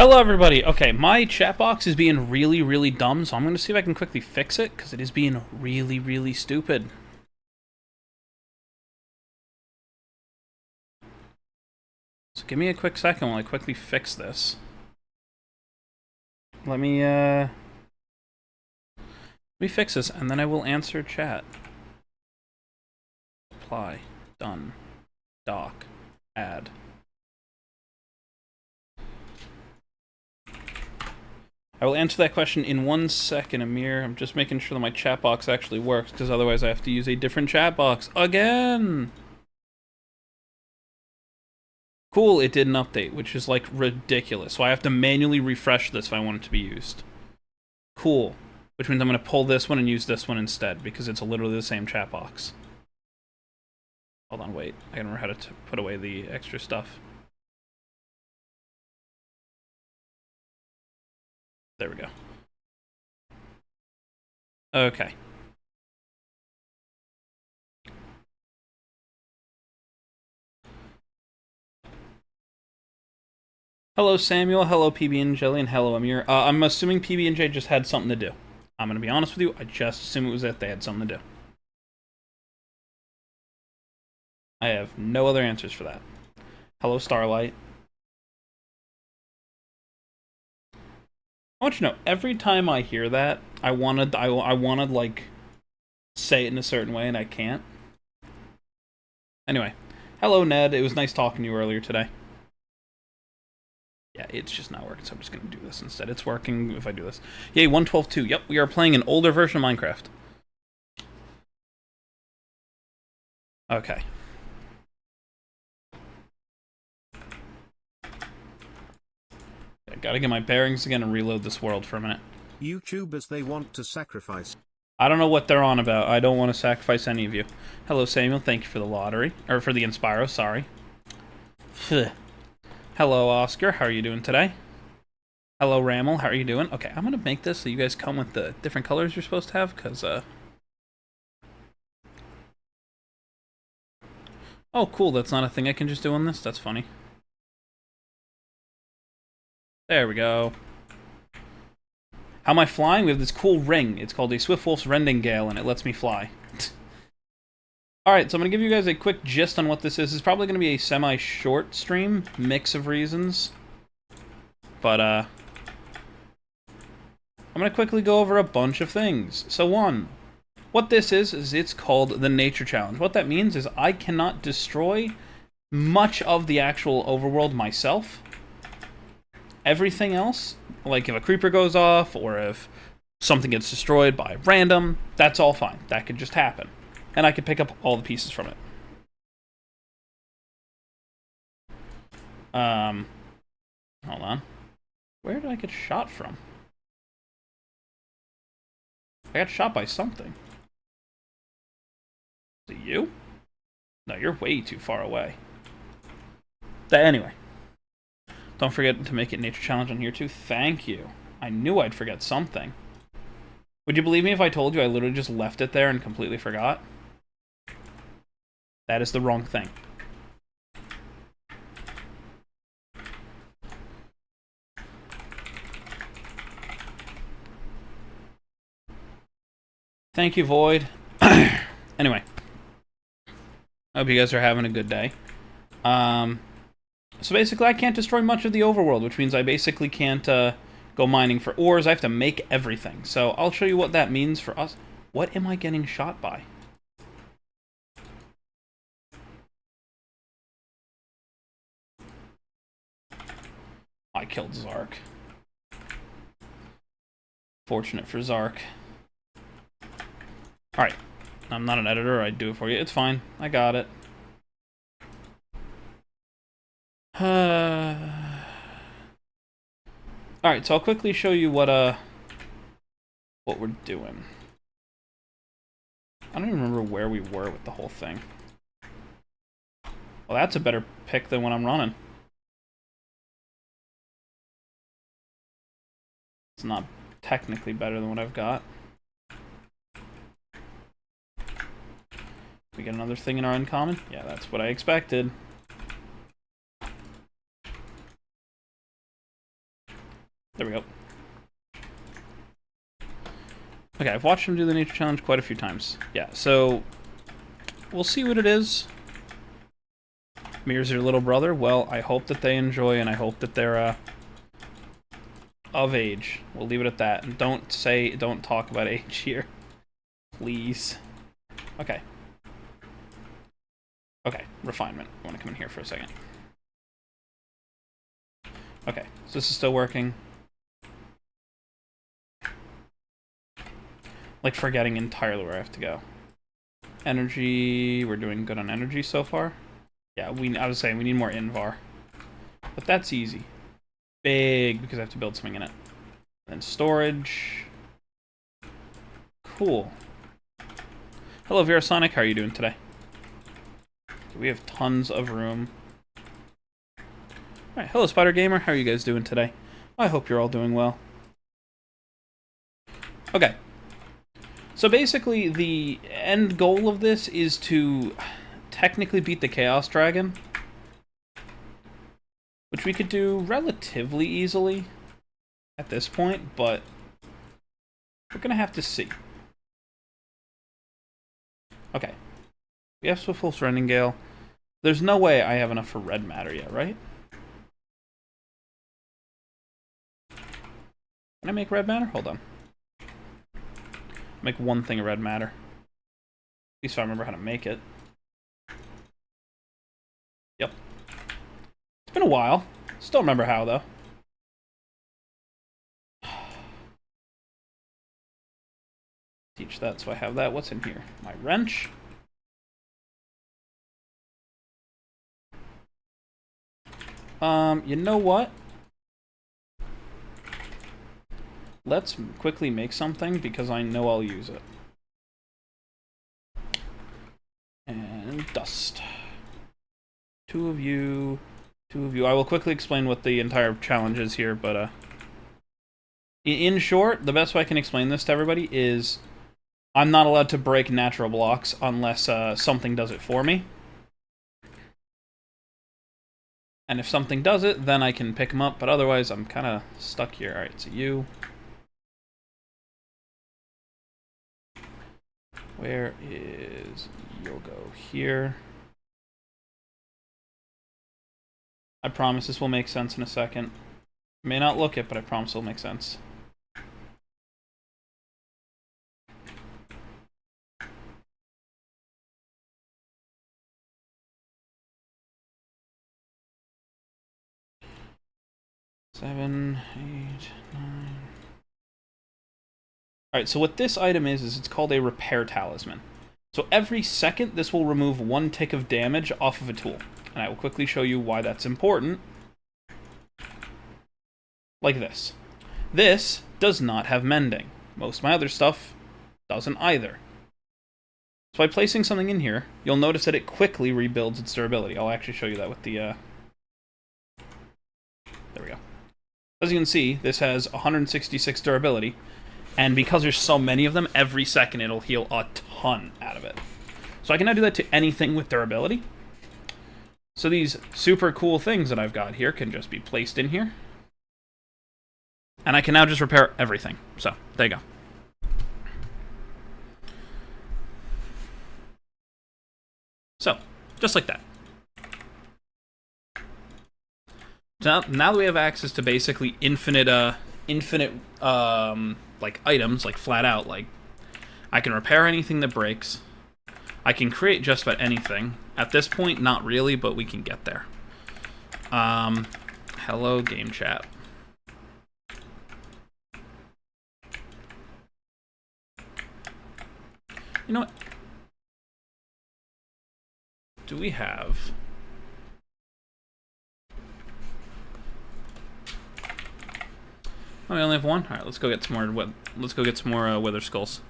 Hello everybody! Okay, my chat box is being really dumb, so I'm going to see if I can quickly fix it, because it is being really stupid. So give me a quick second while I quickly fix this. Let me fix this, and then I will answer chat. Apply. Done. Doc. Add. I will answer that question in 1 second, Amir. I'm just making sure that my chat box actually works, because otherwise I have to use a different chat box again! Cool, it did an update, which is, like, ridiculous. So I have to manually refresh this if I want it to be used. Cool. Which means I'm going to pull this one and use this one instead, because it's literally the same chat box. Hold on, wait. I gotta remember how to put away the extra stuff. There we go. Okay. Hello, Samuel. Hello, PB and Jelly, and hello, Amir. I'm assuming PB and J just had something to do. I'm gonna be honest with you. I just assume it was that they had something to do. I have no other answers for that. Hello, Starlight. I want you to know, every time I hear that, I wanna like say it in a certain way, and I can't. Anyway, hello, Ned. It was nice talking to you earlier today. Yeah, it's just not working, so I'm just gonna do this instead. It's working if I do this. Yay, 112.2. Yep, we are playing an older version of Minecraft. Okay. I gotta get my bearings again and reload this world for a minute. YouTubers, they want to sacrifice. I don't know what they're on about. I don't want to sacrifice any of you. Hello, Samuel. Thank you for the lottery. Or for the Inspiro, sorry. Hello, Oscar. How are you doing today? Hello, Ramel. How are you doing? Okay, I'm gonna make this so you guys come with the different colors you're supposed to have, because, Oh, cool. That's not a thing I can just do on this? That's funny. There we go. How am I flying? We have this cool ring. It's called a Swiftwolf's Rendingale, and it lets me fly. Alright, so I'm going to give you guys a quick gist on what this is. It's probably going to be a semi-short stream, mix of reasons. But, I'm going to quickly go over a bunch of things. So, one, what this is it's called the Nature Challenge. What that means is I cannot destroy much of the actual overworld myself. Everything else, like if a creeper goes off, or if something gets destroyed by random, that's all fine. That could just happen. And I could pick up all the pieces from it. Hold on. Where did I get shot from? I got shot by something. Is it you? No, you're way too far away. Anyway. Don't forget to make it Nature Challenge on here too. Thank you. I knew I'd forget something. Would you believe me if I told you I literally just left it there and completely forgot? That is the wrong thing. Thank you, Void. Anyway. I hope you guys are having a good day. So basically, I can't destroy much of the overworld, which means I basically can't go mining for ores. I have to make everything. So I'll show you what that means for us. What am I getting shot by? I killed Zark. Fortunate for Zark. Alright. I'm not an editor. I'd do it for you. It's fine. I got it. Alright, so I'll quickly show you what we're doing. I don't even remember where we were with the whole thing. Well, that's a better pick than when I'm running. It's not technically better than what I've got. We get another thing in our uncommon? Yeah, that's what I expected. Okay, I've watched him do the nature challenge quite a few times. Yeah, so we'll see what it is. Mirror's your little brother. Well, I hope that they enjoy, and I hope that they're of age. We'll leave it at that. And don't talk about age here. Please. Okay. Okay, refinement. I want to come in here for a second. Okay, so this is still working. Like, forgetting entirely where I have to go. Energy, we're doing good on energy so far. Yeah, I was saying we need more invar. But that's easy. Big, because I have to build something in it. Then storage. Cool. Hello, Verasonic, how are you doing today? We have tons of room. Alright, hello, Spider Gamer, how are you guys doing today? I hope you're all doing well. Okay. So basically, the end goal of this is to technically beat the Chaos Dragon, which we could do relatively easily at this point, but we're gonna have to see. Okay. We have Swiftful Surrending Gale. There's no way I have enough for red matter yet, right? Can I make red matter? Hold on. Make one thing of red matter. At least if I remember how to make it. Yep. It's been a while. Still remember how, though. Teach that, so I have that. What's in here? My wrench. You know what? Let's quickly make something, because I know I'll use it. And dust. Two of you. I will quickly explain what the entire challenge is here, but, in short, the best way I can explain this to everybody is I'm not allowed to break natural blocks unless, something does it for me. And if something does it, then I can pick them up, but otherwise I'm kind of stuck here. Alright, so you... Where is... You'll go here. I promise this will make sense in a second. May not look it, but I promise it'll make sense. Seven, 8, 9... Alright, so what this item is it's called a repair talisman. So every second, this will remove 1 tick of damage off of a tool. And I will quickly show you why that's important. Like this. This does not have mending. Most of my other stuff doesn't either. So by placing something in here, you'll notice that it quickly rebuilds its durability. I'll actually show you that with the, There we go. As you can see, this has 166 durability. And because there's so many of them, every second it'll heal a ton out of it. So I can now do that to anything with durability. So these super cool things that I've got here can just be placed in here. And I can now just repair everything. So, there you go. So, just like that. So now that we have access to basically infinite like items, like flat out, like I can repair anything that breaks. I can create just about anything. At this point, not really, but we can get there. Hello, game chat. You know what? Do we have... Oh, we only have one? Alright, let's go get some more wither skulls.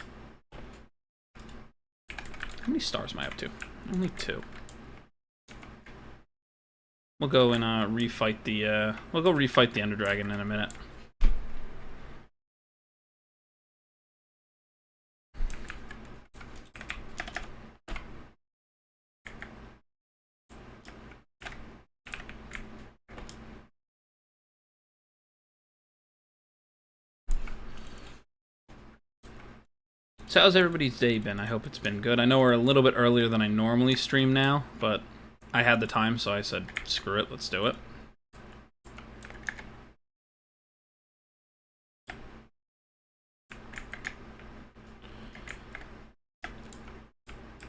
How many stars am I up to? Only 2. We'll go and refight the we'll go refight the Ender Dragon in a minute. So how's everybody's day been? I hope it's been good. I know we're a little bit earlier than I normally stream now, but I had the time, so I said, screw it, let's do it.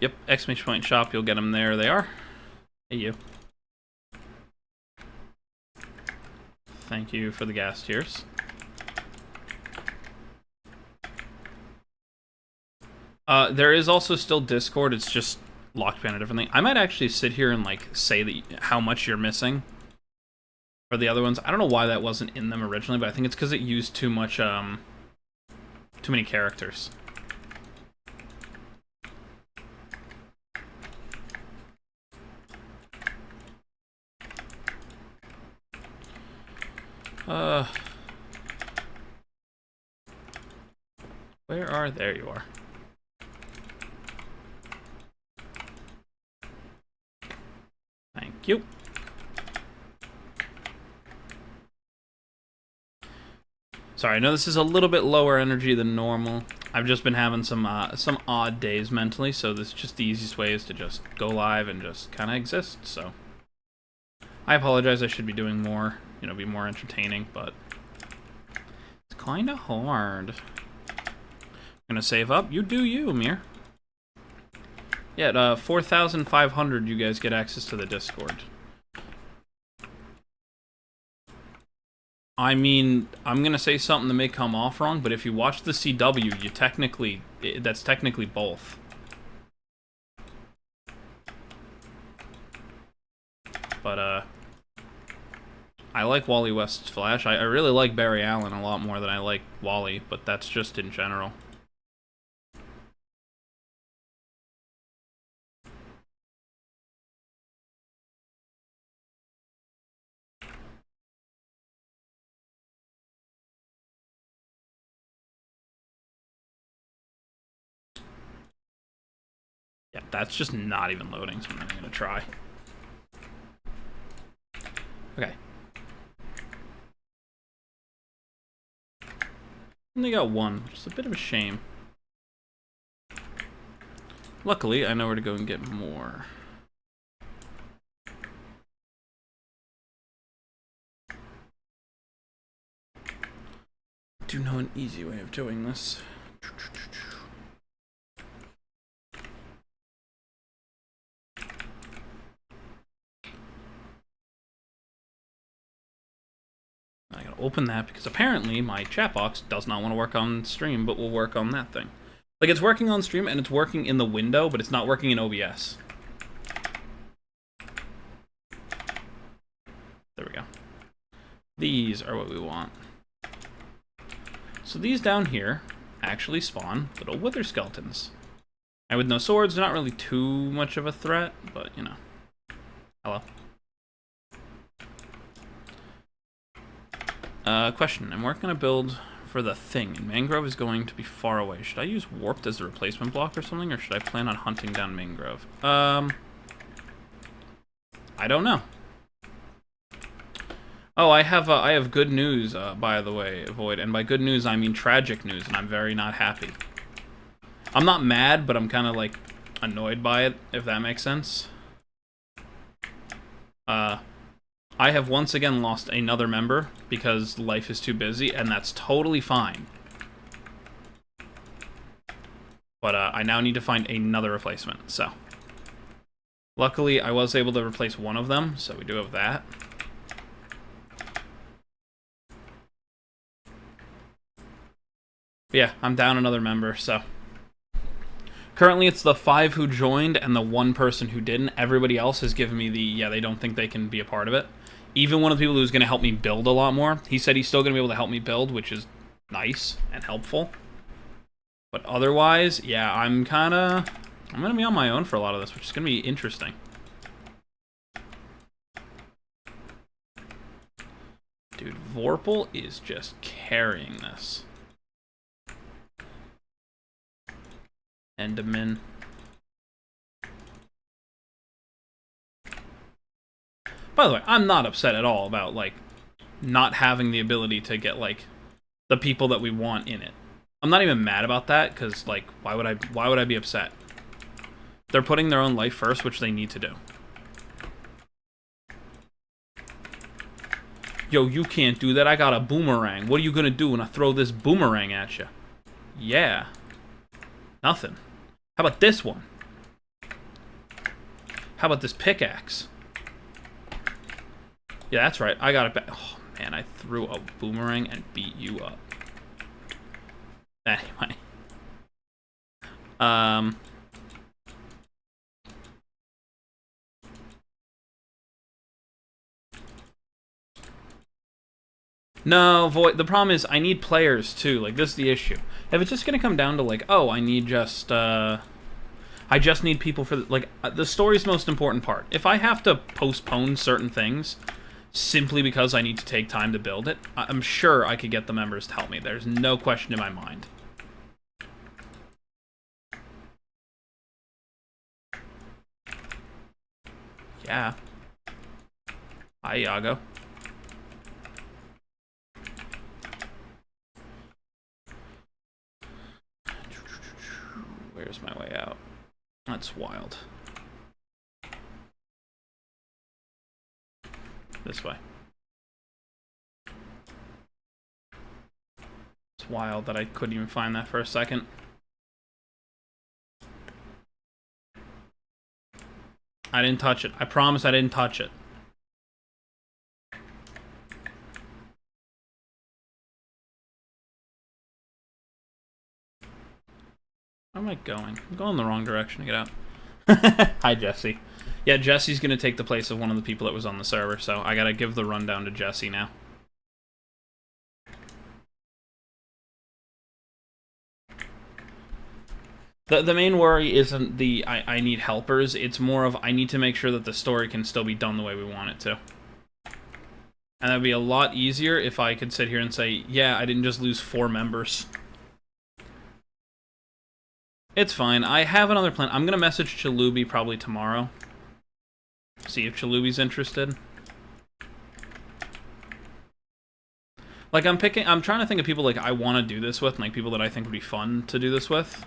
Yep, exclamation point shop, you'll get them there. They are. Hey, you. Thank you for the gas tiers. There is also still Discord, it's just locked behind a different thing. I might actually sit here and, like, say that how much you're missing for the other ones. I don't know why that wasn't in them originally, but I think it's because it used too much, too many characters. Where are... There you are. Thank you. Sorry, I know this is a little bit lower energy than normal. I've just been having some odd days mentally, so this is just the easiest way is to just go live and just kind of exist, so... I apologize, I should be doing more, you know, be more entertaining, but... It's kind of hard. Gonna save up? You do you, Amir. Yeah, at 4,500 you guys get access to the Discord. I mean, I'm gonna say something that may come off wrong, but if you watch the CW, you technically... That's technically both. But, I like Wally West's Flash. I really like Barry Allen a lot more than I like Wally, but that's just in general. Yeah, that's just not even loading, so I'm not even gonna try. Okay. Only got one, which is a bit of a shame. Luckily, I know where to go and get more. Do know an easy way of doing this. I gotta open that because apparently my chat box does not want to work on stream, but will work on that thing. Like, it's working on stream and it's working in the window, but it's not working in OBS. There we go. These are what we want. So these down here actually spawn little wither skeletons. And with no swords, they're not really too much of a threat, but, you know. Hello. Question. I'm working on a build for the thing, and mangrove is going to be far away. Should I use warped as a replacement block or something, or should I plan on hunting down mangrove? I don't know. Oh, I have good news, by the way, Void, and by good news I mean tragic news, and I'm very not happy. I'm not mad, but I'm kind of, like, annoyed by it, if that makes sense. I have once again lost another member because life is too busy, and that's totally fine. But I now need to find another replacement, so. Luckily, I was able to replace one of them, so we do have that. But yeah, I'm down another member, so. Currently, it's the 5 who joined and the 1 person who didn't. Everybody else has given me the, yeah, they don't think they can be a part of it. Even one of the people who's going to help me build a lot more, he said he's still going to be able to help me build, which is nice and helpful. But otherwise, yeah, I'm going to be on my own for a lot of this, which is going to be interesting. Dude, Vorpal is just carrying this. Enderman. By the way, I'm not upset at all about, like, not having the ability to get, like, the people that we want in it. I'm not even mad about that, because, like, why would I be upset? They're putting their own life first, which they need to do. Yo, you can't do that. I got a boomerang. What are you gonna do when I throw this boomerang at you? Yeah. Nothing. How about this one? How about this pickaxe? Yeah, that's right. I got it back. Oh, man, I threw a boomerang and beat you up. Anyway. No, Void. The problem is I need players, too. Like, this is the issue. If it's just gonna come down to, like, oh, I need just, I just need people for, like, the story's most important part. If I have to postpone certain things simply because I need to take time to build it, I'm sure I could get the members to help me. There's no question in my mind. Yeah. Hi, Iago. Where's my way out? That's wild. This way. It's wild that I couldn't even find that for a second. I didn't touch it. I promise I didn't touch it. Where am I going? I'm going the wrong direction to get out. Hi, Jesse. Yeah, Jesse's gonna take the place of one of the people that was on the server, so I gotta give the rundown to Jesse now. The main worry isn't the I need helpers, it's more of I need to make sure that the story can still be done the way we want it to. And that'd be a lot easier if I could sit here and say, yeah, I didn't just lose 4 members. It's fine. I have another plan. I'm gonna message Chalubi probably tomorrow. See if Chalubi's interested. Like, I'm trying to think of people, like, I want to do this with, and, like, people that I think would be fun to do this with.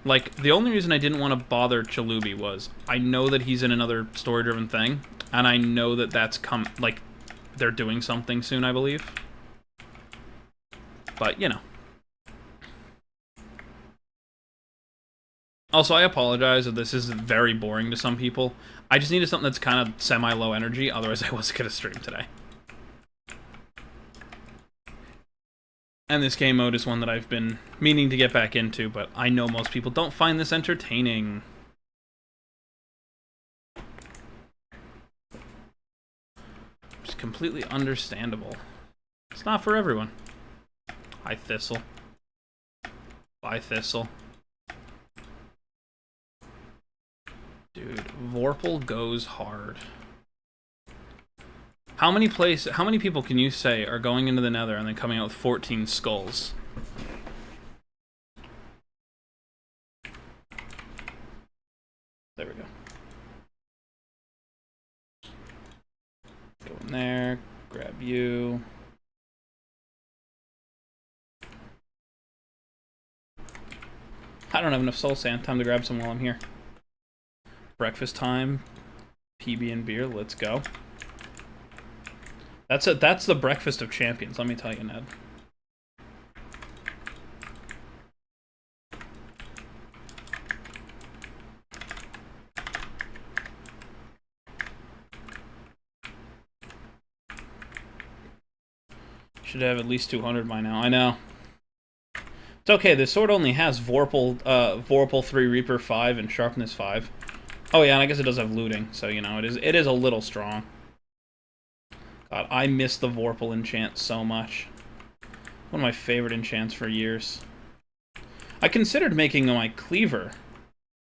Like, the only reason I didn't want to bother Chalubi was I know that he's in another story-driven thing, and I know that that's like, they're doing something soon, I believe. But, you know. Also, I apologize if this is very boring to some people. I just needed something that's kind of semi-low energy, otherwise I wasn't going to stream today. And this game mode is one that I've been meaning to get back into, but I know most people don't find this entertaining. It's completely understandable. It's not for everyone. Hi, Thistle. Bye, Thistle. Dude, Vorpal goes hard. How many people can you say are going into the Nether and then coming out with 14 skulls? There we go. Go in there, grab you. I don't have enough soul sand. Time to grab some while I'm here. Breakfast time. PB and beer. Let's go. That's the breakfast of champions, let me tell you, Ned. Should have at least 200 by now. I know. It's okay. This sword only has Vorpal 3, Reaper 5, and Sharpness 5. Oh yeah, and I guess it does have looting, so you know it is a little strong. God, I miss the Vorpal enchant so much. One of my favorite enchants for years. I considered making my cleaver,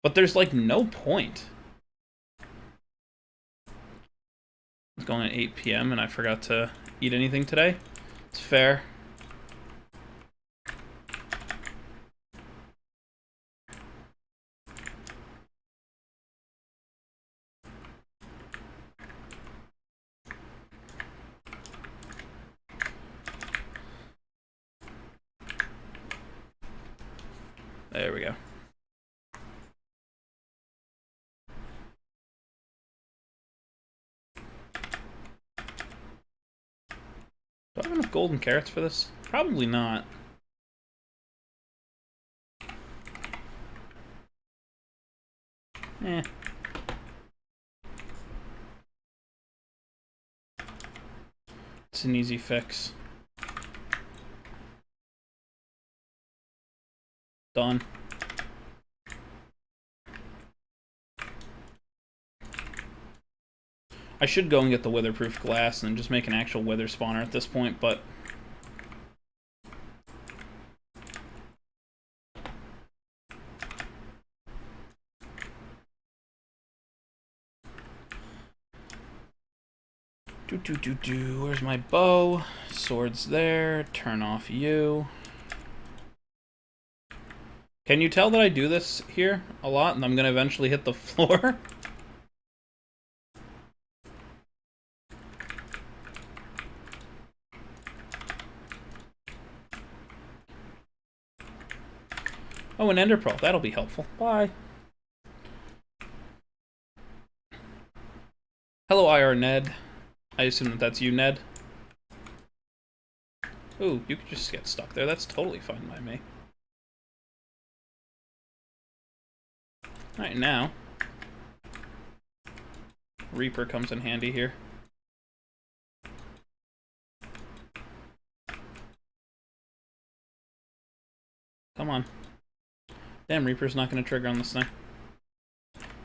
but there's like no point. It's going at 8 p.m. and I forgot to eat anything today. It's fair. There we go. Do I have enough golden carrots for this? Probably not. Eh. It's an easy fix. Done. I should go and get the witherproof glass and just make an actual wither spawner at this point, but... Where's my bow? Sword's there. Turn off you. Can you tell that I do this here a lot and I'm gonna eventually hit the floor? Oh, an ender pearl. That'll be helpful. Bye. Hello, IR Ned. I assume that that's you, Ned. Ooh, you could just get stuck there. That's totally fine by me. Alright, now... Reaper comes in handy here. Come on. Damn, Reaper's not going to trigger on this thing.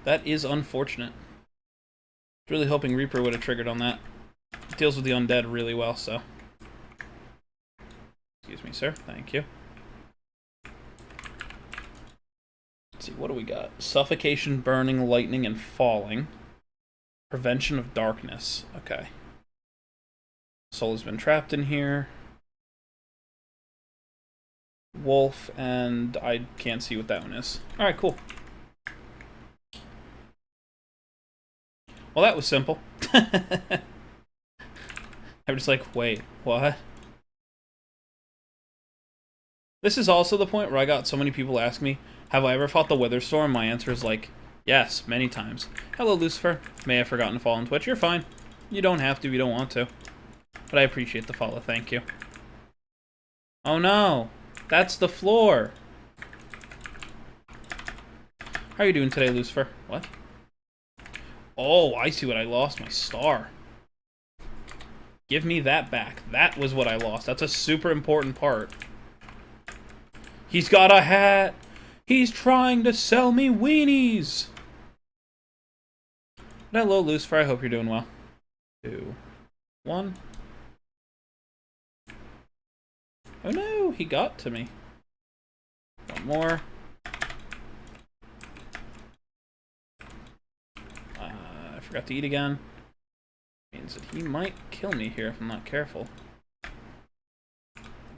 That is unfortunate. I was really hoping Reaper would have triggered on that. It deals with the undead really well, so... Excuse me, sir. Thank you. Let's see, what do we got? Suffocation, burning, lightning, and falling. Prevention of darkness. Okay. Soul has been trapped in here. Wolf, and I can't see what that one is. Alright, cool. Well, that was simple. I'm just like, wait, what? This is also the point where I got so many people ask me, have I ever fought the Wither Storm? My answer is like, yes, many times. Hello, Lucifer. May have forgotten to follow on Twitch. You're fine. You don't have to if you don't want to. But I appreciate the follow. Thank you. Oh no. That's the floor. How are you doing today, Lucifer? What? Oh, I see what I lost. My star. Give me that back. That was what I lost. That's a super important part. He's got a hat. He's trying to sell me weenies. Hello, Lucifer. I hope you're doing well. 2, 1. Oh no, he got to me. One more. I forgot to eat again. Means that he might kill me here if I'm not careful.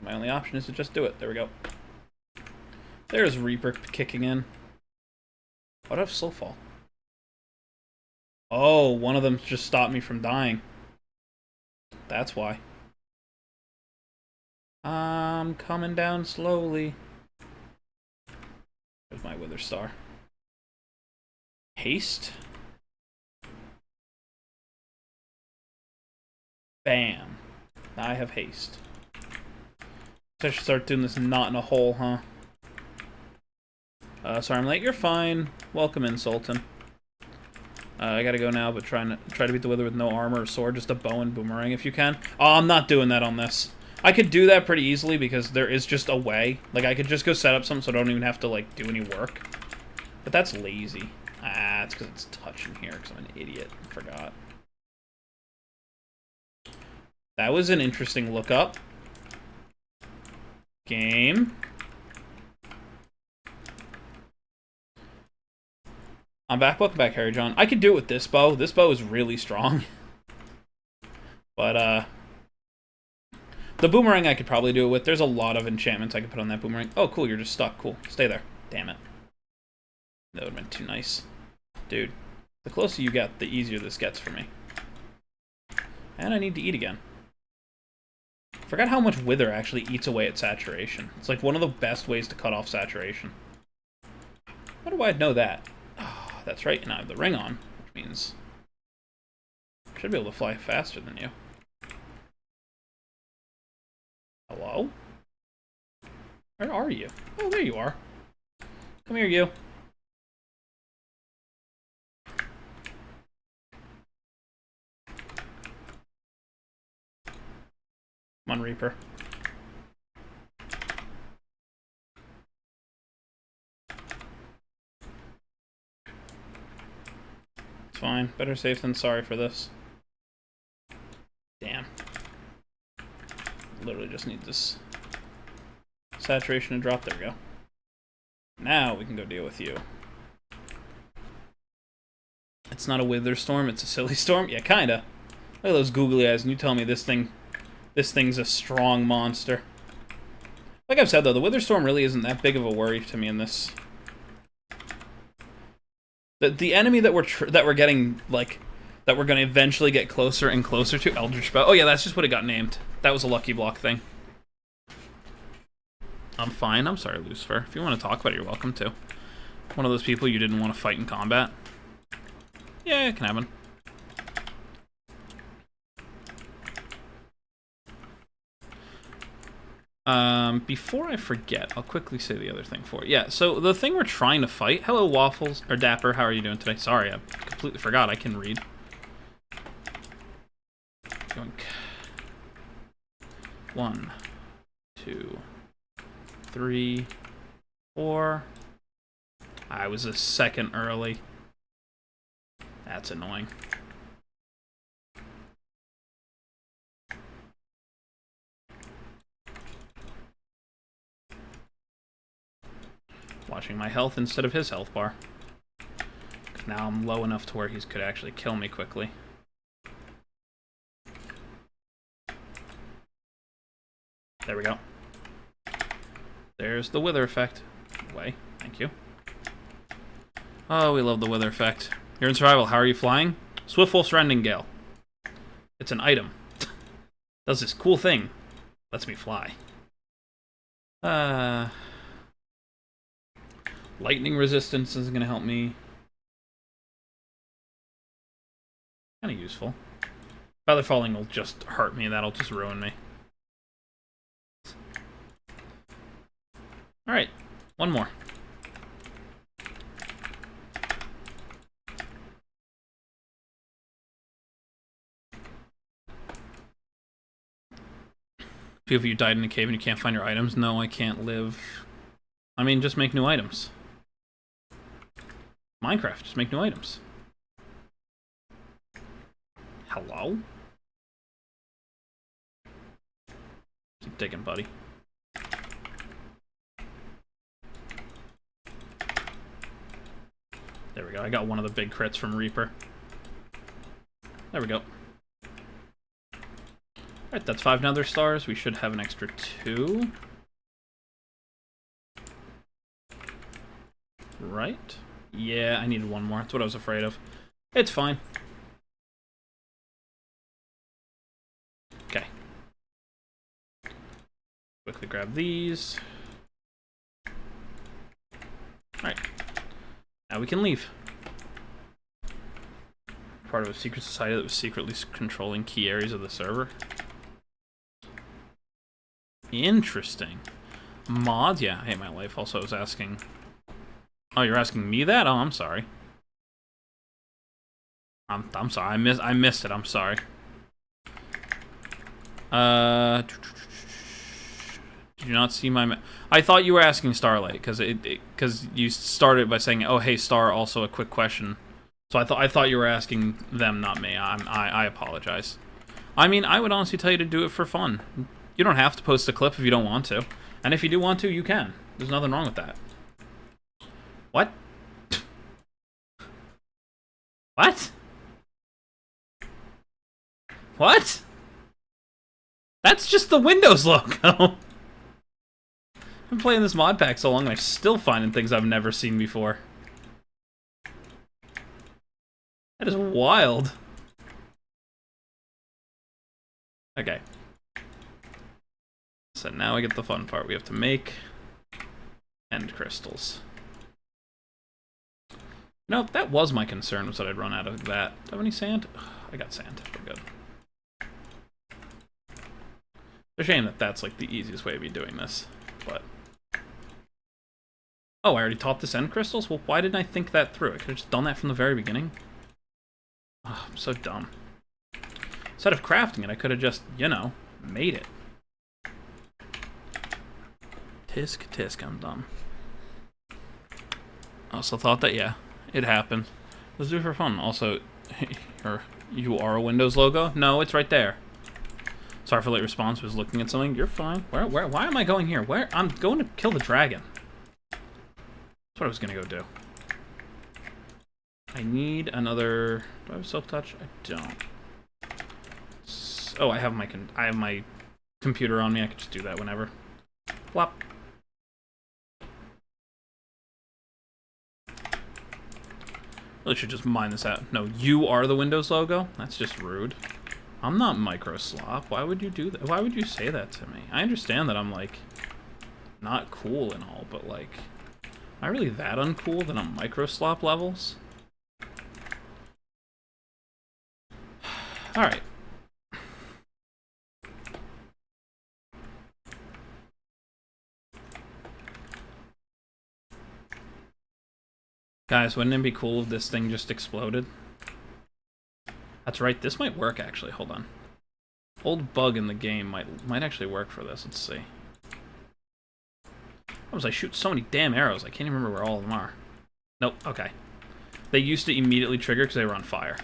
My only option is to just do it. There we go. There's Reaper kicking in. Why do I have slow fall? Oh, one of them just stopped me from dying. That's why. I'm coming down slowly. There's my wither star. Haste. Bam. Now I have haste. So I should start doing this not in a hole, huh? Sorry I'm late. You're fine. Welcome in, Sultan. I gotta go now, but try to beat the wither with no armor or sword, just a bow and boomerang if you can. Oh, I'm not doing that on this. I could do that pretty easily because there is just a way. Like, I could just go set up something so I don't even have to, like, do any work. But that's lazy. Ah, it's because it's touching here because I'm an idiot. I forgot. That was an interesting look up. Game. I'm back. Welcome back, Harry John. I could do it with this bow. This bow is really strong. But, the boomerang I could probably do it with. There's a lot of enchantments I could put on that boomerang. Oh, cool. You're just stuck. Cool. Stay there. Damn it. That would have been too nice. Dude, the closer you get, the easier this gets for me. And I need to eat again. Forgot how much wither actually eats away at saturation. It's like one of the best ways to cut off saturation. Wonder why I'd know that. Oh, that's right, and I have the ring on, which means I should be able to fly faster than you. Hello? Where are you? Oh, there you are. Come here, you. Come on, Reaper. It's fine. Better safe than sorry for this. Damn. Literally just need this saturation to drop. There we go. Now we can go deal with you. It's not a wither storm, it's a silly storm? Yeah, kinda. Look at those googly eyes, and you tell me this thing's a strong monster. Like I've said though, the wither storm really isn't that big of a worry to me in this. The enemy that we're getting, like, that we're gonna eventually get closer and closer to, Eldritch Bow. Oh yeah, that's just what it got named. That was a lucky block thing. I'm fine. I'm sorry, Lucifer. If you want to talk about it, you're welcome to. One of those people you didn't want to fight in combat. Yeah, it can happen. Before I forget, I'll quickly say the other thing for it. Yeah, so the thing we're trying to fight... Hello, Waffles, or Dapper, how are you doing today? Sorry, I completely forgot I can read. Yoink. 1, 2, 3, 4. I was a second early. That's annoying. Watching my health instead of his health bar. Now I'm low enough to where he could actually kill me quickly. There we go. There's the wither effect. Away. Thank you. Oh, we love the wither effect. You're in survival. How are you flying? Swiftwolf's Rending Gale. It's an item. Does this cool thing. Lets me fly. Lightning resistance is gonna help me. Kinda useful. Feather falling will just hurt me. That'll just ruin me. Alright. One more. A few of you died in a cave and you can't find your items. No, I can't live. I mean, just make new items. Minecraft, just make new items. Hello? Keep digging, buddy. There we go. I got one of the big crits from Reaper. There we go. Alright, that's 5 Nether stars. We should have an extra 2. Right? Yeah, I needed one more. That's what I was afraid of. It's fine. Okay. Quickly grab these. Alright. Now we can leave. Part of a secret society that was secretly controlling key areas of the server. Interesting. Mods? Yeah, I hate my life. Also, I was asking... Oh, you're asking me that? Oh, I'm sorry. I'm sorry. I missed it. I'm sorry. Did you not see my... I thought you were asking Starlight, because you started by saying, "Oh, hey, Star, also a quick question." So I thought you were asking them, not me. I apologize. I mean, I would honestly tell you to do it for fun. You don't have to post a clip if you don't want to. And if you do want to, you can. There's nothing wrong with that. What? What? What? That's just the Windows logo. I've been playing this mod pack so long, I'm still finding things I've never seen before. That is wild. Okay. So now we get the fun part. We have to make end crystals. No, that was my concern, was that I'd run out of that. Do I have any sand? Ugh, I got sand. We're good. It's a shame that that's, like, the easiest way of me doing this, but... Oh, I already taught this end crystals? Well, why didn't I think that through? I could have just done that from the very beginning. Oh, I'm so dumb. Instead of crafting it, I could have just, you know, made it. Tisk, tisk, I'm dumb. Also thought that, yeah, it happened. Let's do it for fun. Also, you are a Windows logo? No, it's right there. Sorry for late response, was looking at something. You're fine. Why am I going here? Where? I'm going to kill the dragon. That's what I was gonna go do. I need another... Do I have silk touch? I don't. Oh, I have my computer on me. I could just do that whenever. Plop. Really should just mine this out. No, you are the Windows logo? That's just rude. I'm not microslop. Why would you do that? Why would you say that to me? I understand that I'm, like, not cool and all, but, like... Am I really that uncool that I'm microslop levels? Alright. Guys, wouldn't it be cool if this thing just exploded? That's right, this might work actually, hold on. Old bug in the game might actually work for this, let's see. I shoot so many damn arrows, I can't even remember where all of them are. Nope, okay. They used to immediately trigger because they were on fire.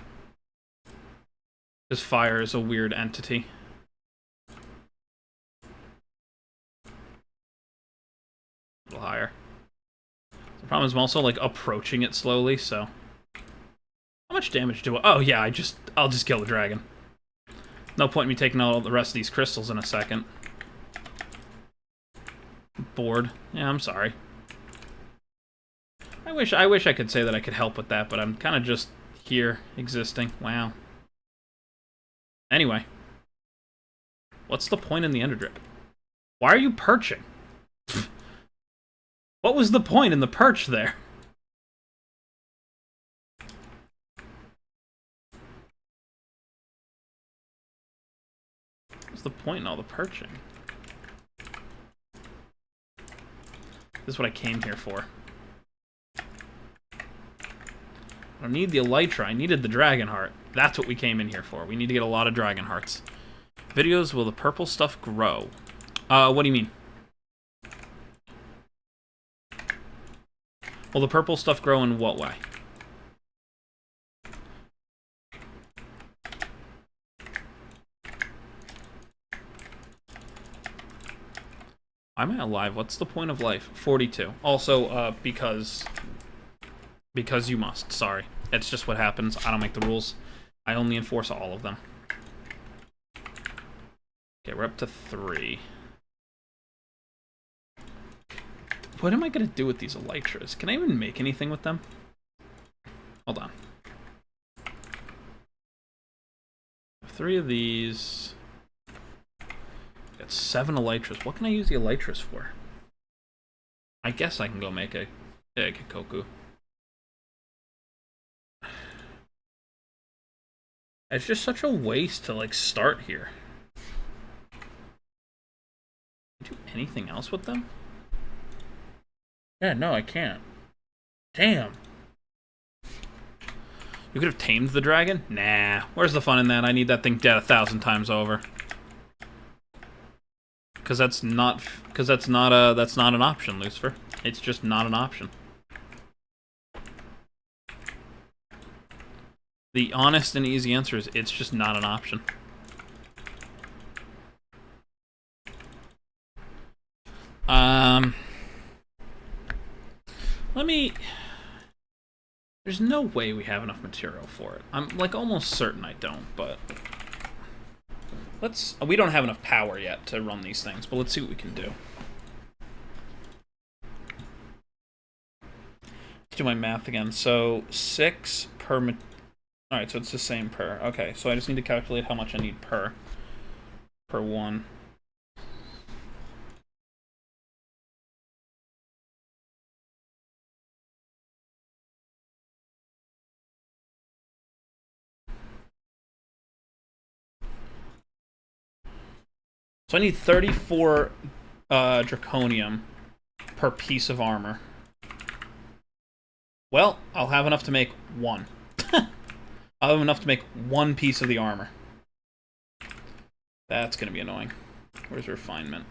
Because fire is a weird entity. A little higher. The problem is I'm also, like, approaching it slowly, so... How much damage do I... Oh, yeah, I'll just kill the dragon. No point in me taking all the rest of these crystals in a second. Bored. Yeah, I'm sorry. I wish I could say that I could help with that, but I'm kind of just here, existing. Wow. Anyway. What's the point in the ender drip? Why are you perching? What was the point in the perch there? What's the point in all the perching? This is what I came here for. I don't need the elytra, I needed the dragon heart. That's what we came in here for. We need to get a lot of dragon hearts. Videos, will the purple stuff grow? What do you mean? Will the purple stuff grow in what way? Why am I alive? What's the point of life? 42. Also, because you must. Sorry. It's just what happens. I don't make the rules. I only enforce all of them. Okay, we're up to 3. What am I going to do with these elytras? Can I even make anything with them? Hold on. 3 of these... Got 7 elytras. What can I use the elytras for? I guess I can go make a Kikoku. It's just such a waste to, like, start here. Do anything else with them? Yeah, no, I can't. Damn. You could have tamed the dragon? Nah. Where's the fun in that? I need that thing dead 1,000 times over. Because that's not an option, Lucifer. It's just not an option. The honest and easy answer is it's just not an option. Let me... There's no way we have enough material for it. I'm, like, almost certain I don't, but... We don't have enough power yet to run these things, but let's see what we can do. Let's do my math again. So, 6 per... Alright, so it's the same per. Okay, so I just need to calculate how much I need per one. So I need 34 draconium per piece of armor. Well, I'll have enough to make one. I'll have enough to make one piece of the armor. That's gonna be annoying. Where's refinement?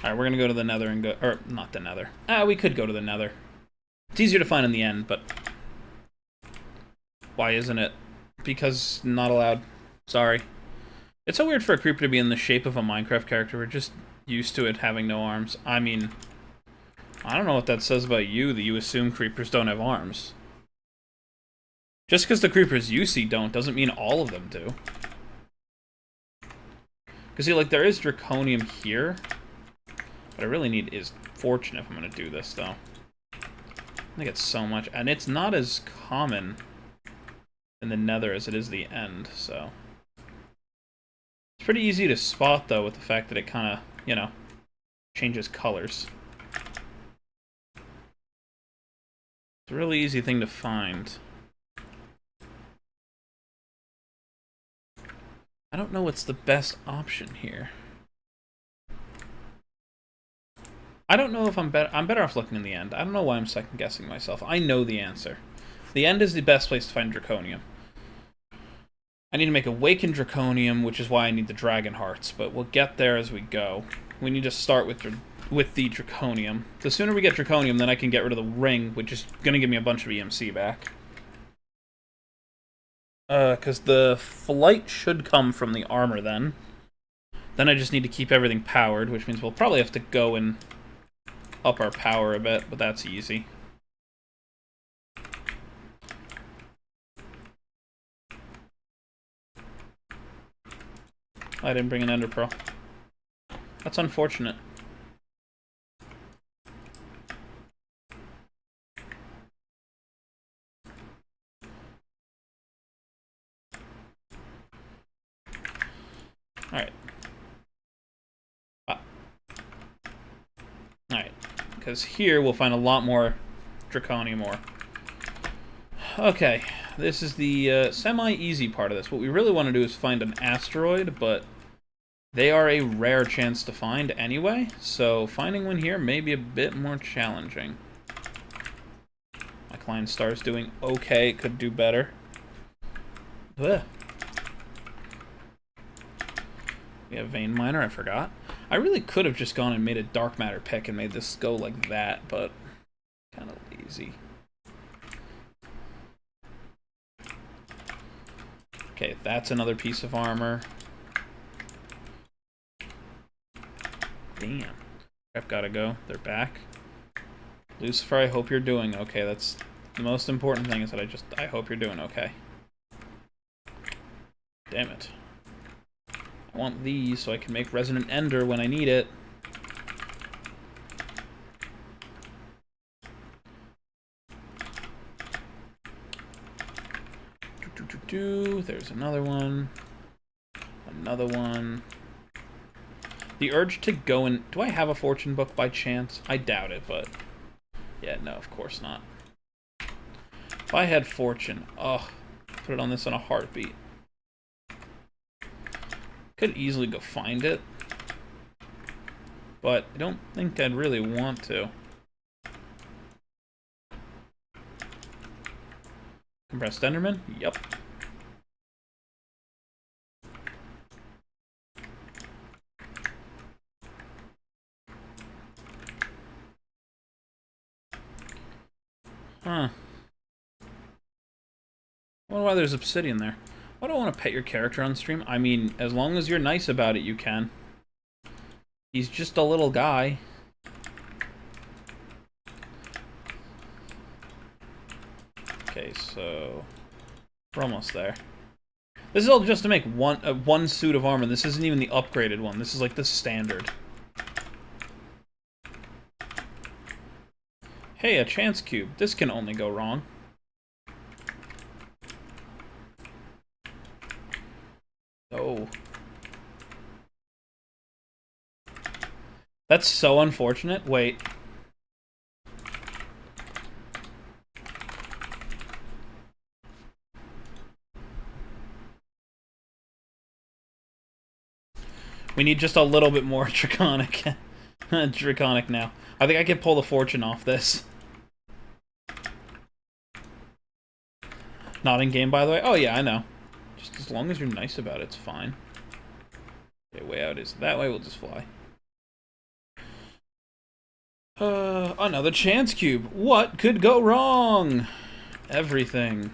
Alright, we're gonna go to the Nether and go... Or, not the Nether. We could go to the Nether. It's easier to find in the end, but... Why isn't it? Because not allowed. Sorry. It's so weird for a creeper to be in the shape of a Minecraft character. We're just used to it having no arms. I mean... I don't know what that says about you, that you assume creepers don't have arms. Just because the creepers you see don't, doesn't mean all of them do. Because, see, like, there is draconium here. What I really need is fortune if I'm going to do this, though. I think it's so much. And it's not as common in the Nether as it is the end, so... It's pretty easy to spot, though, with the fact that it kind of, you know, changes colors. It's a really easy thing to find. I don't know what's the best option here. I don't know if I'm better off looking in the end. I don't know why I'm second guessing myself. I know the answer. The end is the best place to find draconium. I need to make awakened draconium, which is why I need the dragon hearts, but we'll get there as we go. We need to start with the draconium. The sooner we get draconium, then I can get rid of the ring, which is gonna give me a bunch of EMC back. Because the flight should come from the armor then. Then I just need to keep everything powered, which means we'll probably have to go and up our power a bit, but that's easy. I didn't bring an ender pearl. That's unfortunate. Alright. Alright. Because here we'll find a lot more draconium ore. Okay. This is the semi-easy part of this. What we really want to do is find an asteroid, but they are a rare chance to find anyway, so finding one here may be a bit more challenging. My client star's doing okay, it could do better. Ugh. We have vein miner, I forgot. I really could have just gone and made a dark matter pick and made this go like that, but kind of lazy. Okay, that's another piece of armor. Damn. I've got to go. They're back. Lucifer, I hope you're doing okay. That's the most important thing, is that I hope you're doing okay. Damn it. I want these so I can make Resonant Ender when I need it. There's another one. Another one. The urge to go and... Do I have a fortune book by chance? I doubt it, but... Yeah, no, of course not. If I had fortune... Oh, put it on this in a heartbeat. Could easily go find it. But I don't think I'd really want to. Compressed Enderman? Yup. Huh. I wonder why there's obsidian there. I don't want to pet your character on stream. I mean, as long as you're nice about it, you can. He's just a little guy. Okay, so... We're almost there. This is all just to make one suit of armor. This isn't even the upgraded one. This is like the standard. Hey, a chance cube. This can only go wrong. Oh. That's so unfortunate. Wait. We need just a little bit more draconic. Draconic now. I think I can pull the fortune off this. Not in game, by the way. Oh yeah, I know. Just as long as you're nice about it, it's fine. Okay, way out is that way. We'll just fly. Another chance cube. What could go wrong? Everything.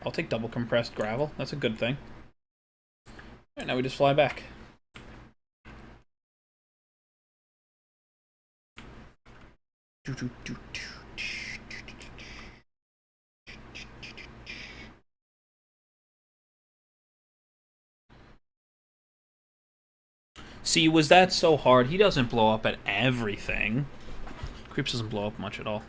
I'll take double compressed gravel. That's a good thing. Alright, now we just fly back. See, was that so hard? He doesn't blow up at everything. Creeps doesn't blow up much at all.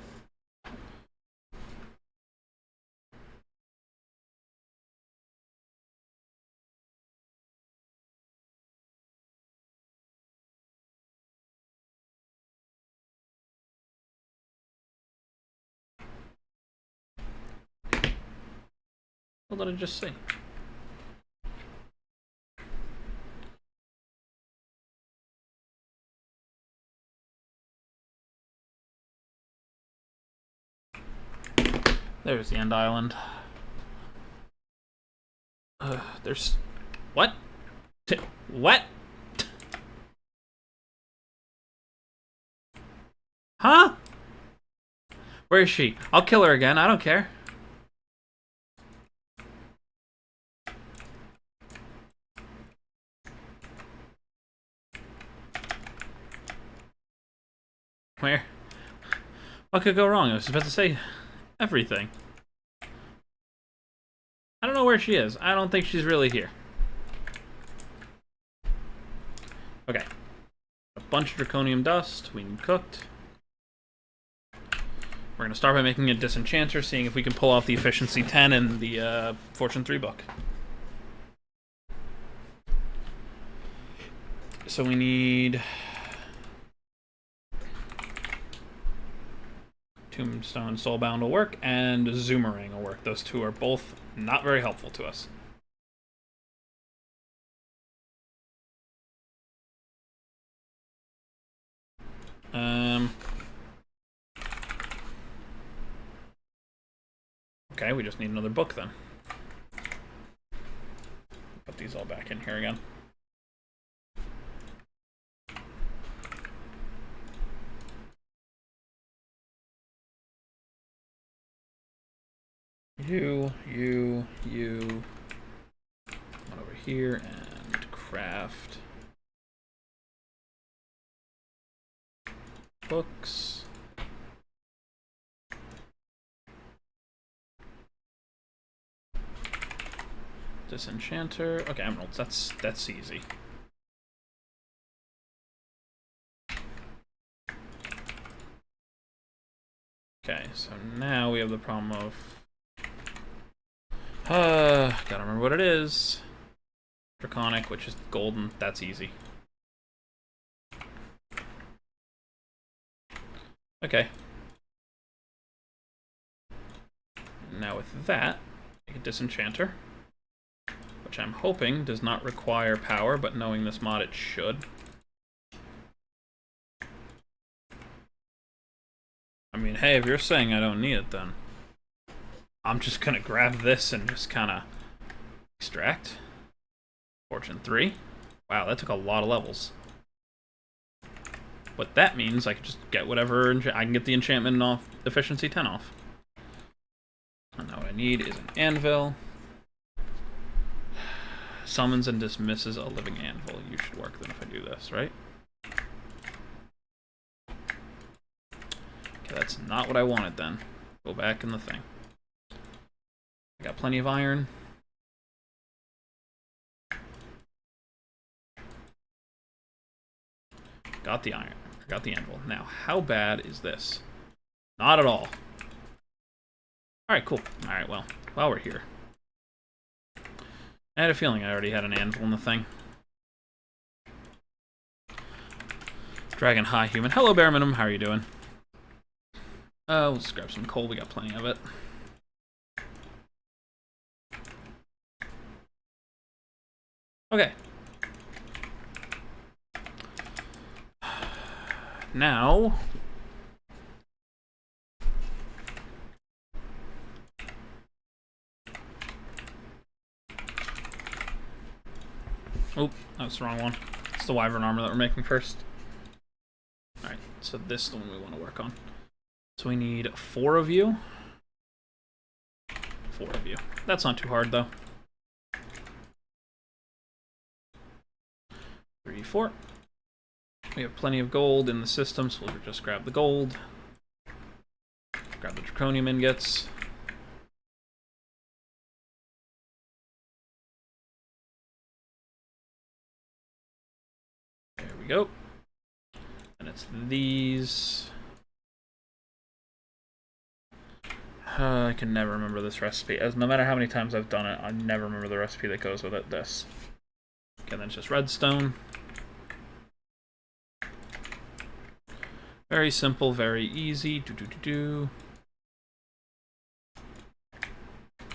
What did I just say? There's the end island. There's... What? What? Huh? Where is she? I'll kill her again. I don't care. Where? What could go wrong? I was about to say everything. I don't know where she is. I don't think she's really here. Okay. A bunch of draconium dust. We need cooked. We're going to start by making a disenchanter, seeing if we can pull off the efficiency 10 in the Fortune 3 book. So we need... Tombstone Soulbound will work, and Zoomerang will work. Those two are both not very helpful to us. Okay, we just need another book then. Put these all back in here again. You. One over here and craft books. Disenchanter. Okay, emeralds. That's easy. Okay, so now we have the problem of gotta remember what it is. Draconic, which is golden. That's easy. Okay. Now with that, make a disenchanter, which I'm hoping does not require power, but knowing this mod, it should. I mean, hey, if you're saying I don't need it, then I'm just gonna grab this and just kind of extract. Fortune 3. Wow, that took a lot of levels. What that means, I can just get whatever, I can get the enchantment off, efficiency 10 off. And now what I need is an anvil. Summons and dismisses a living anvil. You should work then if I do this, right? Okay, that's not what I wanted then. Go back in the thing. I got plenty of iron. Got the iron. Got the anvil. Now, how bad is this? Not at all. Alright, cool. Alright, well, while we're here. I had a feeling I already had an anvil in the thing. Dragon High Human. Hello, Bare Minimum. How are you doing? We'll just grab some coal. We got plenty of it. Okay. Now... Oh, that's the wrong one. It's the wyvern armor that we're making first. Alright, so this is the one we want to work on. So we need 4 of you. 4 of you. That's not too hard, though. 3, 4. We have plenty of gold in the system, so we'll just grab the gold. Grab the draconium ingots. There we go. And it's these. I can never remember this recipe. As no matter how many times I've done it, I never remember the recipe that goes with it. This. Okay, then it's just redstone. Very simple, very easy.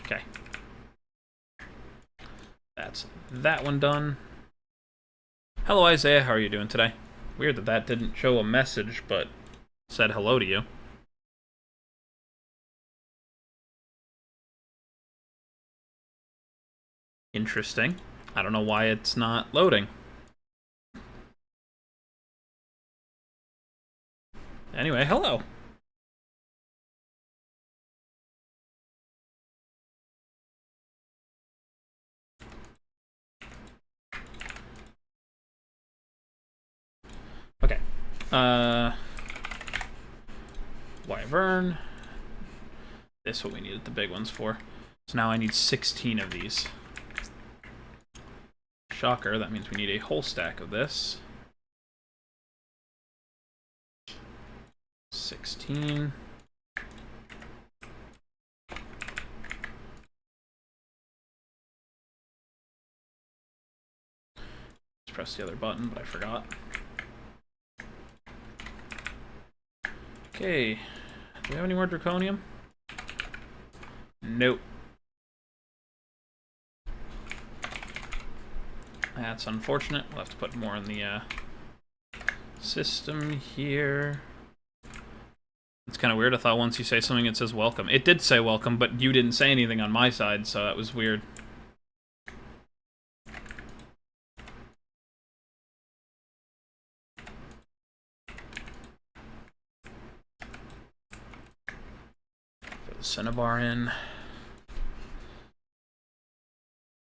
Okay. That's that one done. Hello, Isaiah. How are you doing today? Weird that that didn't show a message, but said hello to you. Interesting. I don't know why it's not loading. Anyway, hello. Okay. Wyvern. This is what we needed the big ones for. So now I need 16 of these. Shocker, that means we need a whole stack of this. 16. Just press the other button, but I forgot. Okay. Do we have any more draconium? Nope. That's unfortunate. We'll have to put more in the system here. It's kind of weird. I thought once you say something it says welcome. It did say welcome, but you didn't say anything on my side, so that was weird. Put the cinnabar in.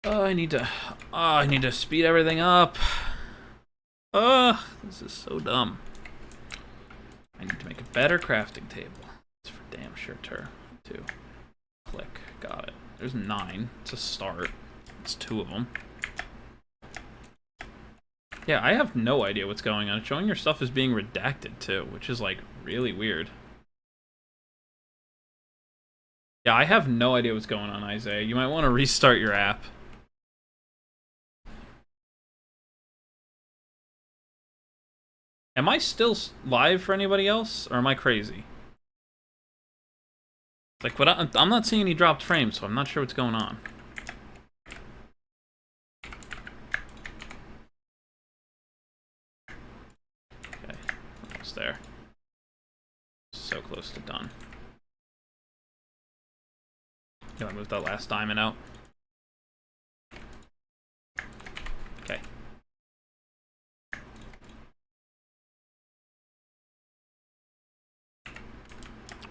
I need to speed everything up. This is so dumb. I need to make a better crafting table. It's for damn sure. 2. Click. Got it. There's 9. It's a start. It's 2 of them. Yeah, I have no idea what's going on. It's showing your stuff is being redacted too, which is like really weird. Yeah, I have no idea what's going on, Isaiah. You might want to restart your app. Am I still live for anybody else, or am I crazy? Like, what? I'm not seeing any dropped frames, so I'm not sure what's going on. Okay, almost there. So close to done. Can I move that last diamond out? Okay.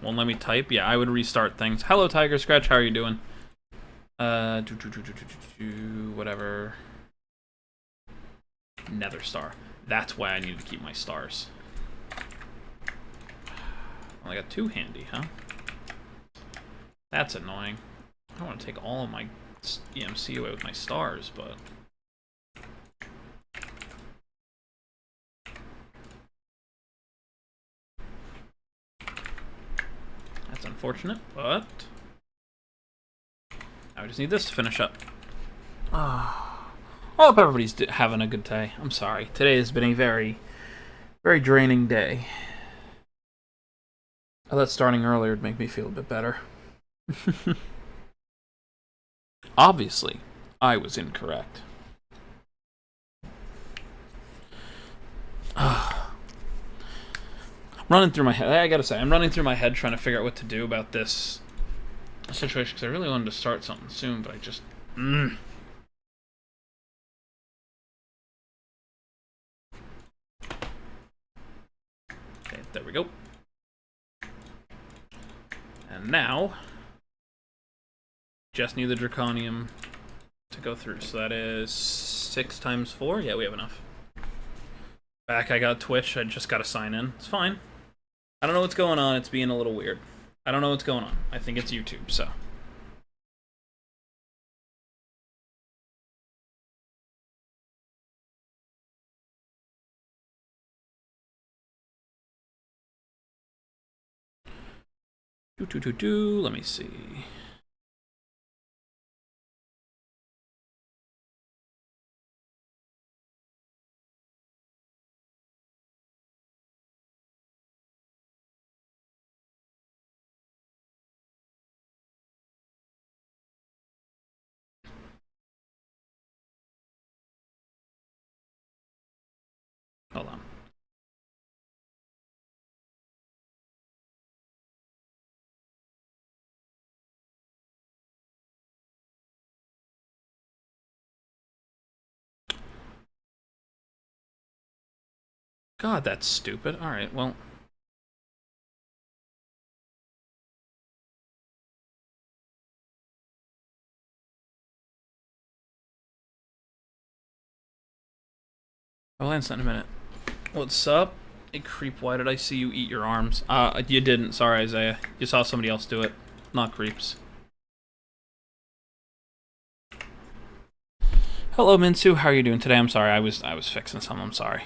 Won't let me type? Yeah, I would restart things. Hello, Tiger Scratch. How are you doing? Whatever. Nether star. That's why I need to keep my stars. Well, I got 2 handy, huh? That's annoying. I don't want to take all of my EMC away with my stars, but... That's unfortunate, but... I just need this to finish up. I hope everybody's having a good day. I'm sorry. Today has been a very, very draining day. I thought starting earlier would make me feel a bit better. Obviously, I was incorrect. Running through my head. I gotta say, I'm running through my head trying to figure out what to do about this situation, because I really wanted to start something soon, but I just... Okay, there we go. And now, just need the Draconium to go through. So that is 6 times 4. Yeah, we have enough. Back, I got Twitch. I just gotta sign in. It's fine. I don't know what's going on. It's being a little weird. I don't know what's going on. I think it's YouTube, so... Let me see. Hold on. God, that's stupid. Alright, well... I'll answer in a minute. What's up? Hey, Creep, why did I see you eat your arms? You didn't. Sorry, Isaiah. You saw somebody else do it. Not Creeps. Hello, Minsu. How are you doing today? I'm sorry. I was fixing something. I'm sorry.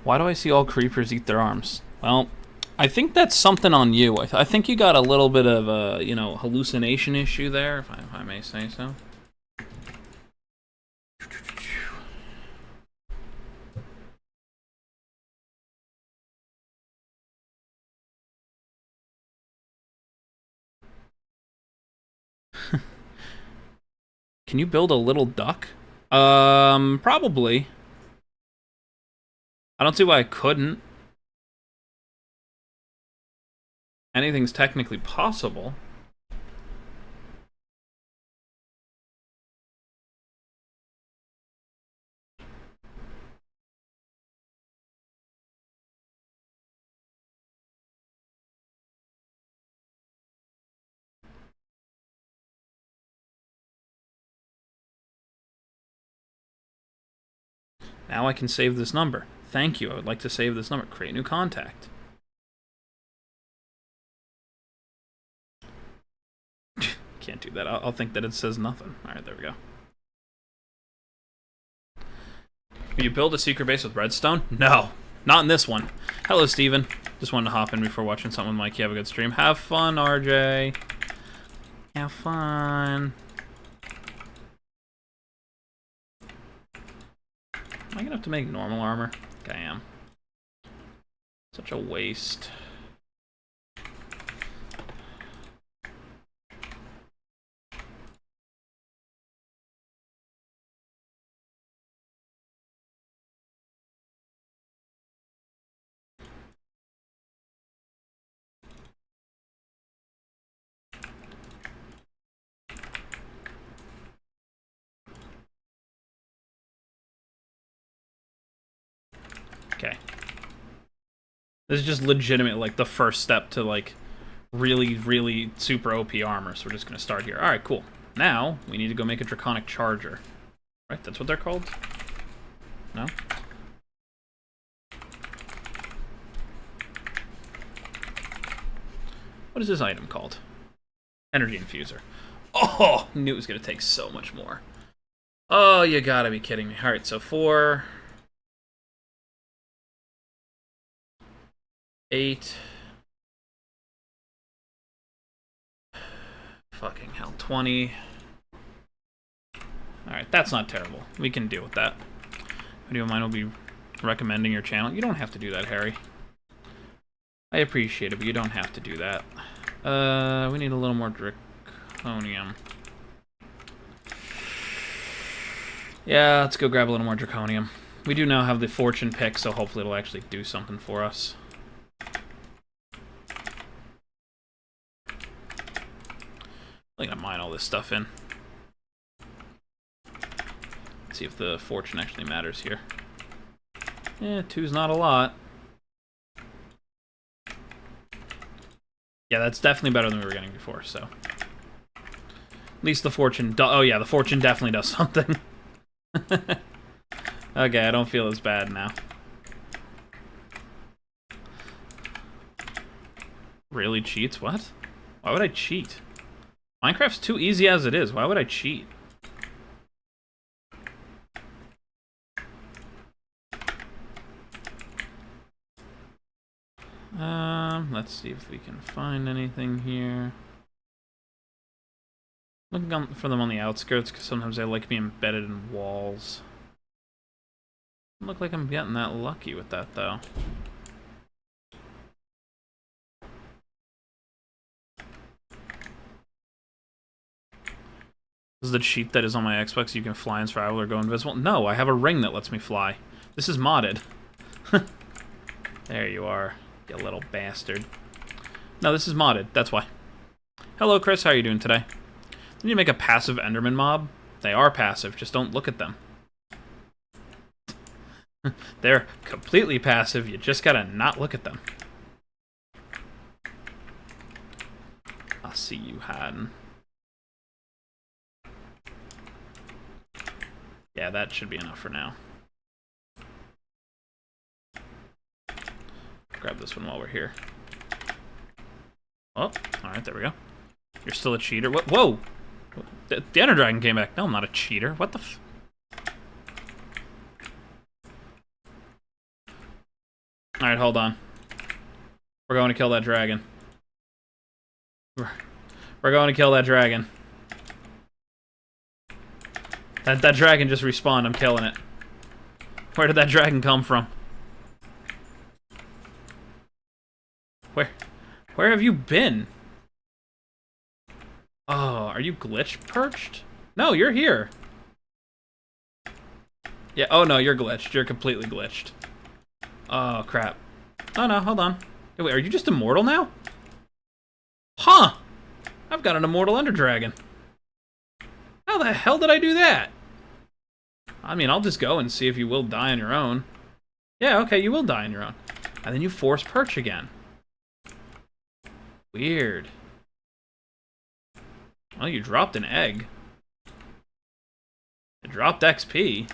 Why do I see all creepers eat their arms? Well, I think that's something on you. I think you got a little bit of a, you know, hallucination issue there, if I may say so. Can you build a little duck? Probably. I don't see why I couldn't. Anything's technically possible. Now I can save this number. Thank you. I would like to save this number. Create new contact. Can't do that. I'll think that it says nothing. Alright, there we go. Will you build a secret base with redstone? No. Not in this one. Hello, Steven. Just wanted to hop in before watching something with Mike. You have a good stream. Have fun, RJ. Have fun. Am I gonna have to make normal armor? I think I am. Such a waste. Okay. This is just legitimate, like, the first step to, like, really, really super OP armor, so we're just gonna start here. Alright, cool. Now, we need to go make a Draconic Charger. Right, that's what they're called? No? What is this item called? Energy Infuser. Oh! Knew it was gonna take so much more. Oh, you gotta be kidding me. Alright, so 4... 8... Fucking hell, 20... Alright, that's not terrible. We can deal with that. Video of mine will be recommending your channel. You don't have to do that, Harry. I appreciate it, but you don't have to do that. We need a little more draconium. Yeah, let's go grab a little more draconium. We do now have the fortune pick, so hopefully it'll actually do something for us. I'm gonna mine all this stuff in. Let's see if the fortune actually matters here. Yeah, 2's not a lot. Yeah, that's definitely better than we were getting before, so. At least the fortune oh yeah, the fortune definitely does something. Okay, I don't feel as bad now. Really cheats? What? Why would I cheat? Minecraft's too easy as it is. Why would I cheat? Let's see if we can find anything here. Looking for them on the outskirts, because sometimes they like to be embedded in walls. Doesn't look like I'm getting that lucky with that, though. This is the cheat that is on my Xbox. You can fly in survival or go invisible. No, I have a ring that lets me fly. This is modded. There you are, you little bastard. No, this is modded. That's why. Hello, Chris. How are you doing today? Did you make a passive Enderman mob? They are passive. Just don't look at them. They're completely passive. You just gotta not look at them. I'll see you hiding. Yeah, that should be enough for now. Grab this one while we're here. Oh, alright, there we go. You're still a cheater. What? Whoa! The Ender Dragon came back. No, I'm not a cheater. What the f... Alright, hold on. We're going to kill that dragon. We're going to kill that dragon. That dragon just respawned. I'm killing it. Where did that dragon come from? Where have you been? Oh, are you glitch perched? No, you're here. Yeah, oh no, you're glitched. You're completely glitched. Oh, crap. Oh no, hold on. Wait, are you just immortal now? Huh! I've got an immortal Ender Dragon. How the hell did I do that? I mean, I'll just go and see if you will die on your own. Yeah, okay, you will die on your own. And then you force perch again. Weird. Oh, you dropped an egg. You dropped XP.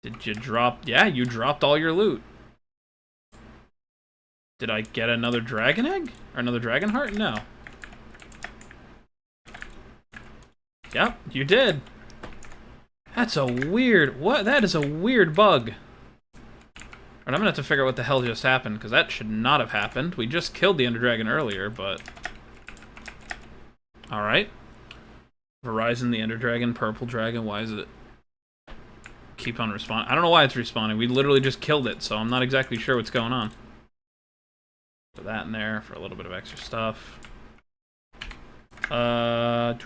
Did you drop... Yeah, you dropped all your loot. Did I get another dragon egg? Or another dragon heart? No. Yep, you did. That's a weird... What? That is a weird bug. Alright, I'm gonna have to figure out what the hell just happened, because that should not have happened. We just killed the Ender Dragon earlier, but... Alright. Verizon, the Ender Dragon, Purple Dragon, why is it... keep on respawning? I don't know why it's respawning. We literally just killed it, so I'm not exactly sure what's going on. Put that in there for a little bit of extra stuff. There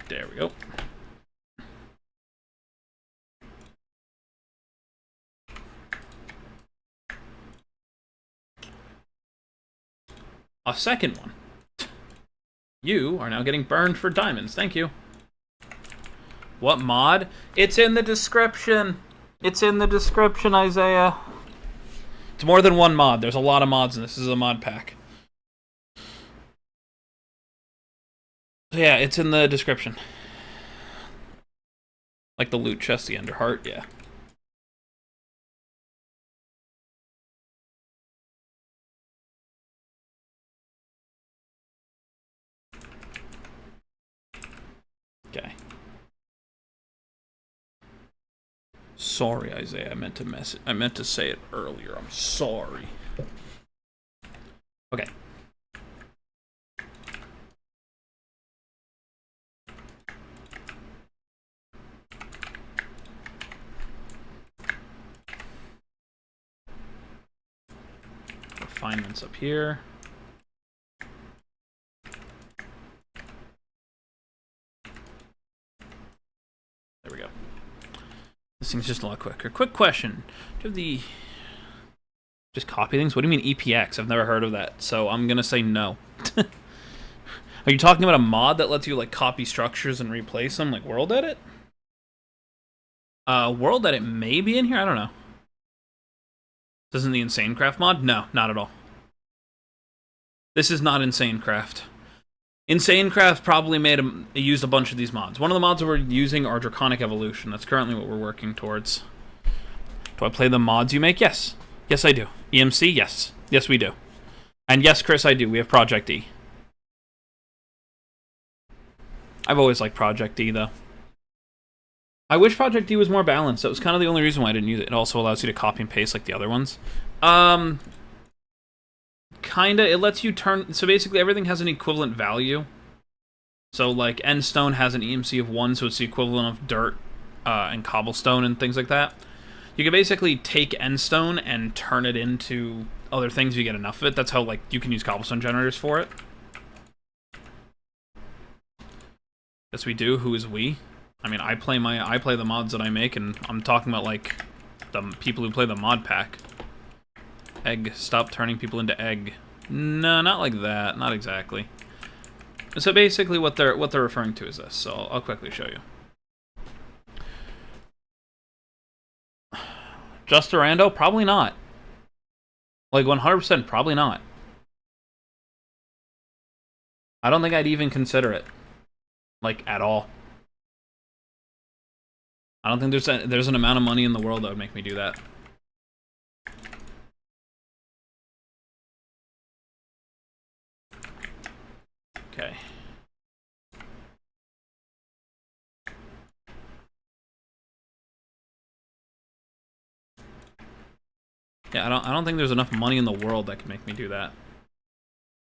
we go. A second one. You are now getting burned for diamonds. Thank you. What mod? It's in the description. It's in the description, Isaiah. It's more than one mod. There's a lot of mods in this. This is a mod pack. Yeah, it's in the description. Like the loot chest, the Ender Heart, yeah. Okay. Sorry, Isaiah. I meant to say it earlier. I'm sorry. Okay. refinements up here. There we go. This thing's just a lot quicker. Quick question. Do you have the... Just copy things? What do you mean EPX? I've never heard of that, so I'm gonna say no. Are you talking about a mod that lets you, like, copy structures and replace them, like World Edit? World Edit may be in here? I don't know. This isn't the Insane Craft mod? No, not at all. This is not Insane Craft. Insane Craft probably used a bunch of these mods. One of the mods that we're using are Draconic Evolution. That's currently what we're working towards. Do I play the mods you make? Yes. Yes, I do. EMC? Yes. Yes, we do. And yes, Chris, I do. We have Project E. I've always liked Project E, though. I wish Project E was more balanced. That was kind of the only reason why I didn't use it. It also allows you to copy and paste like the other ones. Kinda. It lets you turn... So basically, everything has an equivalent value. So, like, Endstone has an EMC of 1, so it's the equivalent of dirt and cobblestone and things like that. You can basically take Endstone and turn it into other things if you get enough of it. That's how, like, you can use cobblestone generators for it. Yes, we do. Who is we? I mean, I play the mods that I make, and I'm talking about, like, the people who play the mod pack. Egg. Stop turning people into egg. No, not like that. Not exactly. So basically what they're referring to is this. So I'll quickly show you. Just Durando? Probably not. Like, 100% probably not. I don't think I'd even consider it. Like, at all. I don't think there's an amount of money in the world that would make me do that. Okay. Yeah, I don't think there's enough money in the world that could make me do that.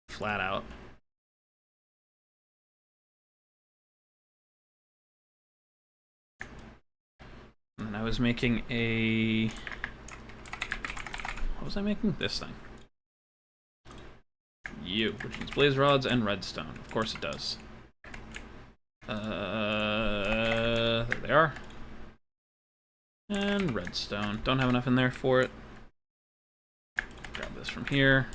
Flat out. And then I was making a... What was I making? This thing. Which means blaze rods and redstone. Of course it does. There they are. And redstone. Don't have enough in there for it. Grab this from here.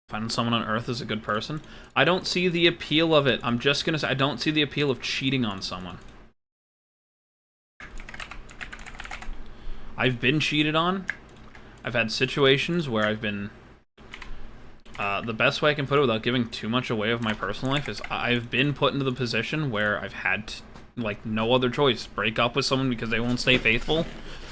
Finding someone on Earth is a good person. I don't see the appeal of it. I'm just gonna say I don't see the appeal of cheating on someone. I've been cheated on. I've had situations where I've been... the best way I can put it without giving too much away of my personal life is I've been put into the position where I've had, like, no other choice. Break up with someone because they won't stay faithful,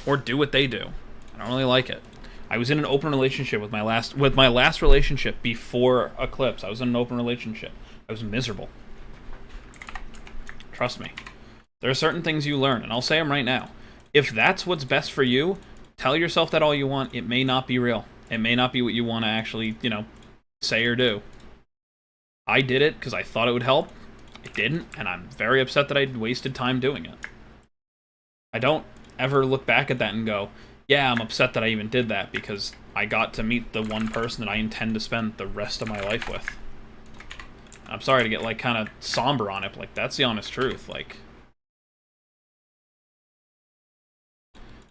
or do what they do. I don't really like it. I was in an open relationship with my last relationship before Eclipse. I was in an open relationship. I was miserable. Trust me. There are certain things you learn, and I'll say them right now. If that's what's best for you, tell yourself that all you want. It may not be real. It may not be what you want to actually, you know, say or do. I did it because I thought it would help. It didn't, and I'm very upset that I wasted time doing it. I don't ever look back at that and go, yeah, I'm upset that I even did that because I got to meet the one person that I intend to spend the rest of my life with. I'm sorry to get, like, kind of somber on it, but, like, that's the honest truth. Like,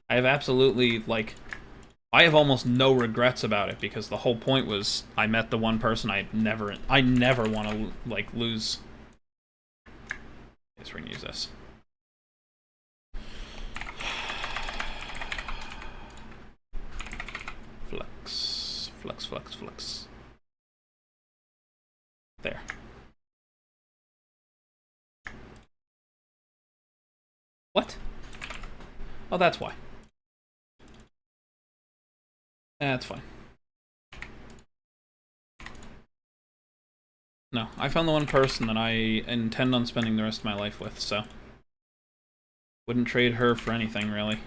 I have absolutely, like, I have almost no regrets about it because the whole point was I met the one person I never want to, like, lose. Guess we're gonna use this. Flex, flex, flex, flex. There. What? Oh, that's why. That's fine. No, I found the one person that I intend on spending the rest of my life with, so... Wouldn't trade her for anything, really.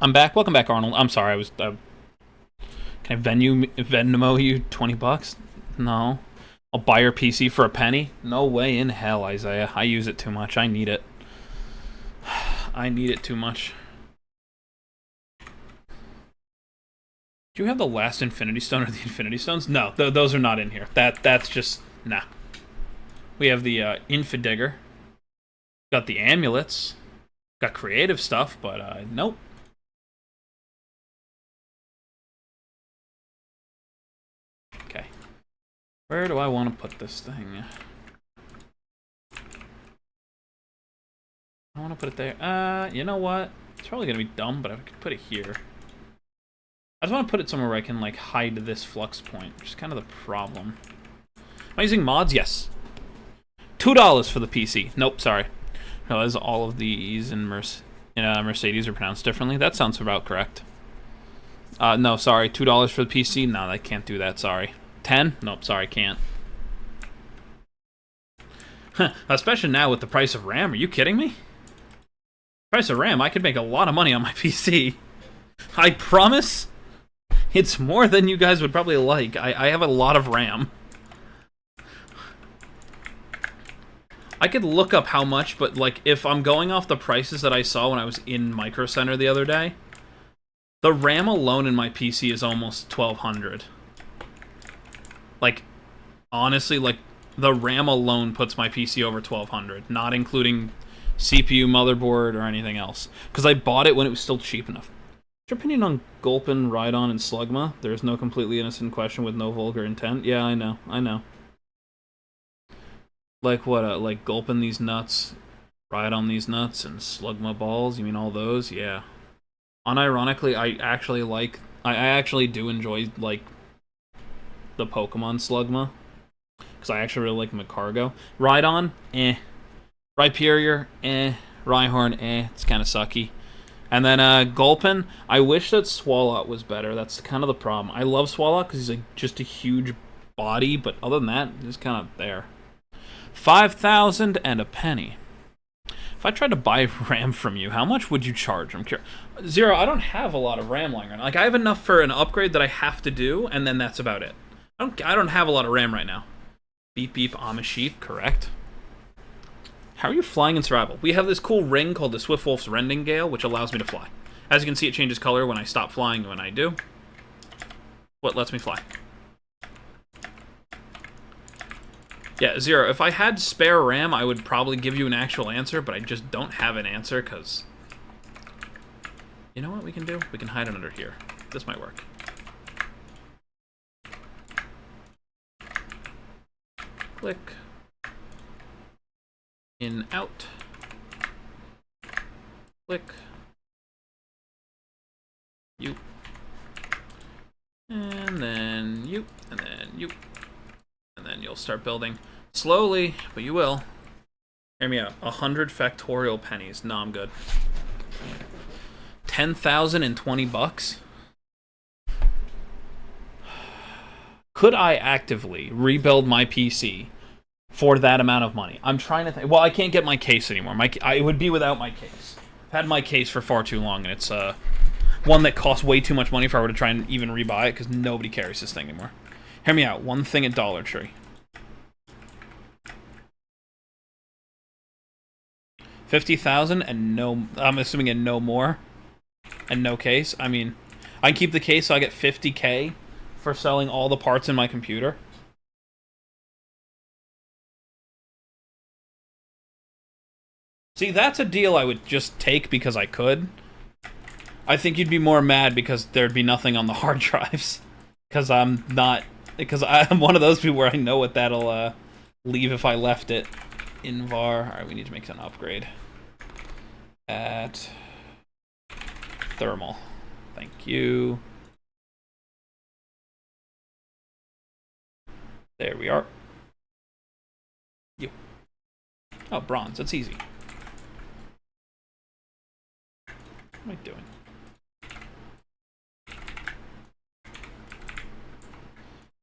I'm back. Welcome back, Arnold. I'm sorry. I was. Can I Venmo you $20? No. I'll buy your PC for a penny? No way in hell, Isaiah. I use it too much. I need it. I need it too much. Do you have the last Infinity Stone or the Infinity Stones? No, those are not in here. That's just nah. We have the Infidigger. Got the amulets. Got creative stuff, but nope. Okay. Where do I want to put this thing? I want to put it there. You know what? It's probably gonna be dumb, but I could put it here. I just want to put it somewhere where I can like hide this flux point, which is kind of the problem. Am I using mods? Yes. $2 for the PC. Nope, sorry. Realize all of these in Mercedes are pronounced differently. That sounds about correct. No, sorry. $2 for the PC? No, I can't do that, sorry. 10? Nope, sorry, can't. Especially now with the price of RAM. Are you kidding me? Price of RAM, I could make a lot of money on my PC. I promise. It's more than you guys would probably like. I have a lot of RAM. I could look up how much, but like if I'm going off the prices that I saw when I was in Micro Center the other day, the RAM alone in my PC is almost $1,200. Like, honestly, like the RAM alone puts my PC over $1,200, not including CPU, motherboard, or anything else. Because I bought it when it was still cheap enough. What's your opinion on Gulpin, Rhydon, and Slugma? There is no completely innocent question with no vulgar intent. Yeah, I know. Like what, like Gulpin these nuts, Rhydon these nuts, and Slugma balls? You mean all those? Yeah. Unironically, I actually do enjoy, like, the Pokemon Slugma. Because I actually really like Magcargo. Rhydon, eh. Rhyperior, eh. Rhyhorn, eh. It's kind of sucky. And then Gulpin, I wish that Swalot was better. That's kind of the problem. I love Swalot because he's like just a huge body, but other than that, he's kind of there. 5,000 and a penny. If I tried to buy RAM from you, how much would you charge? I'm curious. Zero, I don't have a lot of RAM lying around. Like, I have enough for an upgrade that I have to do, and then that's about it. I don't have a lot of RAM right now. Beep beep, Amish, correct. How are you flying in survival? We have this cool ring called the Swiftwolf's Rending Gale, which allows me to fly. As you can see, it changes color when I stop flying and when I do. What lets me fly? Yeah, Zero, if I had spare RAM, I would probably give you an actual answer, but I just don't have an answer, because... You know what we can do? We can hide it under here. This might work. Click. In, out. Click. You. And then you. And then you. And then you'll start building. Slowly, but you will. Hear me out. 100 factorial pennies. No, I'm good. 10,020 bucks? Could I actively rebuild my PC for that amount of money? I'm trying to think. Well, I can't get my case anymore. I would be without my case. I've had my case for far too long, and it's one that costs way too much money if I were to try and even rebuy it, because nobody carries this thing anymore. Hear me out. One thing at Dollar Tree. 50,000 and no... I'm assuming and no more. And no case. I mean, I keep the case so I get 50K for selling all the parts in my computer. See, that's a deal I would just take because I could. I think you'd be more mad because there'd be nothing on the hard drives. Because I'm not... Because I'm one of those people where I know what that'll leave if I left it in var. Alright, we need to make an upgrade. At... Thermal. Thank you. There we are. You. Oh, bronze. That's easy. What am I doing?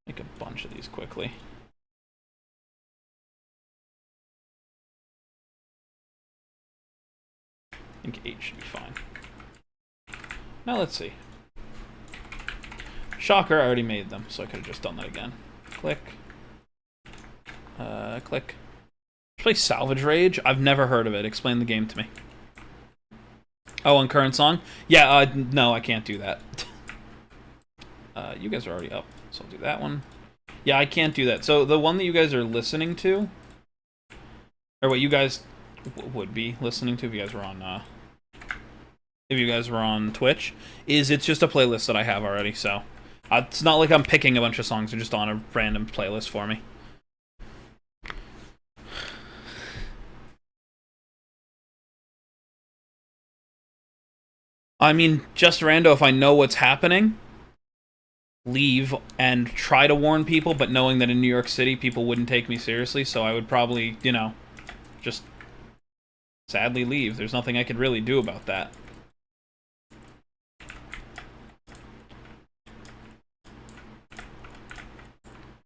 Make a bunch of these quickly. I think 8 should be fine. Now let's see. Shocker, I already made them, so I could have just done that again. Click. Click. Play Salvage Rage? I've never heard of it. Explain the game to me. Oh, on current song? Yeah, no, I can't do that. You guys are already up, so I'll do that one. Yeah, I can't do that. So the one that you guys are listening to, or what you guys would be listening to if you guys were on, Twitch, it's just a playlist that I have already. So it's not like I'm picking a bunch of songs; they're just on a random playlist for me. I mean, just rando if I know what's happening. Leave and try to warn people, but knowing that in New York City people wouldn't take me seriously, so I would probably, you know, just sadly leave. There's nothing I could really do about that.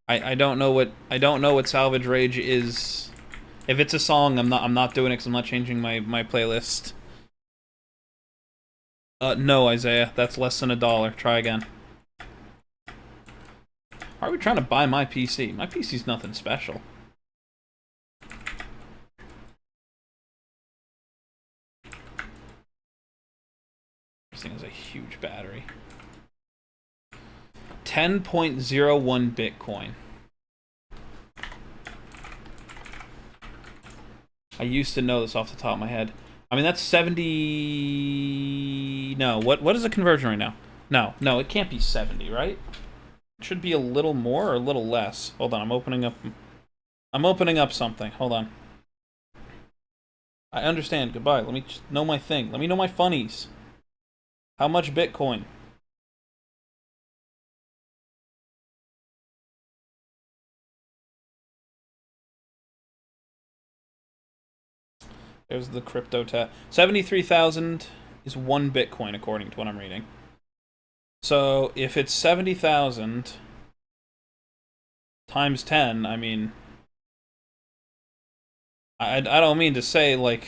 I don't know what Salvage Rage is. If it's a song, I'm not doing it because I'm not changing my playlist. No, Isaiah, that's less than $1. Try again. Are we trying to buy my PC? My PC's nothing special. This thing has a huge battery. 10.01 Bitcoin. I used to know this off the top of my head. I mean, that's 70... No, what is the conversion right now? No, it can't be 70, right? It should be a little more or a little less. Hold on, I'm opening up something. Hold on. I understand. Goodbye. Let me just know my thing. Let me know my funnies. How much Bitcoin? There's the crypto tab. 73,000 is 1 Bitcoin, according to what I'm reading. So, if it's 70,000 times 10, I mean... I don't mean to say, like,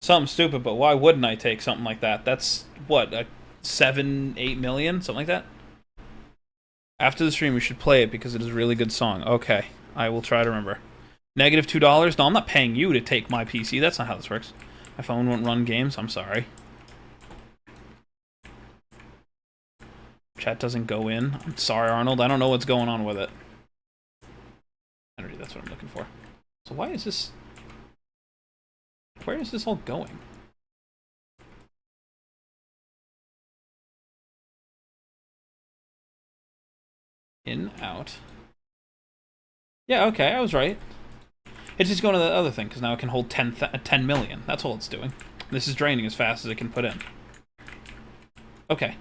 something stupid, but why wouldn't I take something like that? That's, what, 7, 8 million? Something like that? After the stream, we should play it because it is a really good song. Okay, I will try to remember. Negative $2? No, I'm not paying you to take my PC. That's not how this works. My phone won't run games. I'm sorry. Chat doesn't go in. I'm sorry, Arnold. I don't know what's going on with it. Energy, that's what I'm looking for. So why is this... Where is this all going? In, out. Yeah, okay, I was right. It's just going to the other thing, because now it can hold 10 million. That's all it's doing. This is draining as fast as it can put in. Okay.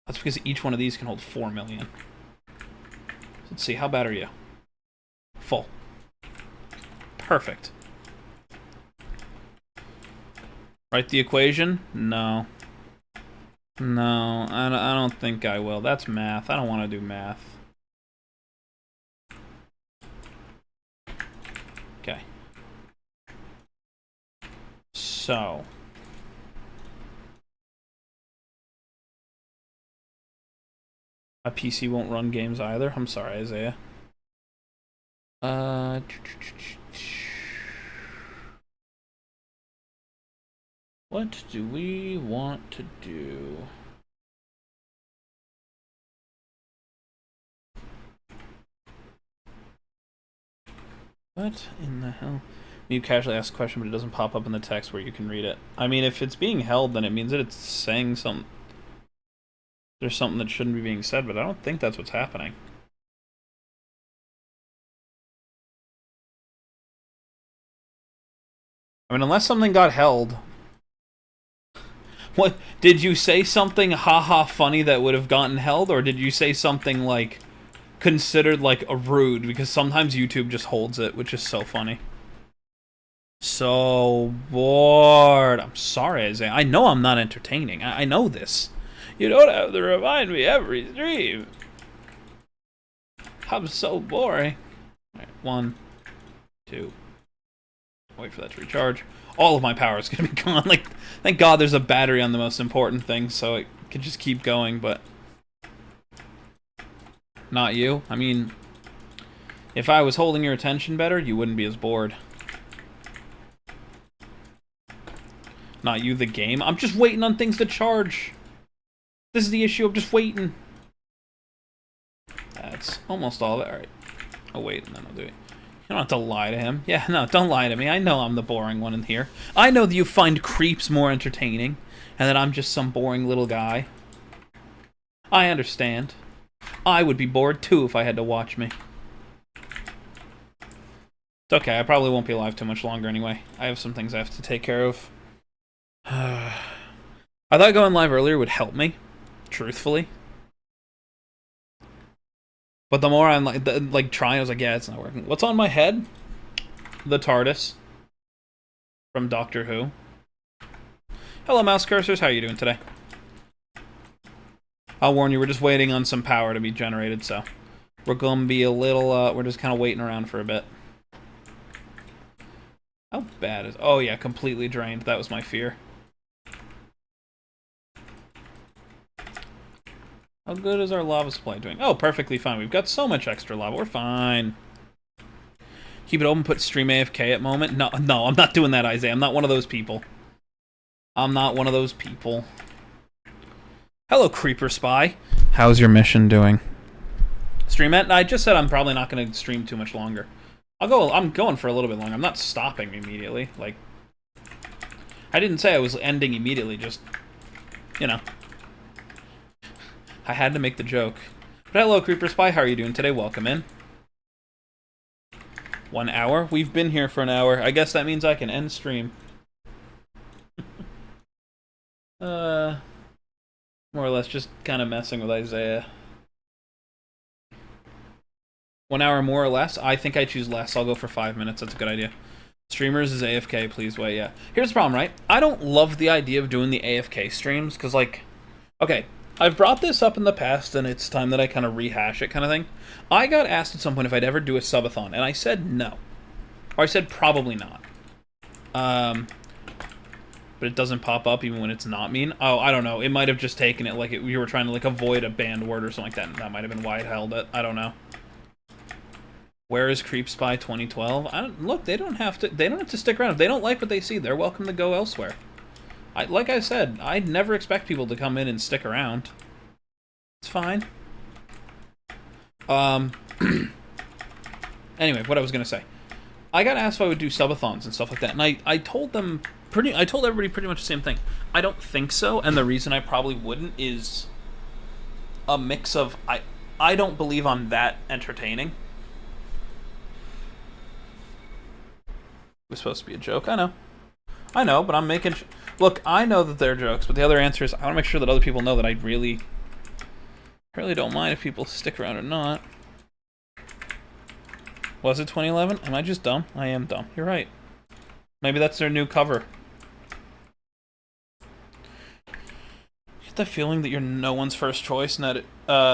That's because each one of these can hold 4 million. Let's see, how bad are you? Full. Perfect. Write the equation? No. No, I don't think I will. That's math. I don't want to do math. Okay. So. My PC won't run games either. I'm sorry, Isaiah. What do we want to do? What in the hell? You casually ask a question, but it doesn't pop up in the text where you can read it. I mean, if it's being held, then it means that it's saying something. There's something that shouldn't be being said, but I don't think that's what's happening. I mean, unless something got held. What, did you say something haha funny that would have gotten held, or did you say something like considered like a rude? Because sometimes YouTube just holds it, which is so funny. So bored. I'm sorry, Isaiah. I know I'm not entertaining. I know this. You don't have to remind me every stream. I'm so boring. Alright, 1, 2. Wait for that to recharge. All of my power is going to be gone. Like, thank God there's a battery on the most important thing, so it could just keep going, but not you. I mean, if I was holding your attention better, you wouldn't be as bored. Not you, the game. I'm just waiting on things to charge. This is the issue. I'm just waiting. That's almost all of it. Alright. Oh, wait, and then I'll do it. You don't have to lie to him. Yeah, no, don't lie to me. I know I'm the boring one in here. I know that you find creeps more entertaining, and that I'm just some boring little guy. I understand. I would be bored, too, if I had to watch me. It's okay. I probably won't be alive too much longer anyway. I have some things I have to take care of. I thought going live earlier would help me, truthfully. But the more I'm like trying, I was like, yeah, it's not working. What's on my head? The TARDIS from Doctor Who. Hello, mouse cursors. How are you doing today? I'll warn you, we're just waiting on some power to be generated, so we're gonna be a little. We're just kind of waiting around for a bit. How bad is? Oh yeah, completely drained. That was my fear. How good is our lava supply doing? Oh, perfectly fine. We've got so much extra lava. We're fine. Keep it open, put stream AFK at moment. No, I'm not doing that, Isaiah. I'm not one of those people. I'm not one of those people. Hello, Creeper Spy. How's your mission doing? Stream it? I just said I'm probably not going to stream too much longer. I'm going for a little bit longer. I'm not stopping immediately. Like, I didn't say I was ending immediately, just, you know. I had to make the joke. But hello, Creeper Spy. How are you doing today? Welcome in. 1 hour? We've been here for an hour. I guess that means I can end stream. More or less just kind of messing with Isaiah. 1 hour more or less? I think I choose less. I'll go for 5 minutes. That's a good idea. Streamers is AFK, please wait, yeah. Here's the problem, right? I don't love the idea of doing the AFK streams, because, like... Okay, I've brought this up in the past, and it's time that I kind of rehash it kind of thing. I got asked at some point if I'd ever do a subathon, and I said no. Or I said probably not. But it doesn't pop up even when it's not mean. Oh, I don't know. It might have just taken it like you were trying to like avoid a banned word or something like that. And that might have been why it held it. I don't know. Where is Creep Spy 2012? Look, they don't have to stick around. If they don't like what they see, they're welcome to go elsewhere. Like I said, I'd never expect people to come in and stick around. It's fine. Anyway, what I was gonna say. I got asked if I would do subathons and stuff like that, and I told them I told everybody pretty much the same thing. I don't think so, and the reason I probably wouldn't is a mix of I don't believe I'm that entertaining. It was supposed to be a joke. I know, but I'm making... Look, I know that they're jokes, but the other answer is I want to make sure that other people know that I really don't mind if people stick around or not. Was it 2011? Am I just dumb? I am dumb. You're right. Maybe that's their new cover. Get the feeling that you're no one's first choice and that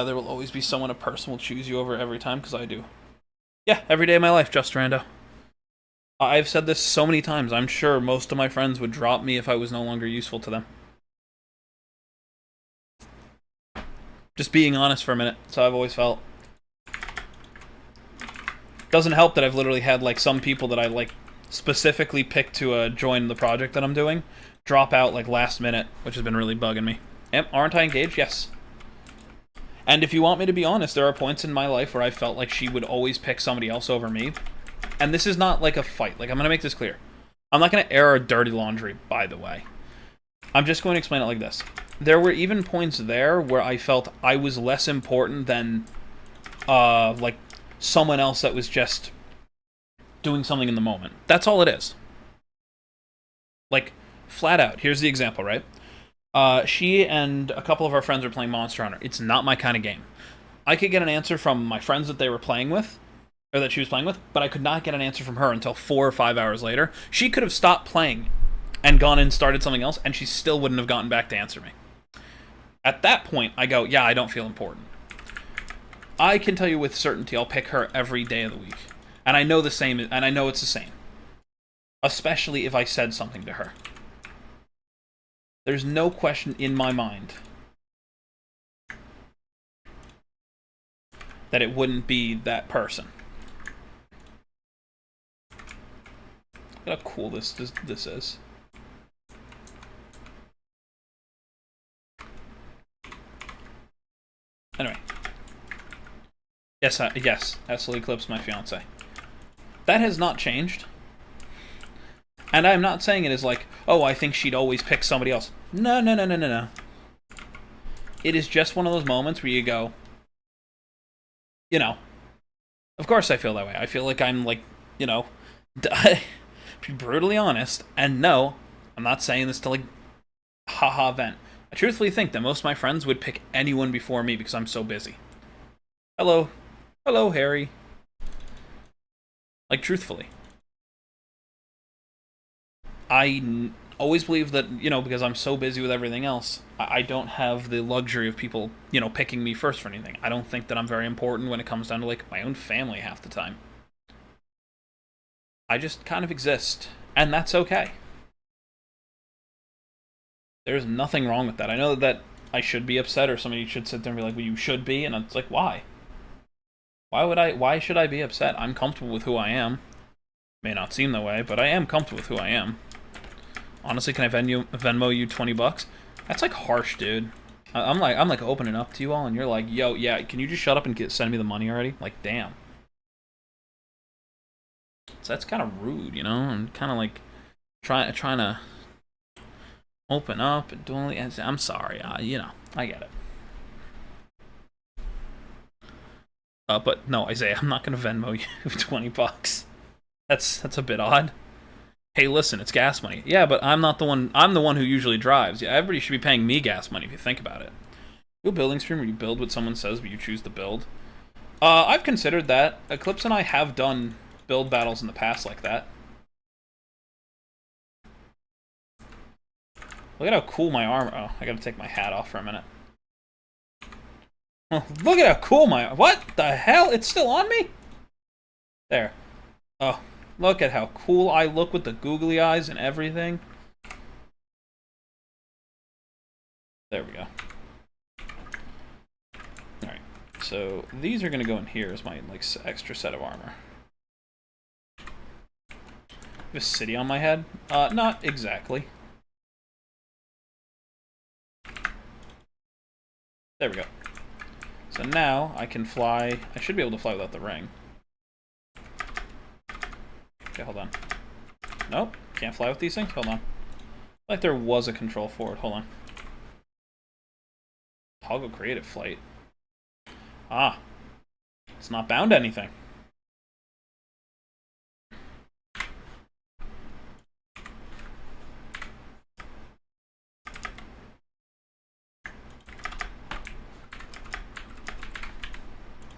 there will always be someone a person will choose you over every time, because I do. Yeah, every day of my life, Just Rando. I've said this so many times. I'm sure most of my friends would drop me if I was no longer useful to them. Just being honest for a minute. That's how I've always felt. Doesn't help that I've literally had like some people that I like specifically picked to join the project that I'm doing drop out like last minute, which has been really bugging me. Aren't I engaged? Yes. And if you want me to be honest, there are points in my life where I felt like she would always pick somebody else over me. And this is not like a fight. Like, I'm going to make this clear. I'm not going to air our dirty laundry, by the way. I'm just going to explain it like this. There were even points there where I felt I was less important than, like, someone else that was just doing something in the moment. That's all it is. Like, flat out. Here's the example, right? She and a couple of our friends are playing Monster Hunter. It's not my kind of game. I could get an answer from my friends that they were playing with, or that she was playing with, but I could not get an answer from her until 4 or 5 hours later. She could have stopped playing and gone and started something else, and she still wouldn't have gotten back to answer me. At that point, I go, yeah, I don't feel important. I can tell you with certainty I'll pick her every day of the week. And I know the same, and I know it's the same. Especially if I said something to her. There's no question in my mind that it wouldn't be that person. Look how cool this is. Anyway. Yes, yes, absolutely Eclipse, my fiance. That has not changed. And I'm not saying it as like, oh, I think she'd always pick somebody else. No, no, no, no, no, no. It is just one of those moments where you go, you know, of course I feel that way. I feel like I'm like, you know, to be brutally honest. And no, I'm not saying this to like, haha vent. I truthfully think that most of my friends would pick anyone before me because I'm so busy. Hello. Hello, Harry. Like, truthfully. I always believe that, you know, because I'm so busy with everything else, I don't have the luxury of people, you know, picking me first for anything. I don't think that I'm very important when it comes down to, like, my own family half the time. I just kind of exist, and that's okay. There's nothing wrong with that. I know that I should be upset, or somebody should sit there and be like, well, you should be, and it's like, why? Why should I be upset? I'm comfortable with who I am. May not seem that way, but I am comfortable with who I am. Honestly, can I Venmo you 20 bucks? That's like harsh, dude. I'm like opening up to you all, and you're like, yo, yeah, can you just shut up and send me the money already? Like, damn. So that's kind of rude, you know? I'm kind of like trying to open up and doing. I'm sorry, you know, I get it. But no, Isaiah, I'm not gonna Venmo you 20 bucks. That's a bit odd. Hey, listen, it's gas money. Yeah, but I'm not the one. I'm the one who usually drives. Yeah, everybody should be paying me gas money if you think about it. Do a building stream where you build what someone says, but you choose to build. I've considered that. Eclipse and I have done build battles in the past like that. Look at how cool my armor. Oh, I gotta take my hat off for a minute. Oh, look at how cool my... What the hell? It's still on me? There. Oh, look at how cool I look with the googly eyes and everything. There we go. Alright, so these are going to go in here as my like extra set of armor. I have a city on my head? Not exactly. There we go. So now I can fly. I should be able to fly without the ring. Okay, hold on. Nope, can't fly with these things? Hold on. Like there was a control for it. Hold on. Toggle creative flight. Ah. It's not bound to anything.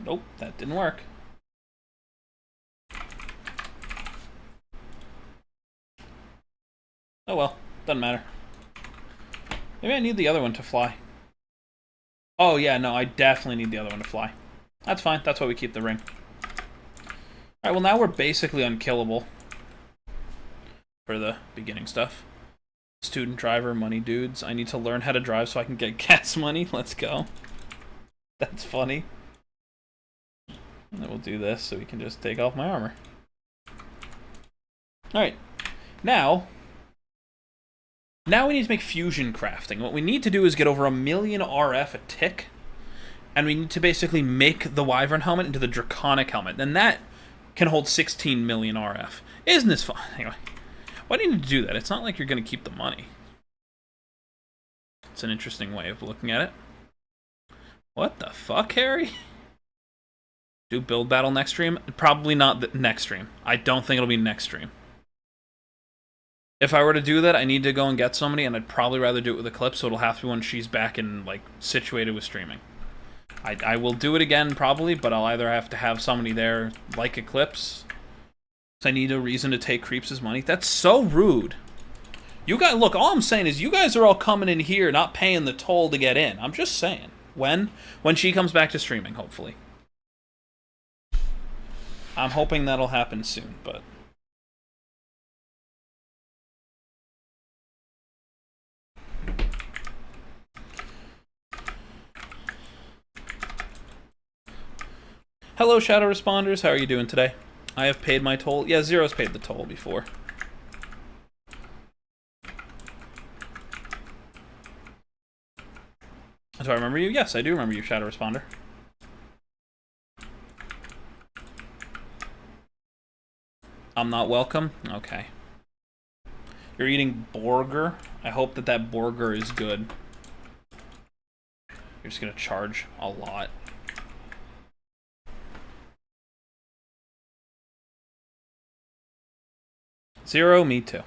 Nope, that didn't work. Oh well, doesn't matter. Maybe I need the other one to fly. Oh yeah, no, I definitely need the other one to fly. That's fine, that's why we keep the ring. Alright, well now we're basically unkillable. For the beginning stuff. Student driver, money dudes. I need to learn how to drive so I can get gas money. Let's go. That's funny. And then we'll do this so we can just take off my armor. Alright. Now we need to make fusion crafting. What we need to do is get over 1,000,000 RF a tick. And we need to basically make the Wyvern helmet into the Draconic helmet. And that can hold 16 million RF. Isn't this fun? Anyway. Why do you need to do that? It's not like you're going to keep the money. It's an interesting way of looking at it. What the fuck, Harry? Do build battle next stream? Probably not the next stream. I don't think it'll be next stream. If I were to do that, I need to go and get somebody, and I'd probably rather do it with Eclipse, so it'll have to be when she's back and like situated with streaming. I will do it again probably, but I'll either have to have somebody there like Eclipse. I need a reason to take Creeps' money. That's so rude. You guys, look, all I'm saying is you guys are all coming in here not paying the toll to get in. I'm just saying. When she comes back to streaming, hopefully. I'm hoping that'll happen soon, but... Hello, Shadow Responders. How are you doing today? I have paid my toll. Yeah, Zero's paid the toll before. Do I remember you? Yes, I do remember you, Shadow Responder. I'm not welcome? Okay. You're eating burger? I hope that that burger is good. You're just gonna charge a lot. Zero, me too.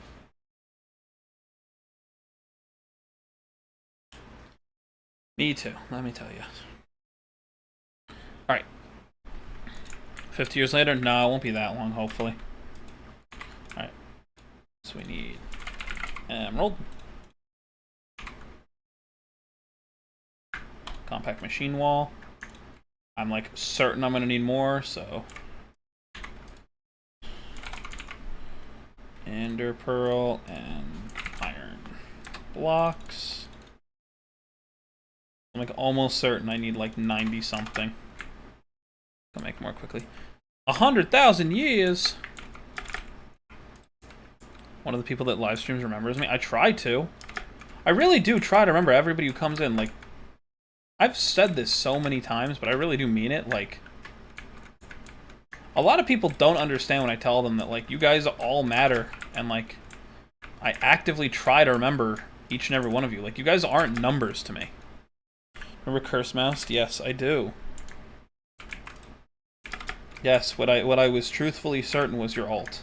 Me too, let me tell you. Alright. 50 years later? No, it won't be that long, hopefully. Alright. So we need emerald. Compact machine wall. I'm like certain I'm gonna need more, so. Ender pearl and iron blocks. I'm like almost certain I need like 90 something. I'll make more quickly. 100,000 years! One of the people that live streams remembers me. I try to. I really do try to remember everybody who comes in. Like, I've said this so many times, but I really do mean it. Like, a lot of people don't understand when I tell them that, like, you guys all matter. And, like, I actively try to remember each and every one of you. Like, you guys aren't numbers to me. Remember Curse Mouse? Yes, I do. Yes, what I was truthfully certain was your alt.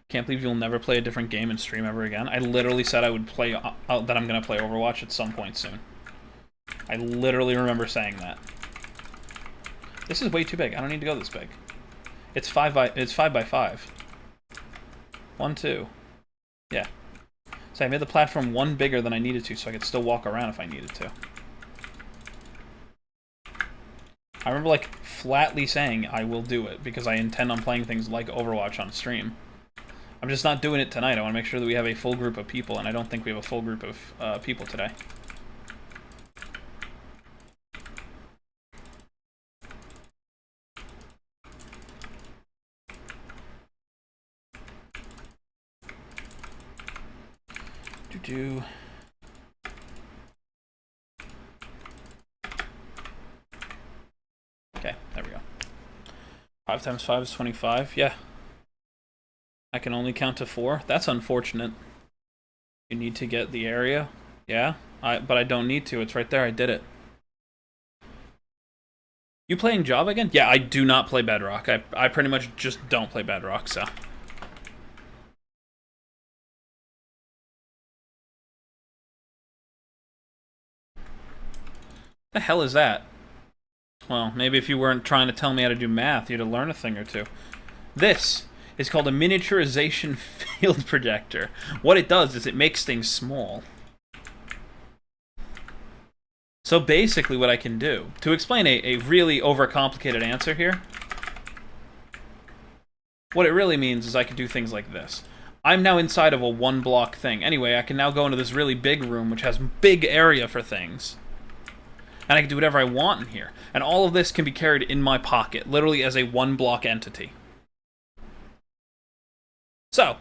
Can't believe you'll never play a different game and stream ever again. I literally said I would play that I'm gonna play Overwatch at some point soon. I literally remember saying that. This is way too big. I don't need to go this big. It's 5 by 5. 1, 2. Yeah. So I made the platform one bigger than I needed to, so I could still walk around if I needed to. I remember like flatly saying I will do it because I intend on playing things like Overwatch on stream. I'm just not doing it tonight. I want to make sure that we have a full group of people, and I don't think we have a full group of people today. Do-do. Okay, there we go. 5 times 5 is 25. Yeah. I can only count to 4. That's unfortunate. You need to get the area. Yeah, but I don't need to. It's right there. I did it. You playing Java again? Yeah, I do not play Bedrock. I pretty much just don't play Bedrock, so. The hell is that? Well, maybe if you weren't trying to tell me how to do math, you'd have learned a thing or two. This is called a miniaturization field projector. What it does is it makes things small. So basically what I can do, to explain a really overcomplicated answer here, what it really means is I can do things like this. I'm now inside of a 1-block thing. Anyway, I can now go into this really big room which has big area for things. And I can do whatever I want in here. And all of this can be carried in my pocket, literally as a 1-block entity. So,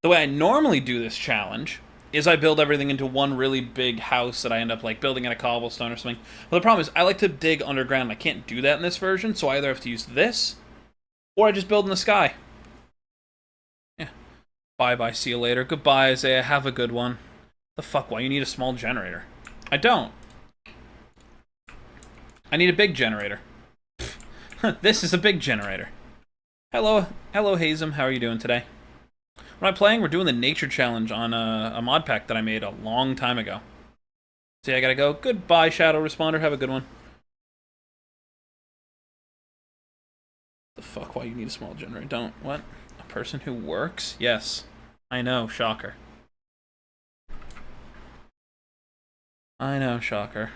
the way I normally do this challenge is I build everything into one really big house that I end up like building in a cobblestone or something. Well, the problem is I like to dig underground. I can't do that in this version, so I either have to use this, or I just build in the sky. Yeah. Bye-bye, see you later. Goodbye, Isaiah. Have a good one. The fuck, why you need a small generator? I don't. I need a big generator. This is a big generator. Hello, Hazem. How are you doing today? What am I playing? We're doing the nature challenge on a mod pack that I made a long time ago. See, I gotta go. Goodbye, Shadow Responder. Have a good one. The fuck? Why you need a small generator? Don't. What? A person who works? Yes. I know. Shocker. I know. Shocker.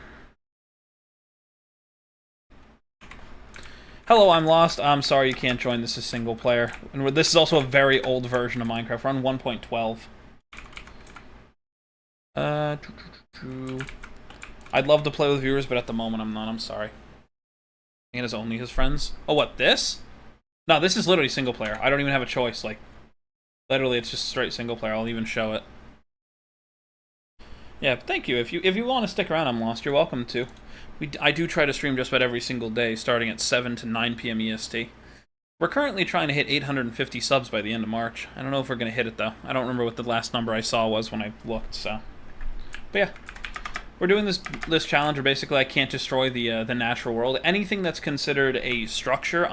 Hello, I'm lost. I'm sorry you can't join. This is single player. And this is also a very old version of Minecraft. We're on 1.12. I'd love to play with viewers, but at the moment I'm not. I'm sorry. And it's only his friends. Oh, what, this? No, this is literally single player. I don't even have a choice. Like, literally, it's just straight single player. I'll even show it. Yeah, thank you. If you want to stick around, I'm lost. You're welcome to. I do try to stream just about every single day, starting at 7 to 9 p.m. EST. We're currently trying to hit 850 subs by the end of March. I don't know if we're going to hit it, though. I don't remember what the last number I saw was when I looked, so... But yeah. We're doing this challenge where basically I can't destroy the natural world. Anything that's considered a structure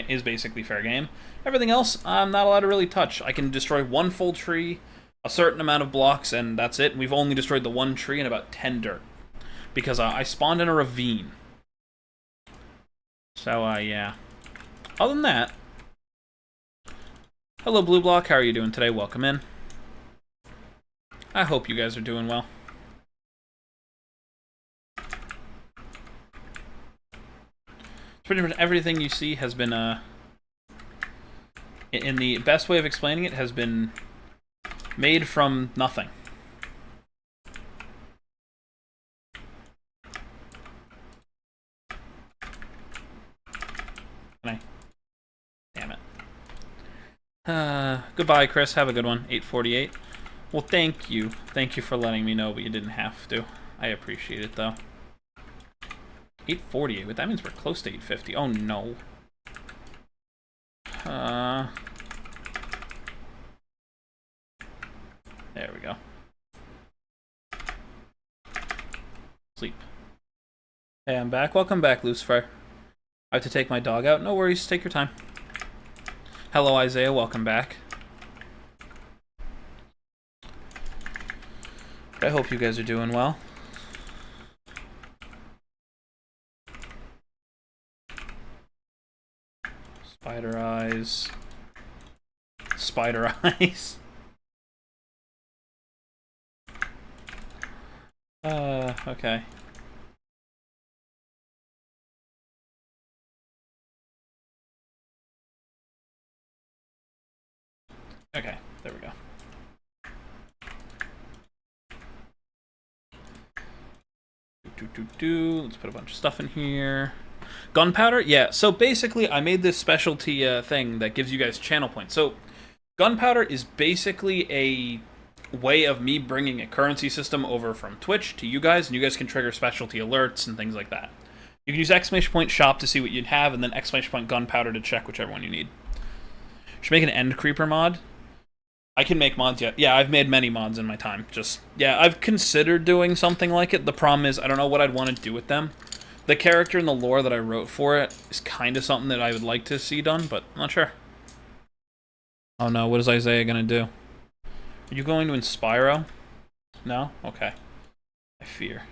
is basically fair game. Everything else, I'm not allowed to really touch. I can destroy one full tree, a certain amount of blocks, and that's it. We've only destroyed the one tree and about 10 dirt. Because I spawned in a ravine. So, yeah. Other than that... Hello, Blue Block. How are you doing today? Welcome in. I hope you guys are doing well. Pretty much everything you see has been, in the best way of explaining it, has been made from nothing. Damn it. Goodbye, Chris. Have a good one. 848. Well, thank you. Thank you for letting me know, but you didn't have to. I appreciate it, though. 848, but that means we're close to 850. Oh no. There we go. Sleep. Hey, I'm back. Welcome back, Lucifer. I have to take my dog out. No worries, take your time. Hello, Isaiah. Welcome back. I hope you guys are doing well. Spider eyes. Spider eyes. Okay. Okay, there we go. Let's put a bunch of stuff in here. Gunpowder? Yeah, so basically I made this specialty thing that gives you guys channel points. So gunpowder is basically a way of me bringing a currency system over from Twitch to you guys, and you guys can trigger specialty alerts and things like that. You can use exclamation point shop to see what you'd have, and then exclamation point gunpowder to check whichever one you need. Should make an end creeper mod. I can make mods yet. Yeah, I've made many mods in my time. Yeah, I've considered doing something like it. The problem is I don't know what I'd want to do with them. The character and the lore that I wrote for it is kind of something that I would like to see done, but I'm not sure. Oh no, what is Isaiah gonna do? Are you going to Inspiro? No? Okay. I fear.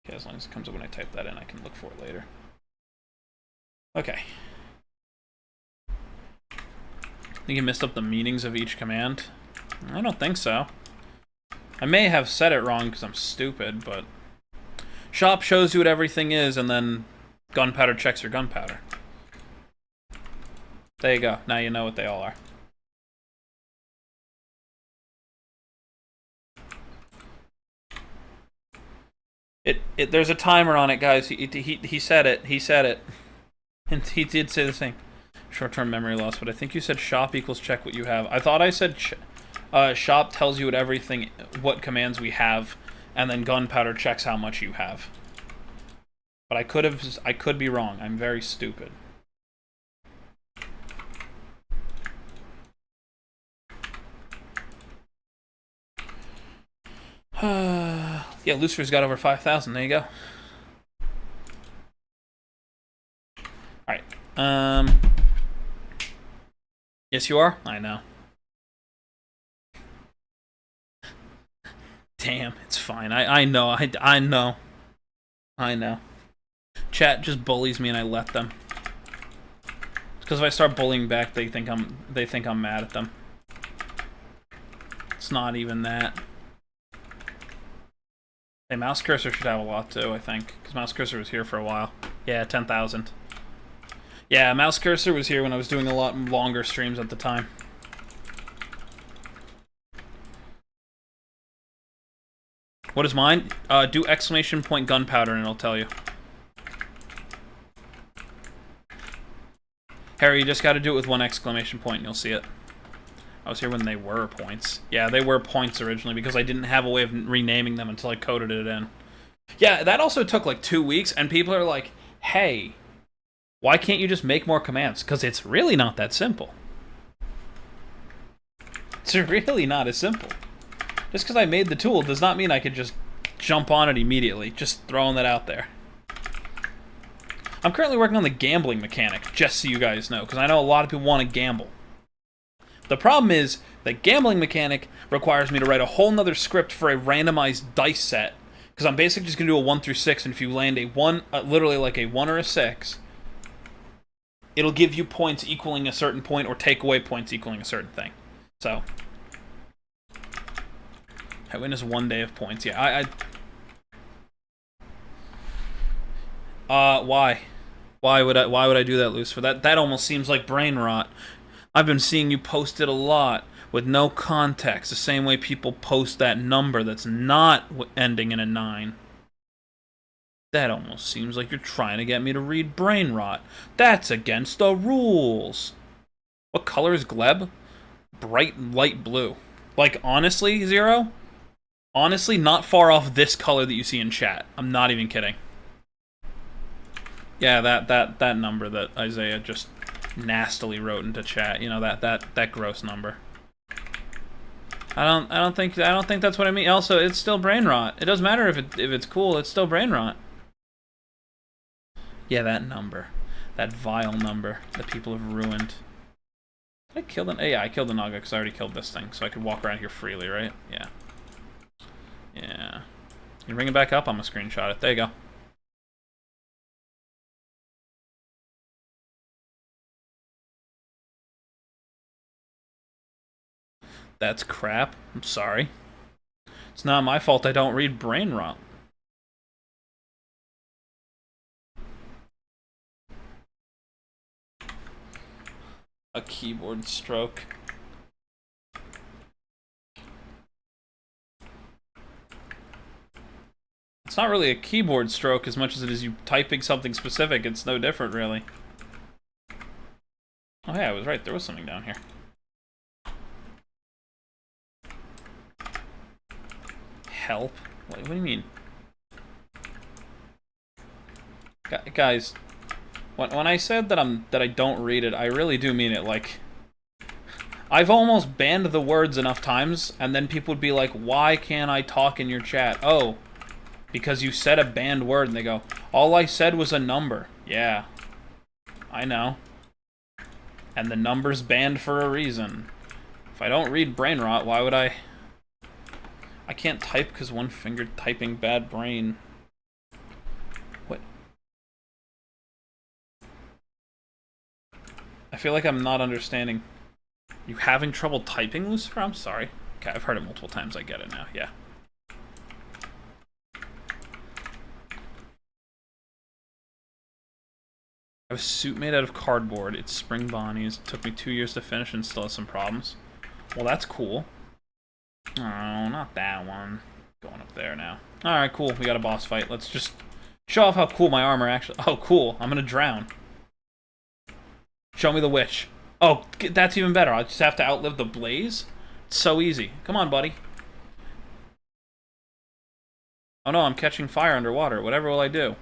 Okay, as long as it comes up when I type that in, I can look for it later. Okay. Think you messed up the meanings of each command? I don't think so. I may have said it wrong because I'm stupid, but... Shop shows you what everything is, and then gunpowder checks your gunpowder. There you go. Now you know what they all are. There's a timer on it, guys. He said it. He said it. And he did say the thing. Short-term memory loss, but I think you said shop equals check what you have. I thought I said shop tells you what commands we have, and then gunpowder checks how much you have. But I could be wrong. I'm very stupid. Yeah, Lucifer's got over 5,000. There you go. Alright. Yes, you are? I know. Damn, it's fine. I know. I know. I know. Chat just bullies me and I let them. Because if I start bullying back, they think I'm mad at them. It's not even that. Hey, mouse cursor should have a lot too, I think. Because mouse cursor was here for a while. Yeah, 10,000. Yeah, mouse cursor was here when I was doing a lot longer streams at the time. What is mine? Do exclamation point gunpowder and it'll tell you. Harry, you just gotta do it with one exclamation point and you'll see it. I was here when they were points. Yeah, they were points originally because I didn't have a way of renaming them until I coded it in. Yeah, that also took like 2 weeks, and people are like, hey, why can't you just make more commands? Because it's really not that simple. It's really not as simple. Just because I made the tool does not mean I could just jump on it immediately. Just throwing that out there. I'm currently working on the gambling mechanic, just so you guys know, because I know a lot of people want to gamble. The problem is, the gambling mechanic requires me to write a whole nother script for a randomized dice set, because I'm basically just going to do a 1 through 6, and if you land a 1, literally like a 1 or a 6, it'll give you points equaling a certain point, or take away points equaling a certain thing. So, I witnessed 1 day of points. Yeah, why? Why would I do that, Lucifer? That almost seems like brain rot. I've been seeing you post it a lot with no context, the same way people post that number that's not ending in a 9. That almost seems like you're trying to get me to read brain rot. That's against the rules. What color is Gleb? Bright light blue. Like, honestly, Zero? Honestly, not far off this color that you see in chat. I'm not even kidding. Yeah, that number that Isaiah just nastily wrote into chat. You know, that gross number. I don't think that's what I mean. Also, it's still brain rot. It doesn't matter if it's cool. It's still brain rot. Yeah, that number, that vile number that people have ruined. Did I kill the? Yeah, I killed the Naga because I already killed this thing, so I could walk around here freely, right? Yeah. Yeah. You bring it back up? I'm gonna screenshot it. There you go. That's crap. I'm sorry. It's not my fault I don't read brain rot. A keyboard stroke. It's not really a keyboard stroke as much as it is you typing something specific. It's no different, really. Oh, yeah, I was right. There was something down here. Help? What do you mean? Guys, when I said that I don't read it, I really do mean it. Like, I've almost banned the words enough times, and then people would be like, "Why can't I talk in your chat?" Oh, because you said a banned word, and they go, "All I said was a number." Yeah, I know. And the number's banned for a reason. If I don't read brain rot, why would I? I can't type because one finger typing, bad brain. What? I feel like I'm not understanding. You having trouble typing, Lucifer? I'm sorry. Okay, I've heard it multiple times. I get it now. Yeah. I have a suit made out of cardboard. It's spring bonnies. It took me 2 years to finish and still has some problems. Well, that's cool. Oh, not that one. Going up there now. Alright, cool. We got a boss fight. Let's just show off how cool my armor actually... Oh, cool. I'm gonna drown. Show me the witch. Oh, that's even better. I just have to outlive the blaze? It's so easy. Come on, buddy. Oh no, I'm catching fire underwater. Whatever will I do?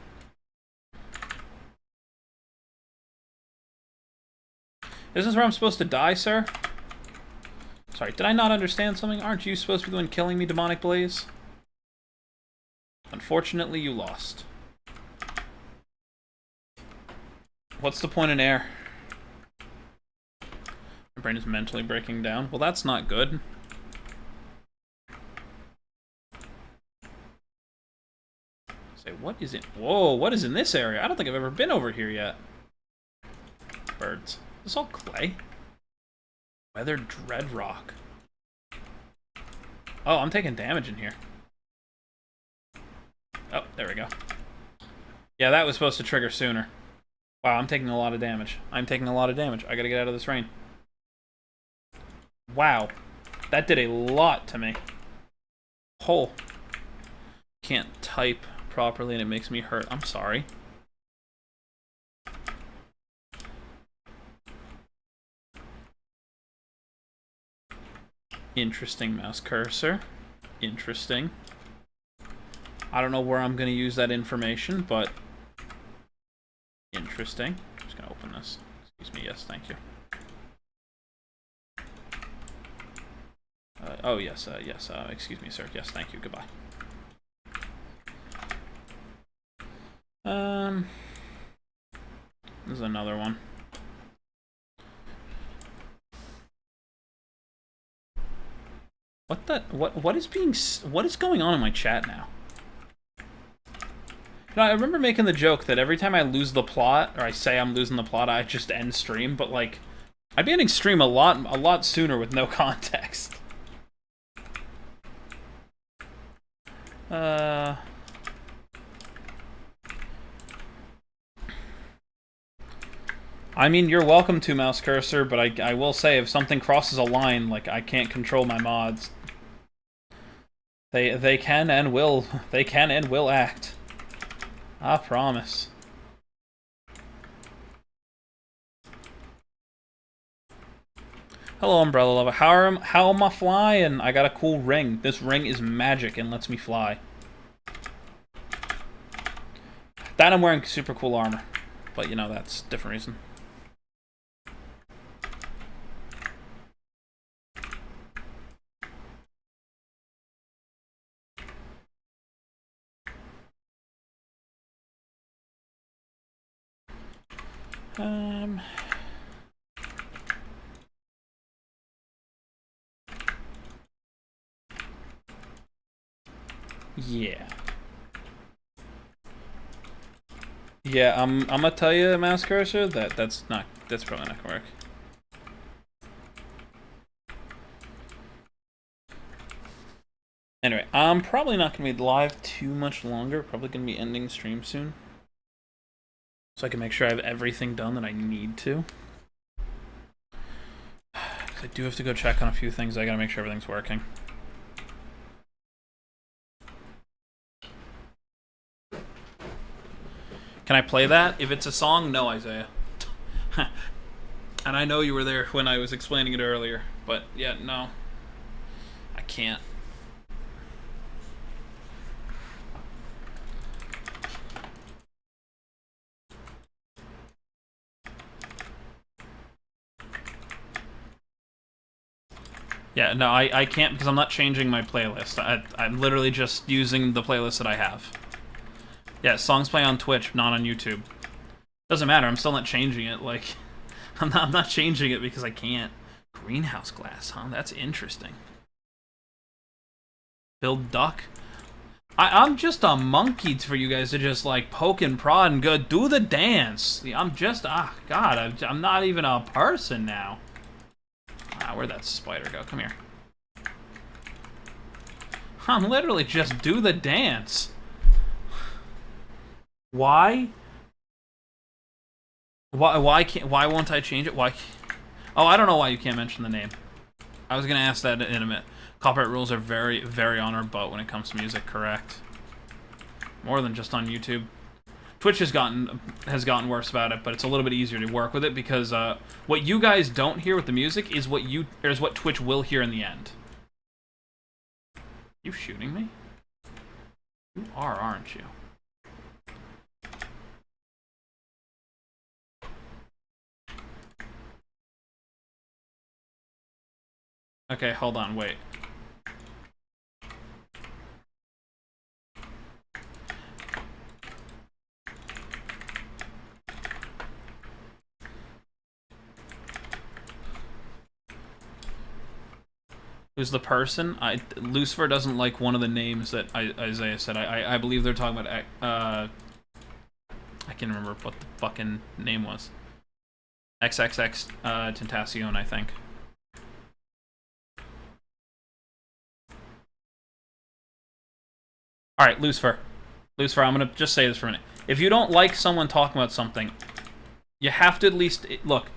Is this where I'm supposed to die, sir? Sorry, did I not understand something? Aren't you supposed to be the one killing me, demonic blaze? Unfortunately, you lost. What's the point in air? My brain is mentally breaking down. Well, that's not good. Say, what is it? Whoa, what is in this area? I don't think I've ever been over here yet. Birds. Is this all clay? Weathered dread rock. Oh, I'm taking damage in here. Oh, there we go. Yeah, that was supposed to trigger sooner. Wow, I'm taking a lot of damage. I'm taking a lot of damage. I gotta get out of this rain. Wow. That did a lot to me. Oh. can't type properly and it makes me hurt. I'm sorry. Interesting mouse cursor. Interesting. I don't know where I'm going to use that information, but interesting. I'm just going to open this. Excuse me. Yes, thank you. Oh, yes, yes. Excuse me, sir. Yes, thank you. Goodbye. This is another one. What is going on in my chat now? No, I remember making the joke that every time I lose the plot, or I say I'm losing the plot, I just end stream, but like, I'd be ending stream a lot sooner with no context. I mean, you're welcome to, mouse cursor, but I will say, if something crosses a line, like, I can't control my mods. They can and will act. I promise. Hello, Umbrella Lover. How am I flying? I got a cool ring. This ring is magic and lets me fly. That I'm wearing super cool armor. But, you know, that's a different reason. Yeah. Yeah, I'm gonna tell you, mouse cursor, that's probably not gonna work. Anyway, I'm probably not gonna be live too much longer. Probably gonna be ending stream soon, so I can make sure I have everything done that I need to. I do have to go check on a few things. I gotta make sure everything's working. Can I play that? If it's a song, no, Isaiah. And I know you were there when I was explaining it earlier, but yeah, no. I can't. Yeah, no, I can't because I'm not changing my playlist. I'm literally just using the playlist that I have. Yeah, songs play on Twitch, not on YouTube. Doesn't matter, I'm still not changing it, like... I'm not changing it because I can't. Greenhouse glass, huh? That's interesting. Build duck? I'm just a monkey for you guys to just, like, poke and prod and go, do the dance! I'm just... God, I'm not even a person now. Where'd that spider go? Come here. I'm literally just do the dance. Why? Why won't I change it? Why? Oh, I don't know why you can't mention the name. I was gonna ask that in a minute. Copyright rules are very, very on our butt when it comes to music, correct? More than just on YouTube. Twitch has gotten worse about it, but it's a little bit easier to work with it because what you guys don't hear with the music is what Twitch will hear in the end. You shooting me? You are, aren't you? Okay, hold on, wait. Who's the person? Lucifer doesn't like one of the names that Isaiah said. I believe they're talking about... I can't remember what the fucking name was. XXX Tentacion, I think. Alright, Lucifer. Lucifer, I'm gonna just say this for a minute. If you don't like someone talking about something, you have to at least... Look,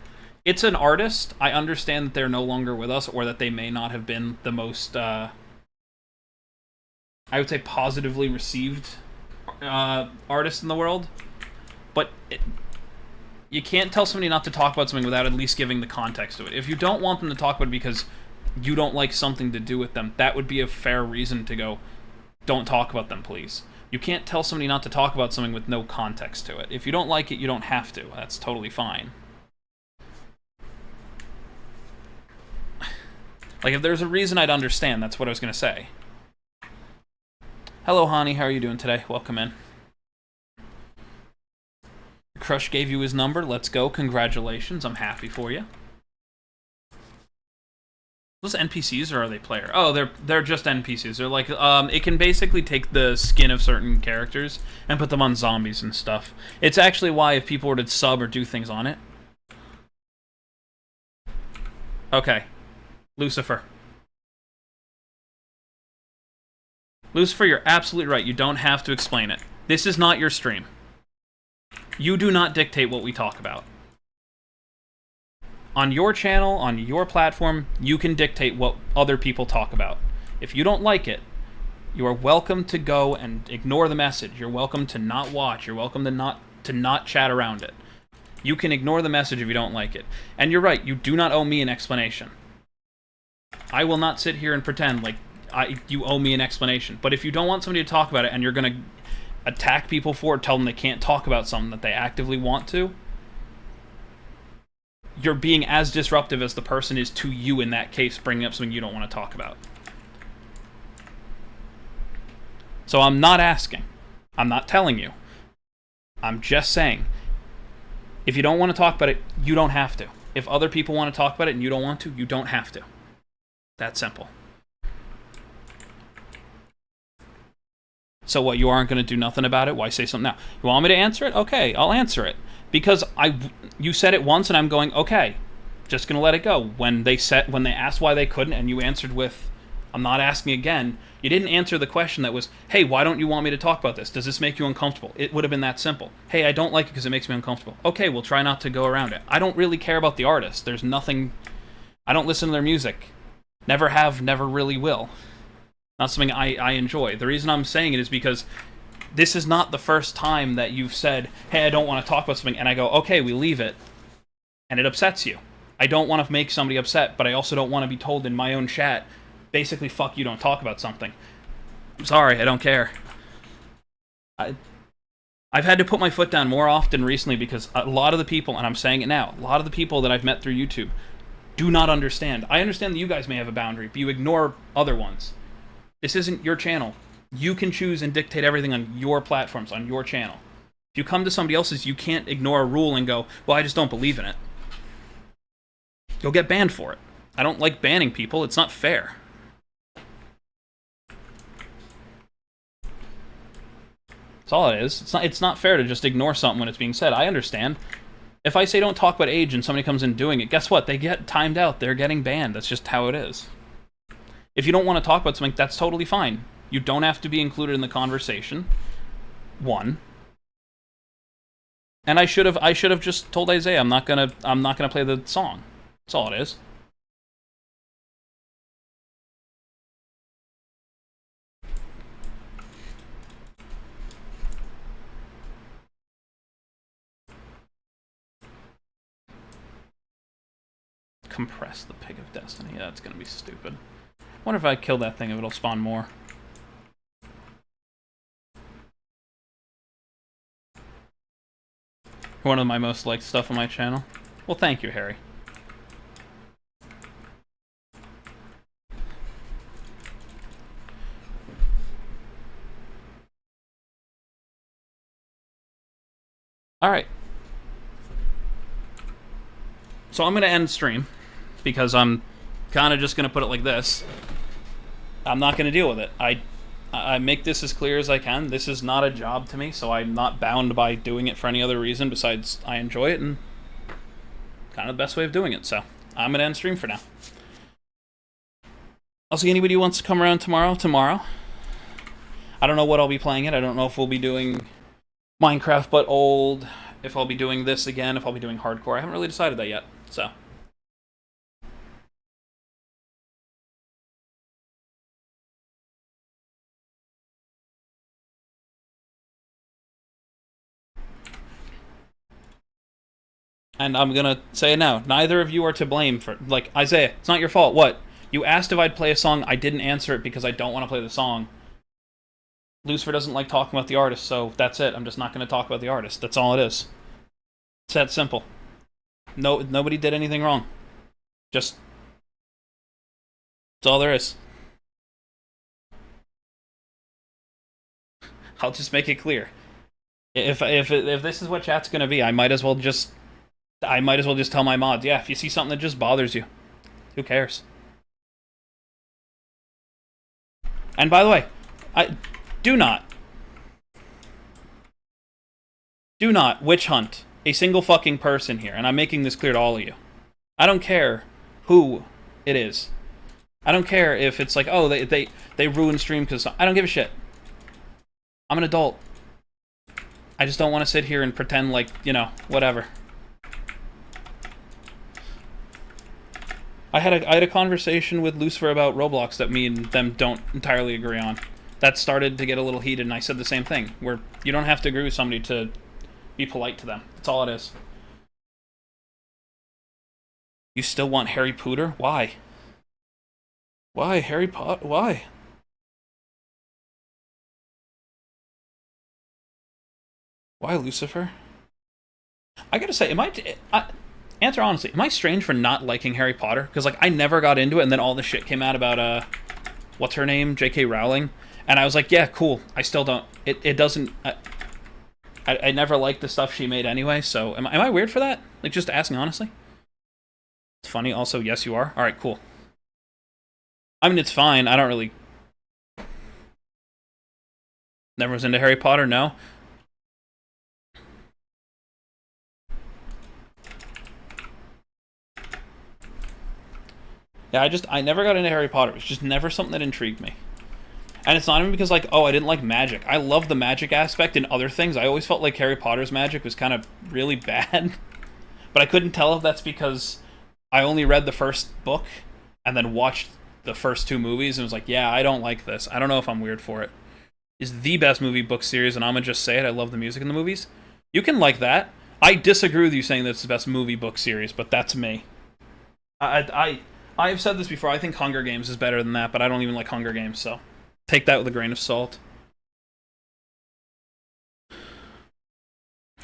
it's an artist. I understand that they're no longer with us, or that they may not have been the most... I I would say, positively received artist in the world. But you can't tell somebody not to talk about something without at least giving the context to it. If you don't want them to talk about it because you don't like something to do with them, that would be a fair reason to go, don't talk about them, please. You can't tell somebody not to talk about something with no context to it. If you don't like it, you don't have to. That's totally fine. Like, if there's a reason, I'd understand. That's what I was going to say. Hello, Hani. How are you doing today? Welcome in. Crush gave you his number. Let's go. Congratulations. I'm happy for you. Those NPCs, or are they player? Oh, they're just NPCs. They're like, it can basically take the skin of certain characters and put them on zombies and stuff. It's actually why if people were to sub or do things on it. Okay. Lucifer. Lucifer, you're absolutely right. You don't have to explain it. This is not your stream. You do not dictate what we talk about. On your channel, on your platform, you can dictate what other people talk about. If you don't like it, you are welcome to go and ignore the message. You're welcome to not watch. You're welcome to not chat around it. You can ignore the message if you don't like it. And you're right, you do not owe me an explanation. I will not sit here and pretend like you owe me an explanation. But if you don't want somebody to talk about it and you're going to attack people for it, tell them they can't talk about something that they actively want to, you're being as disruptive as the person is to you in that case, bringing up something you don't want to talk about. So I'm not asking. I'm not telling you. I'm just saying, if you don't want to talk about it, you don't have to. If other people want to talk about it and you don't want to, you don't have to. That simple. So what, you aren't going to do nothing about it? Why say something now? You want me to answer it? Okay, I'll answer it. Because you said it once and I'm going, okay, just going to let it go. When they asked why they couldn't and you answered with, I'm not asking again, you didn't answer the question that was, hey, why don't you want me to talk about this? Does this make you uncomfortable? It would have been that simple. Hey, I don't like it because it makes me uncomfortable. Okay, we'll try not to go around it. I don't really care about the artist. There's nothing, I don't listen to their music. Never have, never really will. Not something I enjoy. The reason I'm saying it is because this is not the first time that you've said, hey, I don't want to talk about something, and I go, okay, we leave it, and it upsets you. I don't want to make somebody upset, but I also don't want to be told in my own chat, basically, fuck you, don't talk about something. I'm sorry, I don't care. I've had to put my foot down more often recently because a lot of the people, and I'm saying it now, a lot of the people that I've met through YouTube do not understand. I understand that you guys may have a boundary, but you ignore other ones. This isn't your channel. You can choose and dictate everything on your platforms, on your channel. If you come to somebody else's, you can't ignore a rule and go, well, I just don't believe in it. You'll get banned for it. I don't like banning people. It's not fair. That's all it is. It's not fair to just ignore something when it's being said. I understand. If I say don't talk about age and somebody comes in doing it, guess what? They get timed out. They're getting banned. That's just how it is. If you don't want to talk about something, that's totally fine. You don't have to be included in the conversation. One. And I should have just told Isaiah I'm not gonna play the song. That's all it is. Compress the Pig of Destiny. Yeah, that's gonna be stupid. Wonder if I kill that thing if it'll spawn more. One of my most liked stuff on my channel. Well, thank you, Harry. Alright. So I'm going to end stream, because I'm kind of just going to put it like this. I'm not going to deal with it. I make this as clear as I can. This is not a job to me, so I'm not bound by doing it for any other reason besides I enjoy it, and kind of the best way of doing it. So I'm going to end stream for now. I'll see anybody who wants to come around tomorrow. I don't know what I'll be playing it. I don't know if we'll be doing Minecraft but old, if I'll be doing this again, if I'll be doing hardcore. I haven't really decided that yet, so... And I'm gonna say it now. Neither of you are to blame for, like, Isaiah, it's not your fault. What? You asked if I'd play a song, I didn't answer it because I don't want to play the song. Lucifer doesn't like talking about the artist, so that's it. I'm just not gonna talk about the artist. That's all it is. It's that simple. No, nobody did anything wrong. Just, that's all there is. I'll just make it clear. If this is what chat's gonna be, I might as well just tell my mods, yeah, if you see something that just bothers you, who cares? And by the way, do not witch hunt a single fucking person here, and I'm making this clear to all of you. I don't care who it is. I don't care if it's like, oh, they ruined stream because I don't give a shit. I'm an adult. I just don't want to sit here and pretend like, you know, whatever. I had a conversation with Lucifer about Roblox that me and them don't entirely agree on. That started to get a little heated, and I said the same thing, where you don't have to agree with somebody to be polite to them. That's all it is. You still want Harry Potter? Why? Why, Harry Potter? Why? Why, Lucifer? I gotta say, answer honestly, am I strange for not liking Harry Potter? Because, like, I never got into it, and then all the shit came out about, what's her name? J.K. Rowling. And I was like, yeah, cool. I still don't... It doesn't... I never liked the stuff she made anyway, so... Am I weird for that? Like, just asking honestly? It's funny. Also, yes, you are. Alright, cool. I mean, it's fine. I don't really... Never was into Harry Potter, no. Yeah, I never got into Harry Potter. It was just never something that intrigued me. And it's not even because, like, oh, I didn't like magic. I love the magic aspect in other things. I always felt like Harry Potter's magic was kind of really bad. But I couldn't tell if that's because I only read the first book and then watched the first two movies and was like, yeah, I don't like this. I don't know if I'm weird for it. It's the best movie book series, and I'm going to just say it. I love the music in the movies. You can like that. I disagree with you saying that it's the best movie book series, but that's me. I've said this before. I think Hunger Games is better than that, but I don't even like Hunger Games, so take that with a grain of salt.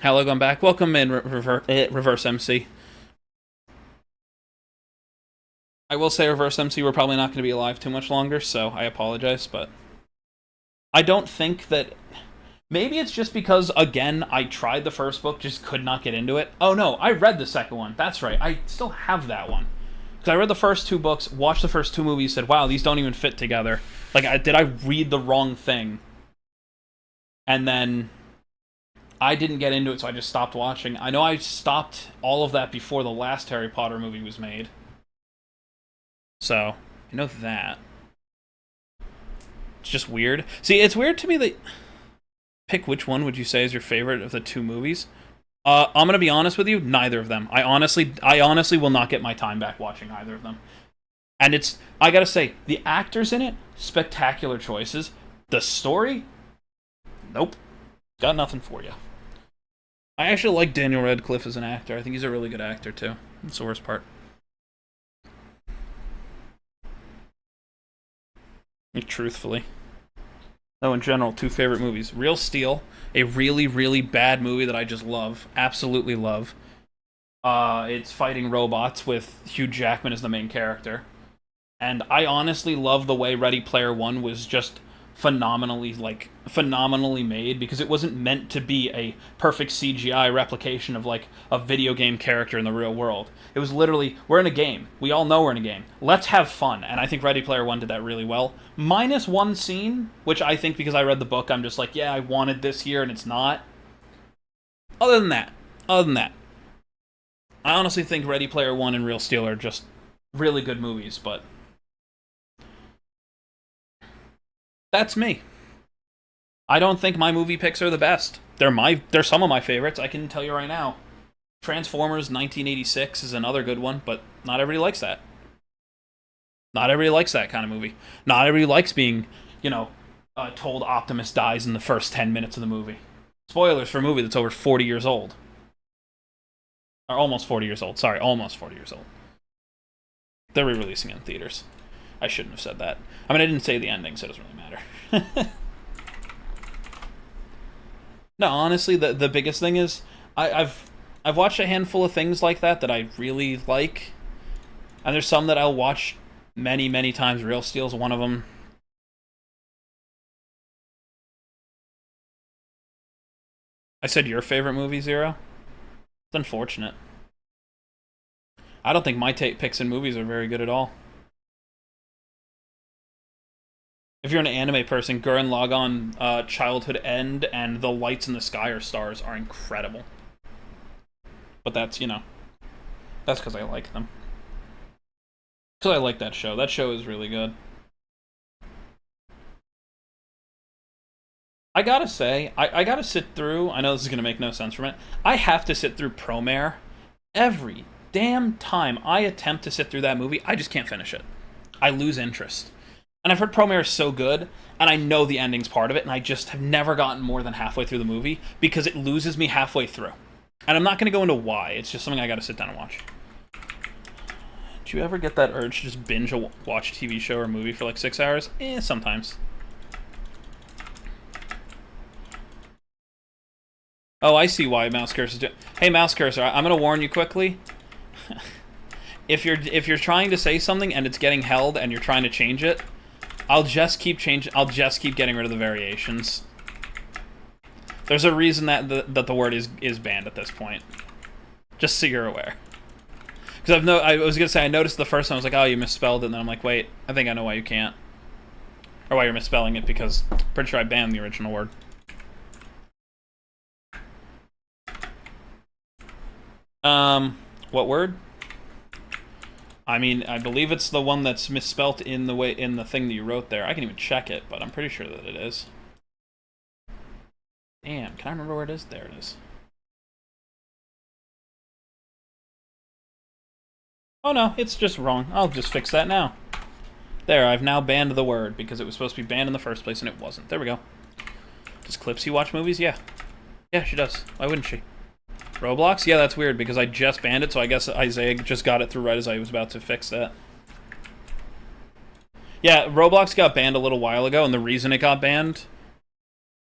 Hello, I'm back. Welcome in, Reverse MC. I will say, Reverse MC, we're probably not going to be alive too much longer, so I apologize, but I don't think that... Maybe it's just because, again, I tried the first book, just could not get into it. Oh no, I read the second one. That's right. I still have that one. Because I read the first two books, watched the first two movies, said, wow, these don't even fit together. Like, did I read the wrong thing? And then I didn't get into it, so I just stopped watching. I know I stopped all of that before the last Harry Potter movie was made. So, you know that. It's just weird. See, it's weird to me that... Pick which one would you say is your favorite of the two movies? I'm gonna be honest with you, neither of them. I honestly will not get my time back watching either of them. And I gotta say, the actors in it, spectacular choices. The story, nope, got nothing for you. I actually like Daniel Radcliffe as an actor. I think he's a really good actor too. That's the worst part. Truthfully. No, in general, two favorite movies. Real Steel, a really, really bad movie that I just love. Absolutely love. It's fighting robots with Hugh Jackman as the main character. And I honestly love the way Ready Player One was just phenomenally made, because it wasn't meant to be a perfect CGI replication of, like, a video game character in the real world. It was literally, we're in a game. We all know we're in a game. Let's have fun. And I think Ready Player One did that really well. Minus one scene, which I think because I read the book, I'm just like, yeah, I wanted this here and it's not. Other than that, I honestly think Ready Player One and Real Steel are just really good movies, but that's me. I don't think my movie picks are the best. They're some of my favorites, I can tell you right now. Transformers 1986 is another good one, but not everybody likes that. Not everybody likes that kind of movie. Not everybody likes being, told Optimus dies in the first 10 minutes of the movie. Spoilers for a movie that's over 40 years old. Or almost 40 years old. Sorry, almost 40 years old. They're re-releasing it in theaters. I shouldn't have said that. I mean, I didn't say the ending, so it doesn't really matter. No, honestly, the biggest thing is I've watched a handful of things like that that I really like, and there's some that I'll watch many times. Real Steel's one of them. I said your favorite movie, Zero. It's unfortunate. I don't think my picks in movies are very good at all. If you're an anime person, Gurren Lagann, Childhood End, and The Lights in the Sky Are Stars are incredible. But that's, you know, that's because I like them. Because I like that show. That show is really good. I gotta say, I gotta sit through, I know this is gonna make no sense from it, I have to sit through Promare every damn time I attempt to sit through that movie. I just can't finish it. I lose interest. And I've heard Promare is so good, and I know the ending's part of it, and I just have never gotten more than halfway through the movie because it loses me halfway through. And I'm not going to go into why. It's just something I got to sit down and watch. Do you ever get that urge to just binge watch a TV show or movie for like 6 hours? Sometimes. Oh, I see why Mouse Cursor is doing. Hey, Mouse Cursor, I'm going to warn you quickly. If you're trying to say something and it's getting held and you're trying to change it, I'll just keep getting rid of the variations. There's a reason that the word is banned at this point. Just so you're aware. Because I was gonna say I noticed the first time I was like, oh, you misspelled it, and then I'm like, wait, I think I know why you can't, or why you're misspelling it, because I'm pretty sure I banned the original word. What word? I mean, I believe it's the one that's misspelt in the thing that you wrote there. I can even check it, but I'm pretty sure that it is. Damn, can I remember where it is? There it is. Oh no, it's just wrong. I'll just fix that now. There, I've now banned the word, because it was supposed to be banned in the first place, and it wasn't. There we go. Does Clipsy watch movies? Yeah. Yeah, she does. Why wouldn't she? Roblox? Yeah, that's weird, because I just banned it, so I guess Isaiah just got it through right as I was about to fix that. Yeah, Roblox got banned a little while ago, and the reason it got banned,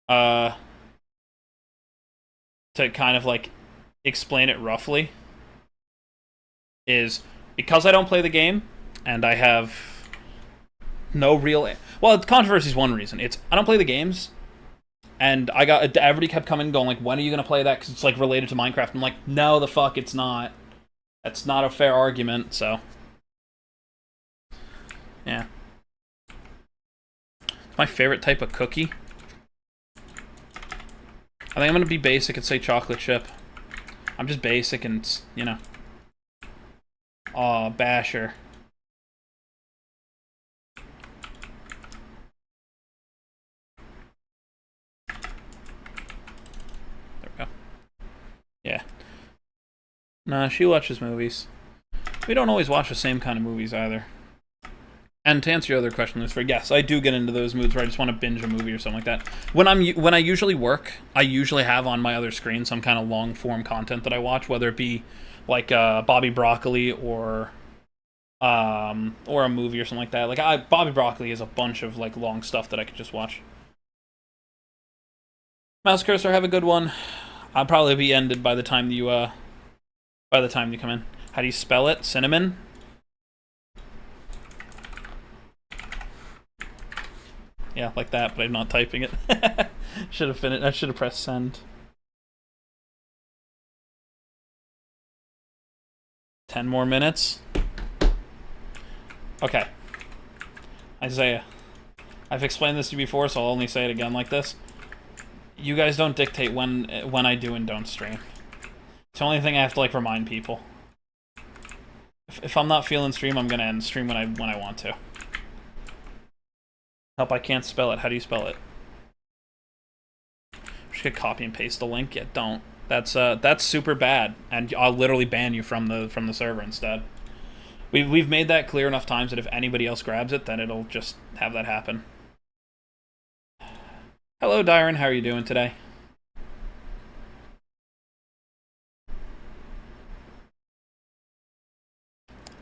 to kind of, like, explain it roughly, is because I don't play the game, and I have no real... Well, controversy is one reason. It's, I don't play the games, and everybody kept coming and going, like, when are you going to play that? Because it's, like, related to Minecraft. I'm like, no, the fuck, it's not. That's not a fair argument, so... Yeah. It's my favorite type of cookie. I think I'm going to be basic and say chocolate chip. I'm just basic and, you know... Aw, Basher. There we go. Yeah. Nah, she watches movies. We don't always watch the same kind of movies either. And to answer your other question, Lucifer, yes, I do get into those moods where I just want to binge a movie or something like that. When I usually work, I usually have on my other screen some kind of long form content that I watch, whether it be like Bobby Broccoli or a movie or something like that. Like Bobby Broccoli is a bunch of like long stuff that I could just watch. Mouse Cursor, have a good one. I'll probably be ended by the time you come in. How do you spell it? Cinnamon? Yeah, like that, but I'm not typing it. Should have finished. I should have pressed send. 10 more minutes. Okay. Isaiah, I've explained this to you before, so I'll only say it again like this. You guys don't dictate when I do and don't stream. It's the only thing I have to like remind people. If I'm not feeling stream, I'm gonna end stream when I want to. Help, I can't spell it. How do you spell it? Just gonna copy and paste the link. Yeah, don't. That's super bad, and I'll literally ban you from the server instead. We've made that clear enough times that if anybody else grabs it, then it'll just have that happen. Hello, Dyron. How are you doing today?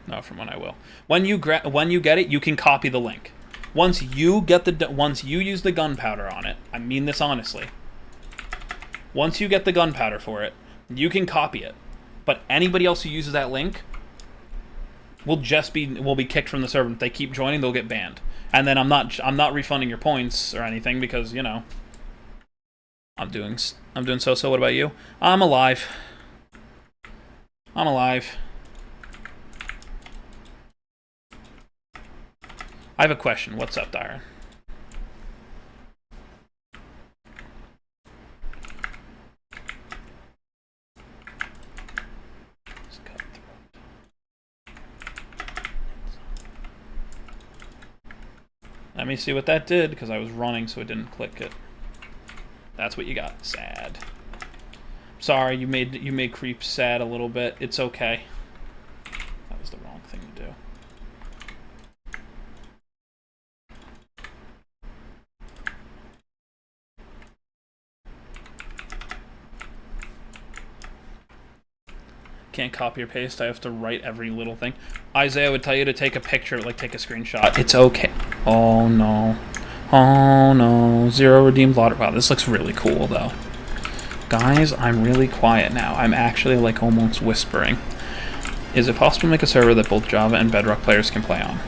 No, from when I will. When you get it, you can copy the link. Once you use the gunpowder on it, I mean this honestly. Once you get the gunpowder for it, you can copy it. But anybody else who uses that link will be kicked from the server. If they keep joining, they'll get banned. And then I'm not refunding your points or anything because, you know, I'm doing so. What about you? I'm alive. I'm alive. I have a question. What's up, Darren? Let me see what that did, because I was running, so it didn't click it. That's what you got. Sad. Sorry, you made creep sad a little bit. It's okay. That was the wrong thing to do. Can't copy or paste. I have to write every little thing. Isaiah would tell you to take a picture, like take a screenshot. It's okay. Oh no. Oh no. 0 redeemed water. Wow, this looks really cool though. Guys, I'm really quiet now. I'm actually like almost whispering. Is it possible to make a server that both Java and Bedrock players can play on?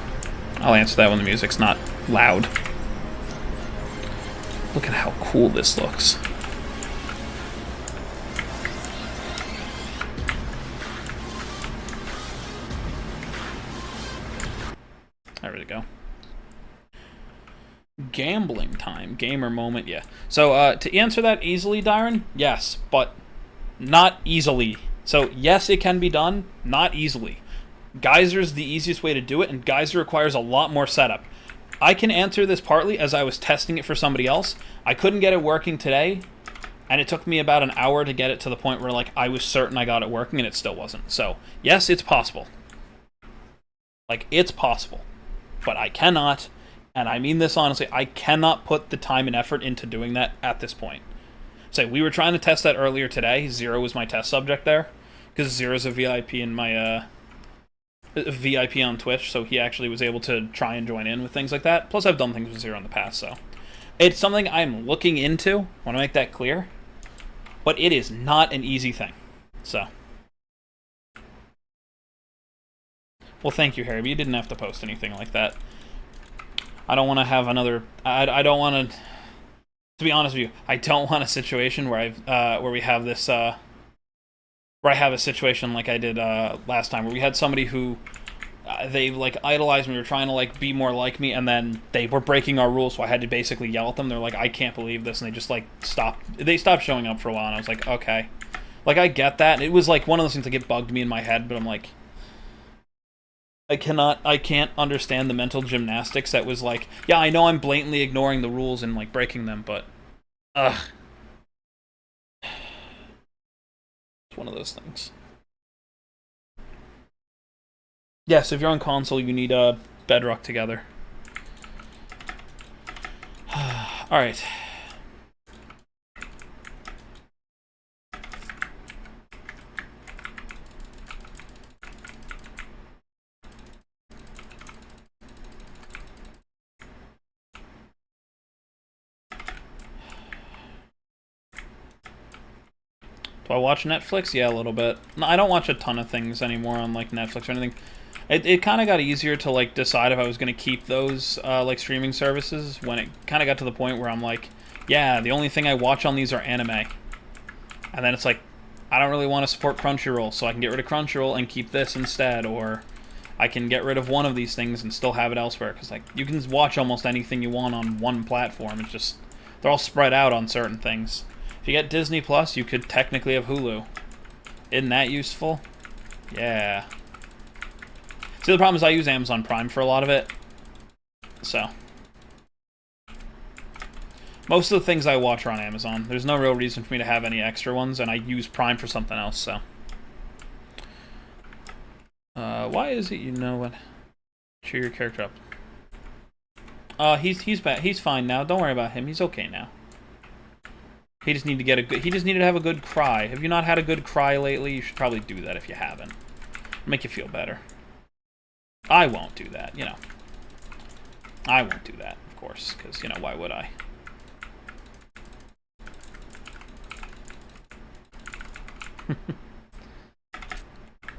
I'll answer that when the music's not loud. Look at how cool this looks. There we go. Gambling time. Gamer moment, yeah. So, to answer that easily, Darren, yes, but not easily. So, yes, it can be done, not easily. Geyser's the easiest way to do it, and Geyser requires a lot more setup. I can answer this partly as I was testing it for somebody else. I couldn't get it working today, and it took me about an hour to get it to the point where, like, I was certain I got it working, and it still wasn't. So, yes, it's possible. Like, it's possible. But I cannot, and I mean this honestly, I cannot put the time and effort into doing that at this point. So we were trying to test that earlier today. 0 was my test subject there, because 0's a VIP in my VIP on Twitch, so he actually was able to try and join in with things like that. Plus, I've done things with 0 in the past, so it's something I'm looking into. I want to make that clear, but it is not an easy thing. So. Well, thank you, Harry, but you didn't have to post anything like that. I don't want to have another... I don't want to be honest with you, I don't want a situation where where we have this... where I have a situation like I did last time, where we had somebody who... they, like, idolized me, were trying to, like, be more like me, and then they were breaking our rules, so I had to basically yell at them. They're like, I can't believe this, and they just, like, stopped... They stopped showing up for a while, and I was like, okay. Like, I get that. It was, like, one of those things that get bugged me in my head, but I'm like... I can't understand the mental gymnastics that was like, yeah, I know I'm blatantly ignoring the rules and, like, breaking them, but... Ugh. It's one of those things. Yes, if you're on console, you need Bedrock together. Alright. Do I watch Netflix? Yeah, a little bit. No, I don't watch a ton of things anymore on, like, Netflix or anything. It kind of got easier to, like, decide if I was going to keep those, like, streaming services when it kind of got to the point where I'm like, yeah, the only thing I watch on these are anime. And then it's like, I don't really want to support Crunchyroll, so I can get rid of Crunchyroll and keep this instead, or I can get rid of one of these things and still have it elsewhere, because, like, you can watch almost anything you want on one platform. It's just, they're all spread out on certain things. If you get Disney Plus, you could technically have Hulu. Isn't that useful? Yeah. See, the problem is I use Amazon Prime for a lot of it. So. Most of the things I watch are on Amazon. There's no real reason for me to have any extra ones, and I use Prime for something else, so. Why is it, you know what? Cheer your character up. He's bad. He's fine now. Don't worry about him. He's okay now. He just needed to have a good cry. Have you not had a good cry lately? You should probably do that if you haven't. Make you feel better. I won't do that, you know. I won't do that, of course, because, you know, why would I?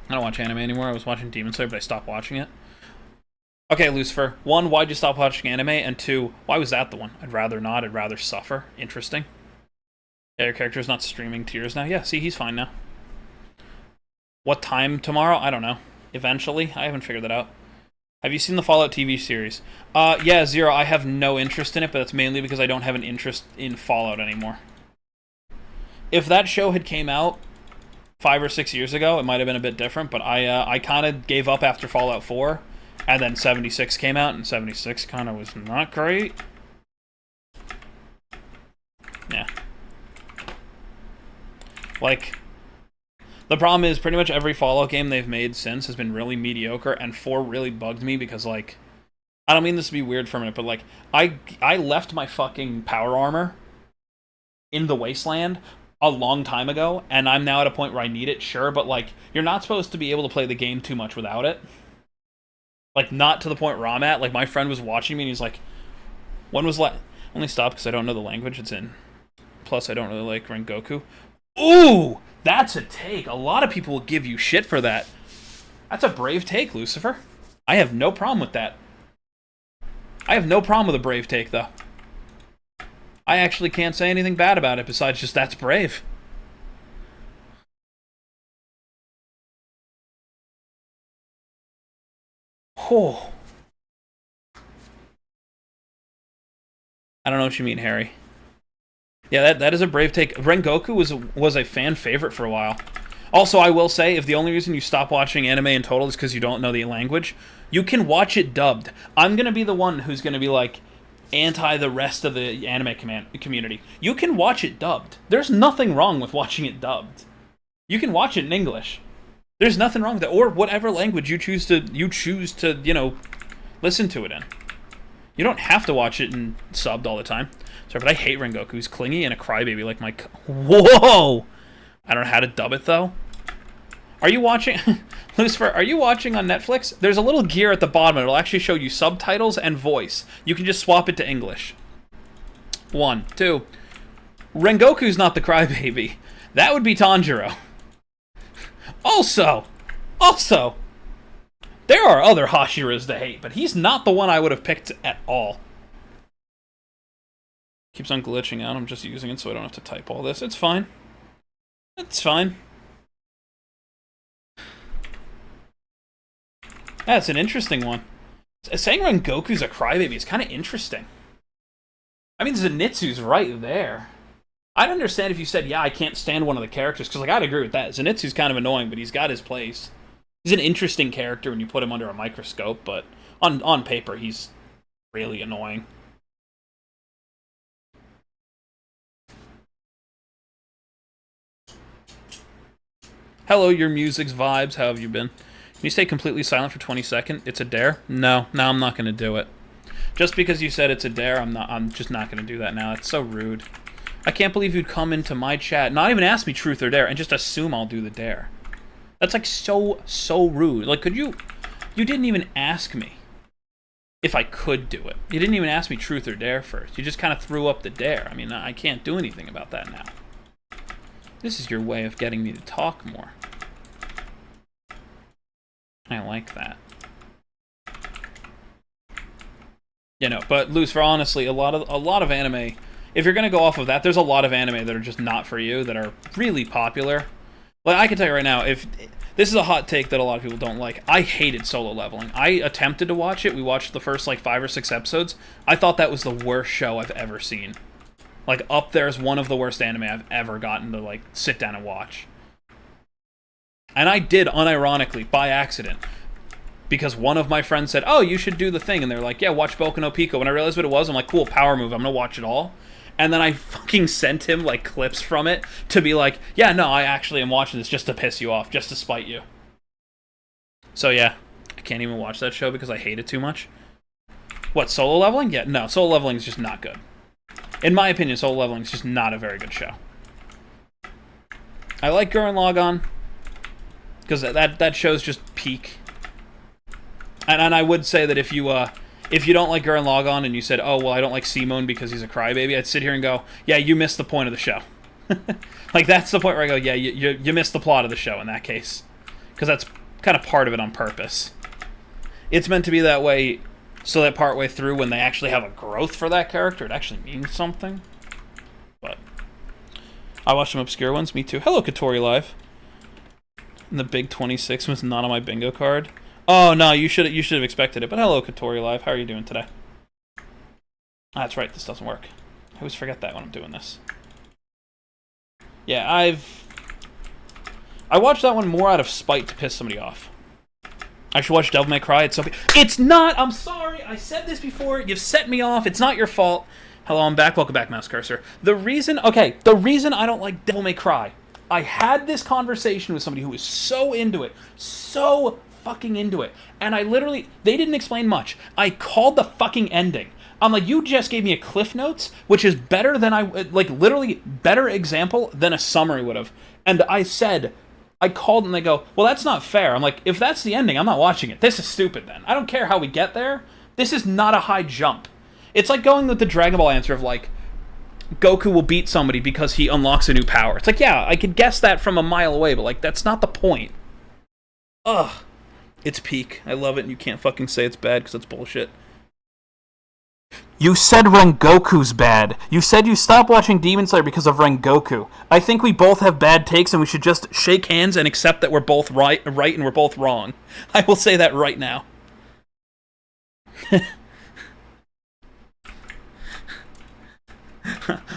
I don't watch anime anymore. I was watching Demon Slayer, but I stopped watching it. Okay, Lucifer. 1, why'd you stop watching anime? And 2, why was that the one? I'd rather not. I'd rather suffer. Interesting. Yeah, your character's not streaming tears now. Yeah, see, he's fine now. What time tomorrow? I don't know. Eventually. I haven't figured that out. Have you seen the Fallout TV series? Yeah, Zero. I have no interest in it, but that's mainly because I don't have an interest in Fallout anymore. If that show had came out 5 or 6 years ago, it might have been a bit different, but I kind of gave up after Fallout 4, and then 76 came out, and 76 kind of was not great. Yeah. Like, the problem is pretty much every Fallout game they've made since has been really mediocre, and 4 really bugged me because, like, I don't mean this to be weird for a minute, but, like, I left my fucking power armor in the wasteland a long time ago, and I'm now at a point where I need it, sure, but, like, you're not supposed to be able to play the game too much without it. Like, not to the point where I'm at. Like, my friend was watching me, and he's like, when was only stop because I don't know the language it's in. Plus, I don't really like Rengoku. Ooh! That's a take. A lot of people will give you shit for that. That's a brave take, Lucifer. I have no problem with that. I have no problem with a brave take, though. I actually can't say anything bad about it besides just that's brave. Oh. I don't know what you mean, Harry. Yeah, that is a brave take. Rengoku was a fan favorite for a while. Also, I will say, if the only reason you stop watching anime in total is because you don't know the language, you can watch it dubbed. I'm going to be the one who's going to be, like, anti the rest of the anime community. You can watch it dubbed. There's nothing wrong with watching it dubbed. You can watch it in English. There's nothing wrong with that. Or whatever language you choose to, you know, listen to it in. You don't have to watch it in subbed all the time. Sorry, but I hate Rengoku. He's clingy and a crybaby like my... Whoa! I don't know how to dub it, though. Are you watching... Lucifer, are you watching on Netflix? There's a little gear at the bottom. It'll actually show you subtitles and voice. You can just swap it to English. 1. 2. Rengoku's not the crybaby. That would be Tanjiro. Also, there are other Hashiras to hate, but he's not the one I would have picked at all. Keeps on glitching out. I'm just using it so I don't have to type all this. It's fine. It's fine. That's an interesting one. Saying Rengoku's a crybaby is kind of interesting. I mean, Zenitsu's right there. I'd understand if you said, yeah, I can't stand one of the characters, because, like, I'd agree with that. Zenitsu's kind of annoying, but he's got his place. He's an interesting character when you put him under a microscope, but on paper, he's really annoying. Hello, your music's vibes. How have you been? Can you stay completely silent for 20 seconds? It's a dare? No, I'm not going to do it. Just because you said it's a dare, I'm just not going to do that now. It's so rude. I can't believe you'd come into my chat, not even ask me truth or dare, and just assume I'll do the dare. That's, like, so rude. Like, could you... You didn't even ask me if I could do it. You didn't even ask me truth or dare first. You just kind of threw up the dare. I mean, I can't do anything about that now. This is your way of getting me to talk more. I like that. You know, but Lucifer, honestly, a lot of anime, if you're gonna go off of that, there's a lot of anime that are just not for you, that are really popular. Like, I can tell you right now, if this is a hot take that a lot of people don't like, I hated Solo Leveling. I attempted to watch it. We watched the first, like, 5 or 6 episodes. I thought that was the worst show I've ever seen. Like, up there is one of the worst anime I've ever gotten to, like, sit down and watch. And I did, unironically, by accident. Because one of my friends said, oh, you should do the thing. And they're like, yeah, watch Boku no Pico. When I realized what it was, I'm like, cool, power move. I'm going to watch it all. And then I fucking sent him, like, clips from it to be like, yeah, no, I actually am watching this just to piss you off, just to spite you. So, yeah, I can't even watch that show because I hate it too much. What, Solo Leveling? Yeah, no, Solo Leveling is just not good. In my opinion, Solo Leveling is just not a very good show. I like Gurren Lagann, because that show's just peak. And I would say that if you don't like Gurren Lagann and you said, oh, well, I don't like Simone because he's a crybaby, I'd sit here and go, yeah, you missed the point of the show. Like, that's the point where I go, yeah, you missed the plot of the show in that case. Because that's kind of part of it on purpose. It's meant to be that way so that partway through, when they actually have a growth for that character, it actually means something. But I watched some obscure ones, me too. Hello, Katori Live. And the big 26 was not on my bingo card. Oh, no, you should have expected it. But hello, Katori Live. How are you doing today? That's right, this doesn't work. I always forget that when I'm doing this. Yeah, I watched that one more out of spite to piss somebody off. I should watch Devil May Cry. It's not! I'm sorry! I said this before. You've set me off. It's not your fault. Hello, I'm back. Welcome back, Mouse Cursor. The reason I don't like Devil May Cry, I had this conversation with somebody who was so into it. So fucking into it. And they didn't explain much. I called the fucking ending. I'm like, you just gave me a Cliff Notes, which is better than literally better example than a summary would have. And I called and they go, well, that's not fair. I'm like, if that's the ending, I'm not watching it. This is stupid then. I don't care how we get there. This is not a high jump. It's like going with the Dragon Ball answer of like, Goku will beat somebody because he unlocks a new power. It's like, yeah, I could guess that from a mile away, but like, that's not the point. Ugh. It's peak. I love it, and you can't fucking say it's bad because it's bullshit. You said Rengoku's bad. You said you stopped watching Demon Slayer because of Rengoku. I think we both have bad takes and we should just shake hands and accept that we're both right and we're both wrong. I will say that right now.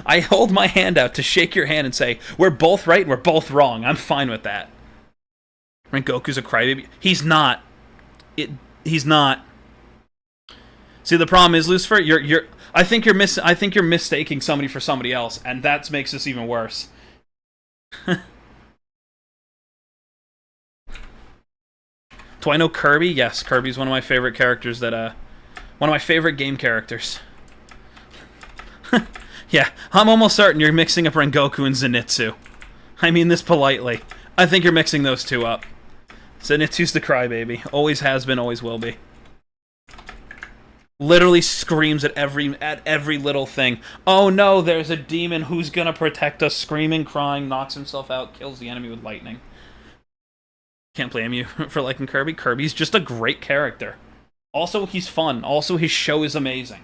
I hold my hand out to shake your hand and say, we're both right and we're both wrong. I'm fine with that. Rengoku's a crybaby. He's not. He's not. See, the problem is, Lucifer, I think you're mistaking somebody for somebody else, and that makes this even worse. Do I know Kirby? Yes, Kirby's one of my favorite characters one of my favorite game characters. Yeah, I'm almost certain you're mixing up Rengoku and Zenitsu. I mean this politely. I think you're mixing those two up. Zenitsu's the crybaby. Always has been, always will be. Literally screams at every little thing. Oh no, there's a demon who's gonna protect us. Screaming, crying, knocks himself out, kills the enemy with lightning. Can't blame you for liking Kirby. Kirby's just a great character. Also, he's fun. Also, his show is amazing.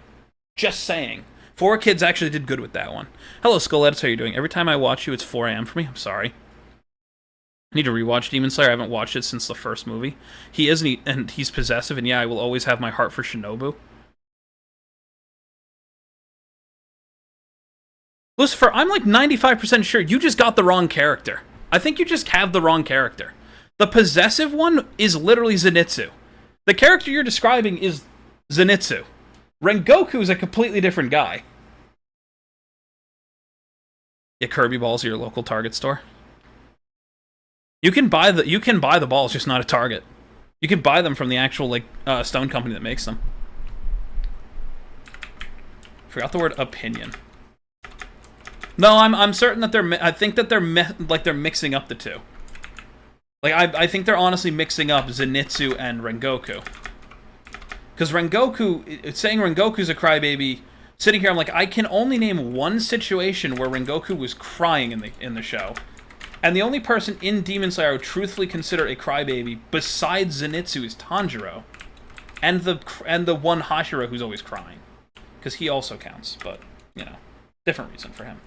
Just saying. 4Kids actually did good with that one. Hello, Skullheads, how are you doing? Every time I watch you, it's 4 a.m. for me. I'm sorry. I need to rewatch Demon Slayer. I haven't watched it since the first movie. And he's possessive, and yeah, I will always have my heart for Shinobu. Lucifer, I'm like 95% sure you just got the wrong character. I think you just have the wrong character. The possessive one is literally Zenitsu. The character you're describing is Zenitsu. Rengoku is a completely different guy. Yeah, Kirby balls are your local Target store. You can buy the balls, just not a Target. You can buy them from the actual stone company that makes them. Forgot the word opinion. No, I'm certain that I think that they're mixing up the two. Like I think they're honestly mixing up Zenitsu and Rengoku. Because saying Rengoku's a crybaby, sitting here I'm like, I can only name one situation where Rengoku was crying in the show. And the only person in Demon Slayer I would truthfully consider a crybaby besides Zenitsu is Tanjiro. And the one Hashira who's always crying. Because he also counts, but, you know, different reason for him.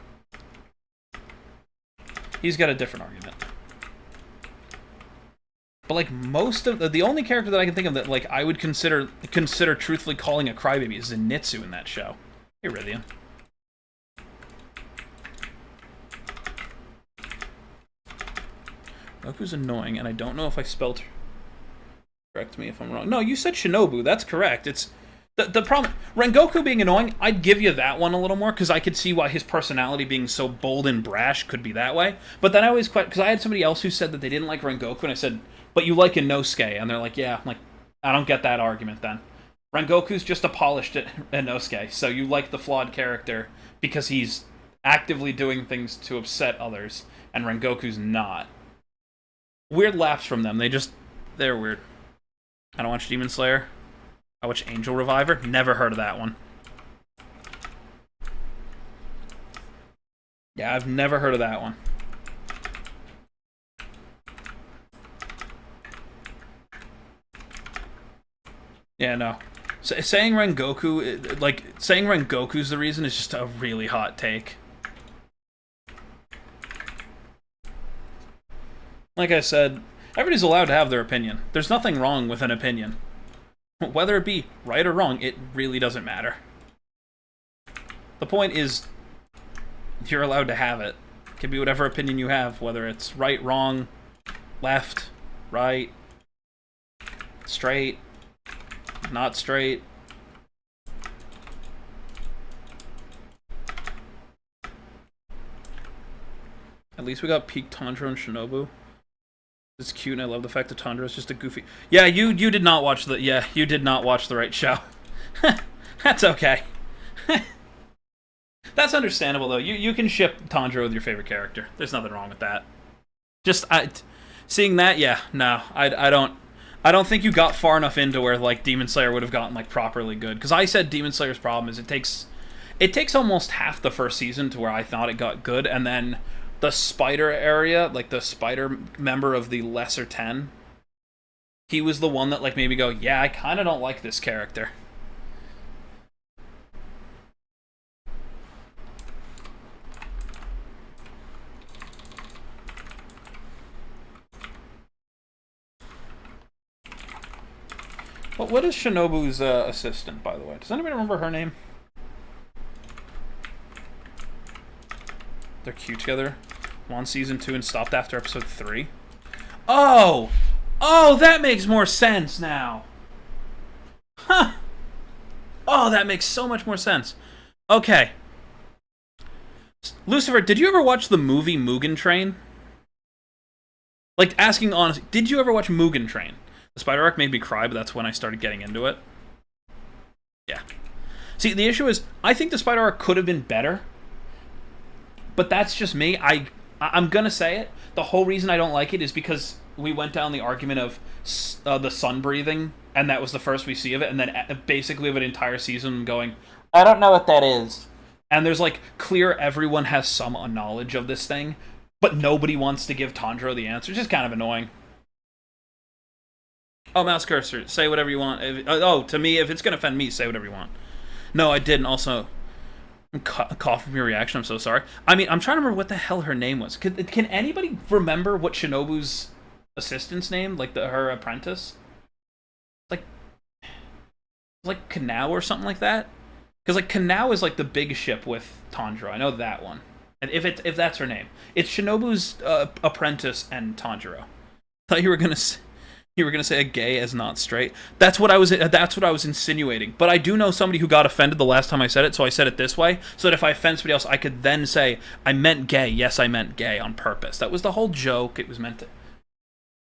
He's got a different argument. But like most of the only character that I can think of that like I would consider truthfully calling a crybaby is Zenitsu in that show. Hey, Rithian. Goku's annoying, and I don't know if I spelled. Correct me if I'm wrong. No, you said Shinobu. That's correct. It's the problem. Rengoku being annoying, I'd give you that one a little more because I could see why his personality being so bold and brash could be that way. But then I always because I had somebody else who said that they didn't like Rengoku, and I said, "But you like Inosuke," and they're like, "Yeah." I'm like, I don't get that argument then. Rengoku's just a polished Inosuke, so you like the flawed character because he's actively doing things to upset others, and Rengoku's not. Weird laughs from them. They're weird. I don't watch Demon Slayer. I watch Angel Reviver. Never heard of that one. Yeah, I've never heard of that one. Yeah, no. Saying Rengoku, like, saying Rengoku's the reason is just a really hot take. Like I said, everybody's allowed to have their opinion. There's nothing wrong with an opinion. Whether it be right or wrong, it really doesn't matter. The point is, you're allowed to have it. It can be whatever opinion you have, whether it's right, wrong, left, right, straight, not straight. At least we got peak Tanjiro and Shinobu. It's cute, and I love the fact that Tanjiro is just a goofy. Yeah, you did not watch the. Yeah, you did not watch the right show. That's okay. That's understandable though. You can ship Tanjiro with your favorite character. There's nothing wrong with that. Just seeing that, yeah, no, I don't think you got far enough into where like Demon Slayer would have gotten like properly good. Because I said Demon Slayer's problem is it takes almost half the first season to where I thought it got good, and then the spider area, like the spider member of the Lesser 10, he was the one that like made me go, yeah, I kind of don't like this character. What is Shinobu's assistant, by the way? Does anybody remember her name? They're cute together. On season 2 and stopped after episode 3. Oh! Oh, that makes more sense now. Huh. Oh, that makes so much more sense. Okay. Lucifer, did you ever watch the movie Mugen Train? Like, asking honestly, did you ever watch Mugen Train? The spider arc made me cry, but that's when I started getting into it. Yeah. See, the issue is, I think the spider arc could have been better. But that's just me. I'm gonna say it. The whole reason I don't like it is because we went down the argument of the sun breathing, and that was the first we see of it, and then basically of an entire season going, I don't know what that is. And there's like, clear everyone has some knowledge of this thing, but nobody wants to give Tanjiro the answer. It's just kind of annoying. Oh, mouse cursor, say whatever you want. To me, if it's gonna offend me, say whatever you want. No, I didn't. Also, cough from your reaction. I'm so sorry. I mean, I'm trying to remember what the hell her name was. Can anybody remember what Shinobu's assistant's name? Like her apprentice? Like Kanao or something like that? Because like Kanao is like the big ship with Tanjiro. I know that one. And if that's her name, it's Shinobu's apprentice and Tanjiro. I thought you were gonna say a gay as not straight. That's what I was insinuating. But I do know somebody who got offended the last time I said it, so I said it this way, so that if I offend somebody else, I could then say, I meant gay. Yes, I meant gay on purpose. That was the whole joke. It was meant to...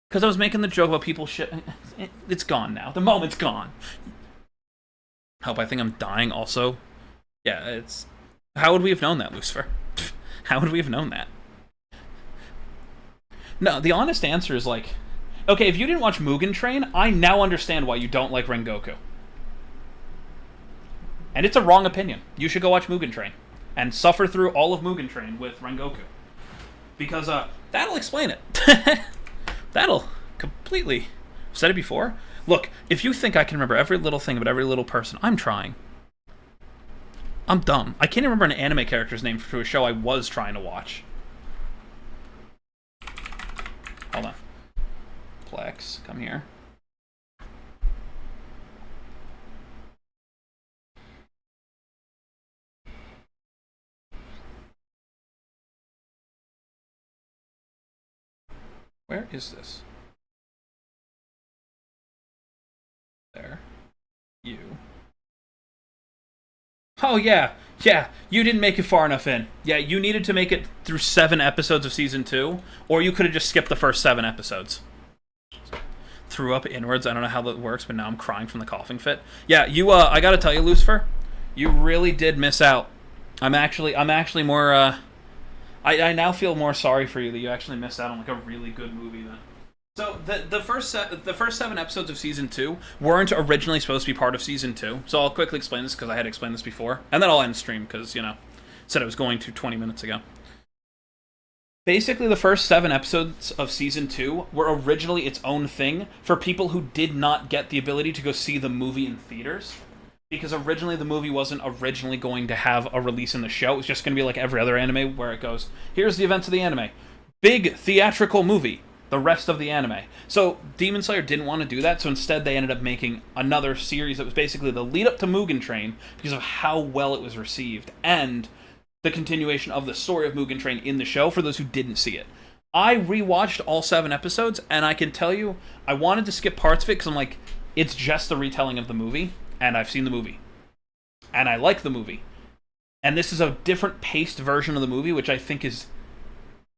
Because I was making the joke about people shit... It's gone now. The moment's gone. Hope I think I'm dying also. Yeah, it's... How would we have known that, Lucifer? How would we have known that? No, the honest answer is like... Okay, if you didn't watch Mugen Train, I now understand why you don't like Rengoku. And it's a wrong opinion. You should go watch Mugen Train. And suffer through all of Mugen Train with Rengoku. Because, that'll explain it. That'll completely... I've said it before. Look, if you think I can remember every little thing about every little person, I'm trying. I'm dumb. I can't even remember an anime character's name for a show I was trying to watch. Hold on. Plex, come here. Where is this? There. You. Oh, yeah. Yeah, you didn't make it far enough in. Yeah, you needed to make it through 7 episodes of Season 2, or you could have just skipped the first 7 episodes. Threw up inwards. I don't know how that works, but now I'm crying from the coughing fit. Yeah, you, I gotta tell you, Lucifer, you really did miss out. I'm actually more, I now feel more sorry for you that you actually missed out on, like, a really good movie then. So the first 7 episodes of season 2 weren't originally supposed to be part of season 2. So I'll quickly explain this because I had explained this before, and then I'll end stream because said I was going to 20 minutes ago. Basically, the first 7 episodes of season 2 were originally its own thing for people who did not get the ability to go see the movie in theaters. Because originally the movie wasn't originally going to have a release in the show. It was just going to be like every other anime where it goes, here's the events of the anime. Big theatrical movie. The rest of the anime. So Demon Slayer didn't want to do that, so instead they ended up making another series that was basically the lead up to Mugen Train because of how well it was received, and the continuation of the story of Mugen Train in the show for those who didn't see it. I rewatched all 7 episodes, and I can tell you, I wanted to skip parts of it because I'm like, it's just a retelling of the movie, and I've seen the movie. And I like the movie. And this is a different paced version of the movie, which I think is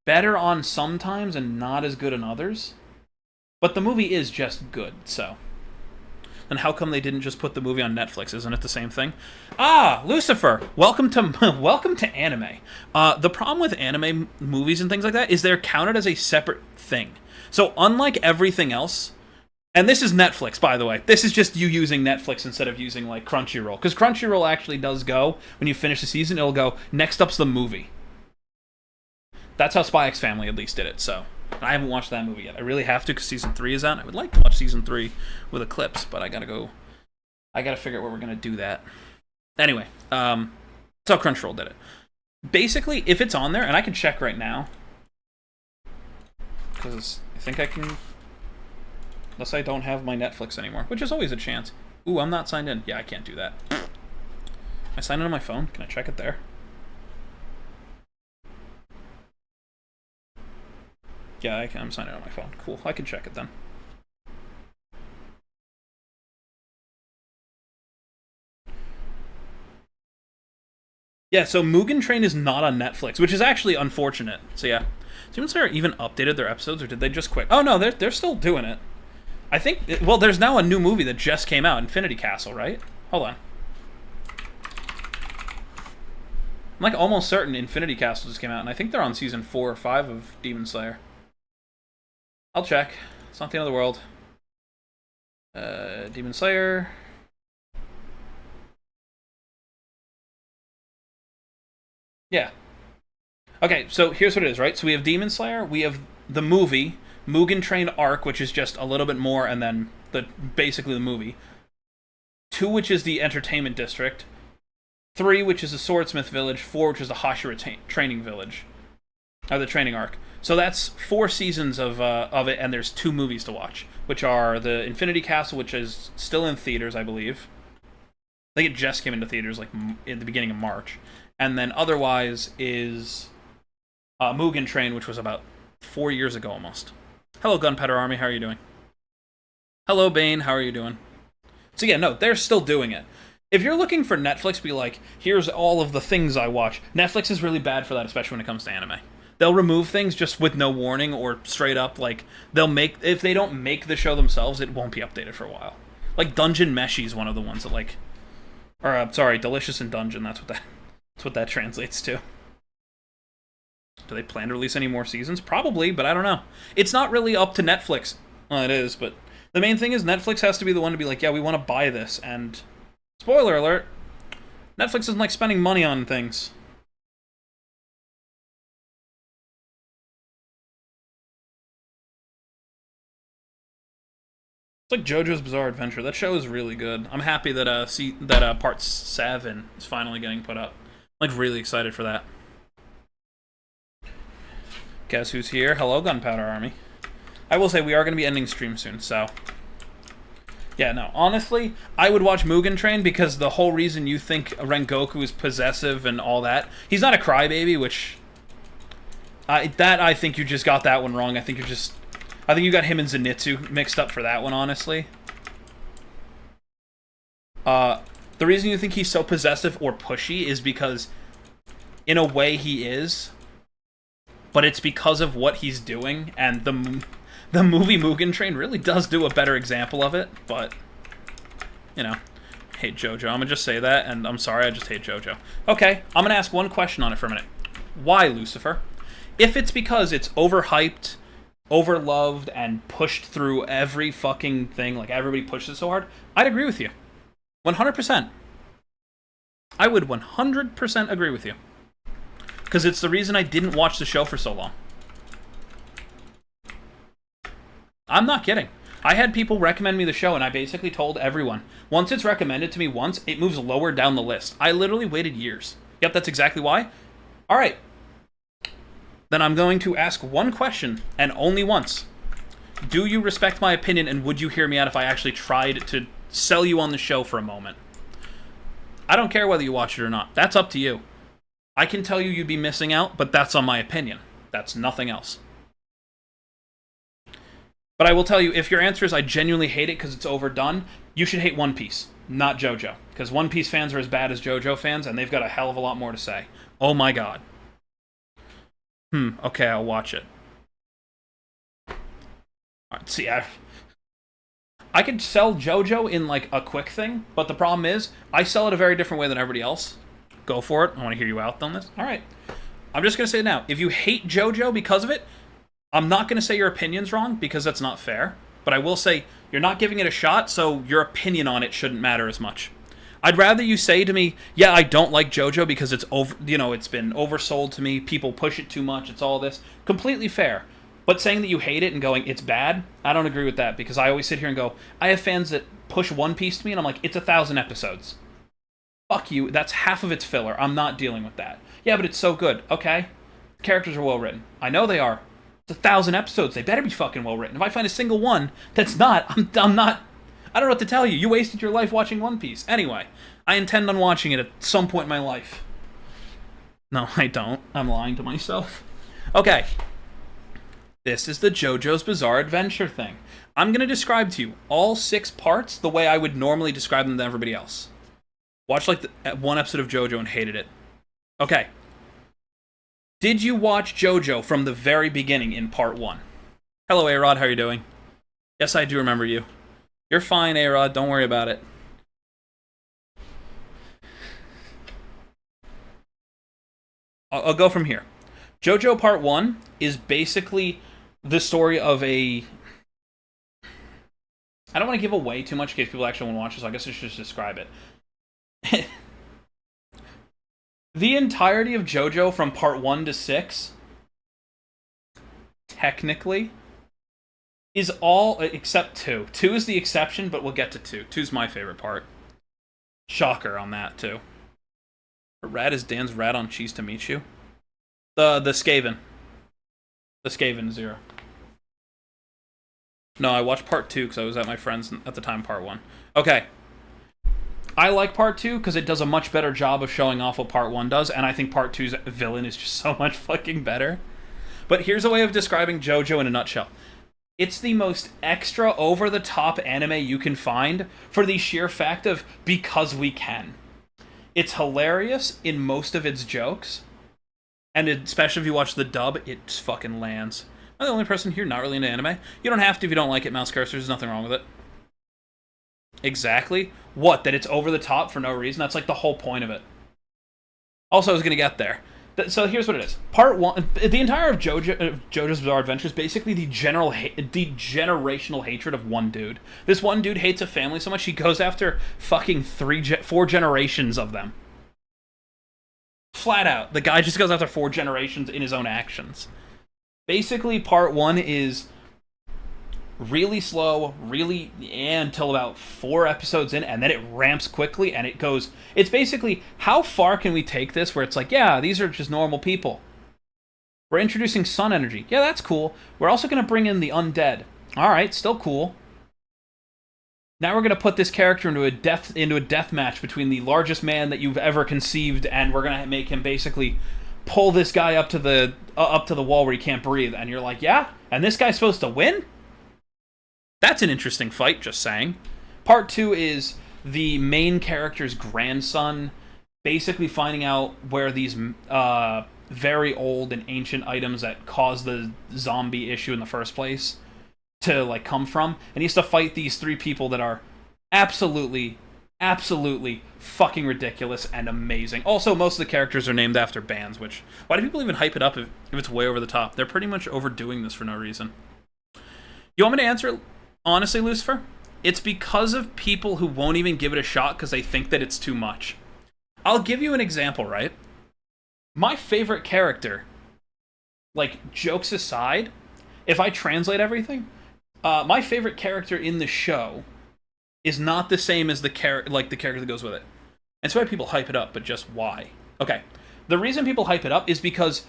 better on sometimes and not as good on others. But the movie is just good, so. And how come they didn't just put the movie on Netflix? Isn't it the same thing? Ah, Lucifer! Welcome to anime. The problem with anime movies and things like that is they're counted as a separate thing. So unlike everything else, and this is Netflix, by the way. This is just you using Netflix instead of using like Crunchyroll. Because Crunchyroll actually does go, when you finish the season, it'll go, next up's the movie. That's how Spy X Family at least did it, so. I haven't watched that movie yet. I really have to because season 3 is out. I would like to watch season 3 with Eclipse, but I gotta figure out where we're gonna do that. Anyway, that's how Crunchyroll did it. Basically, if it's on there, and I can check right now, because I think I can, unless I don't have my Netflix anymore, which is always a chance. Ooh, I'm not signed in. Yeah, I can't do that. Am I signed in on my phone? Can I check it there? Yeah, I'm signed in on my phone. Cool, I can check it then. Yeah, so Mugen Train is not on Netflix, which is actually unfortunate. So yeah. Demon Slayer even updated their episodes, or did they just quit? Oh no, they're still doing it. I think, well, there's now a new movie that just came out, Infinity Castle, right? Hold on. I'm like almost certain Infinity Castle just came out, and I think they're on season 4 or 5 of Demon Slayer. I'll check. It's not the end of the world. Demon Slayer. Yeah. Okay, so here's what it is, right? So we have Demon Slayer, we have the movie, Mugen Train Arc, which is just a little bit more, and then basically the movie. 2, which is the Entertainment District. 3, which is the Swordsmith Village. 4, which is the Hashira Training Village. Or the Training Arc. So that's 4 seasons of it, and there's 2 movies to watch, which are the Infinity Castle, which is still in theaters, I believe. I think it just came into theaters like in the beginning of March. And then otherwise is Mugen Train, which was about 4 years ago almost. Hello, Gunpowder Army, how are you doing? Hello, Bane, how are you doing? So yeah, no, they're still doing it. If you're looking for Netflix to be like, here's all of the things I watch, Netflix is really bad for that, especially when it comes to anime. They'll remove things just with no warning, or straight up, like, if they don't make the show themselves, it won't be updated for a while. Like, Dungeon Meshi is one of the ones that, like, or, sorry, Delicious in Dungeon, that's what that translates to. Do they plan to release any more seasons? Probably, but I don't know. It's not really up to Netflix. Well, it is, but the main thing is Netflix has to be the one to be like, yeah, we want to buy this, and spoiler alert, Netflix doesn't like spending money on things. It's like JoJo's Bizarre Adventure. That show is really good. I'm happy that part 7 is finally getting put up. I'm like really excited for that. Guess who's here? Hello, Gunpowder Army. I will say we are going to be ending stream soon, so yeah, no. Honestly, I would watch Mugen Train because the whole reason you think Rengoku is possessive and all that, he's not a crybaby, which I think you just got that one wrong. I think you got him and Zenitsu mixed up for that one, honestly. The reason you think he's so possessive or pushy is because, in a way, he is. But it's because of what he's doing, and the movie Mugen Train really does do a better example of it, but, you know, hate JoJo. I'm gonna just say that, and I'm sorry, I just hate JoJo. Okay, I'm gonna ask one question on it for a minute. Why, Lucifer? If it's because it's overhyped, overloved and pushed through every fucking thing, like everybody pushes so hard, I'd agree with you. 100%. I would 100% agree with you. Because it's the reason I didn't watch the show for so long. I'm not kidding. I had people recommend me the show, and I basically told everyone, once it's recommended to me once, it moves lower down the list. I literally waited years. Yep, that's exactly why. All right. Then I'm going to ask one question, and only once. Do you respect my opinion, and would you hear me out if I actually tried to sell you on the show for a moment? I don't care whether you watch it or not. That's up to you. I can tell you you'd be missing out, but that's on my opinion. That's nothing else. But I will tell you, if your answer is I genuinely hate it because it's overdone, you should hate One Piece, not JoJo. Because One Piece fans are as bad as JoJo fans, and they've got a hell of a lot more to say. Oh my god. Okay, I'll watch it. Alright, see, I could sell JoJo in, like, a quick thing, but the problem is, I sell it a very different way than everybody else. Go for it. I want to hear you out on this. Alright. I'm just going to say it now. If you hate JoJo because of it, I'm not going to say your opinion's wrong, because that's not fair. But I will say, you're not giving it a shot, so your opinion on it shouldn't matter as much. I'd rather you say to me, yeah, I don't like JoJo because it's it's been oversold to me, people push it too much, it's all this. Completely fair. But saying that you hate it and going, it's bad, I don't agree with that, because I always sit here and go, I have fans that push One Piece to me, and I'm like, it's 1,000 episodes. Fuck you, that's half of its filler. I'm not dealing with that. Yeah, but it's so good. Okay. The characters are well written. I know they are. It's 1,000 episodes. They better be fucking well written. If I find a single one that's not, I'm not... I don't know what to tell you. You wasted your life watching One Piece. Anyway, I intend on watching it at some point in my life. No, I don't. I'm lying to myself. Okay. This is the JoJo's Bizarre Adventure thing. I'm going to describe to you all 6 parts the way I would normally describe them to everybody else. Watched like one episode of JoJo and hated it. Okay. Did you watch JoJo from the very beginning in part 1? Hello, A-Rod. How are you doing? Yes, I do remember you. You're fine, A-Rod. Don't worry about it. I'll go from here. JoJo Part 1 is basically the story of a... I don't want to give away too much in case people actually want to watch it, so I guess I should just describe it. The entirety of JoJo from Part 1 to 6, technically, is all except 2. 2 is the exception, but we'll get to 2. 2's my favorite part. Shocker on that, too. Rat is Dan's rat on cheese to meet you. The Skaven. The Skaven Zero. No, I watched Part 2 because I was at my friend's at the time, Part 1. Okay. I like Part 2 because it does a much better job of showing off what Part 1 does, and I think Part 2's villain is just so much fucking better. But here's a way of describing JoJo in a nutshell. It's the most extra, over-the-top anime you can find for the sheer fact of because we can. It's hilarious in most of its jokes, and especially if you watch the dub, it just fucking lands. I'm the only person here not really into anime. You don't have to if you don't like it, mouse cursor. There's nothing wrong with it. Exactly. What? That it's over the top for no reason? That's like the whole point of it. Also, I was going to get there. So here's what it is. Part 1, the entire of JoJo's Bizarre Adventure is basically the generational hatred of one dude. This one dude hates a family so much he goes after fucking 4 generations of them. Flat out. The guy just goes after 4 generations in his own actions. Basically, Part 1 is really slow, until about 4 episodes in, and then it ramps quickly, and it goes... It's basically, how far can we take this where it's like, yeah, these are just normal people. We're introducing sun energy. Yeah, that's cool. We're also going to bring in the undead. Alright, still cool. Now we're going to put this character into a death match between the largest man that you've ever conceived, and we're going to make him basically pull this guy up to the wall where he can't breathe. And you're like, yeah? And this guy's supposed to win? That's an interesting fight, just saying. Part 2 is the main character's grandson basically finding out where these very old and ancient items that caused the zombie issue in the first place to like come from. And he has to fight these 3 people that are absolutely fucking ridiculous and amazing. Also, most of the characters are named after bands, which... Why do people even hype it up if it's way over the top? They're pretty much overdoing this for no reason. You want me to answer it honestly, Lucifer? It's because of people who won't even give it a shot because they think that it's too much. I'll give you an example, right? My favorite character, like, jokes aside, if I translate everything, my favorite character in the show is not the same as the character that goes with it. And so why people hype it up, but just why? Okay. The reason people hype it up is because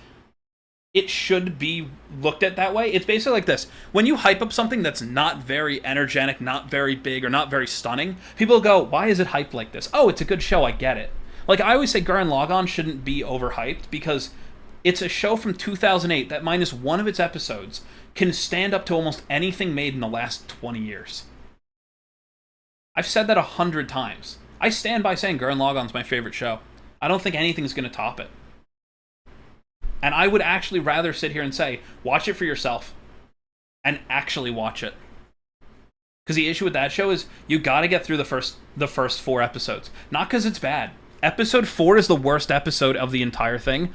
it should be looked at that way. It's basically like this. When you hype up something that's not very energetic, not very big, or not very stunning, people go, why is it hyped like this? Oh, it's a good show, I get it. Like, I always say Gurren Lagann shouldn't be overhyped because it's a show from 2008 that minus one of its episodes can stand up to almost anything made in the last 20 years. I've said that 100 times. I stand by saying Gurren Lagann's my favorite show. I don't think anything's going to top it. And I would actually rather sit here and say, watch it for yourself. And actually watch it. Because the issue with that show is, you gotta get through the first 4 episodes. Not because it's bad. Episode 4 is the worst episode of the entire thing.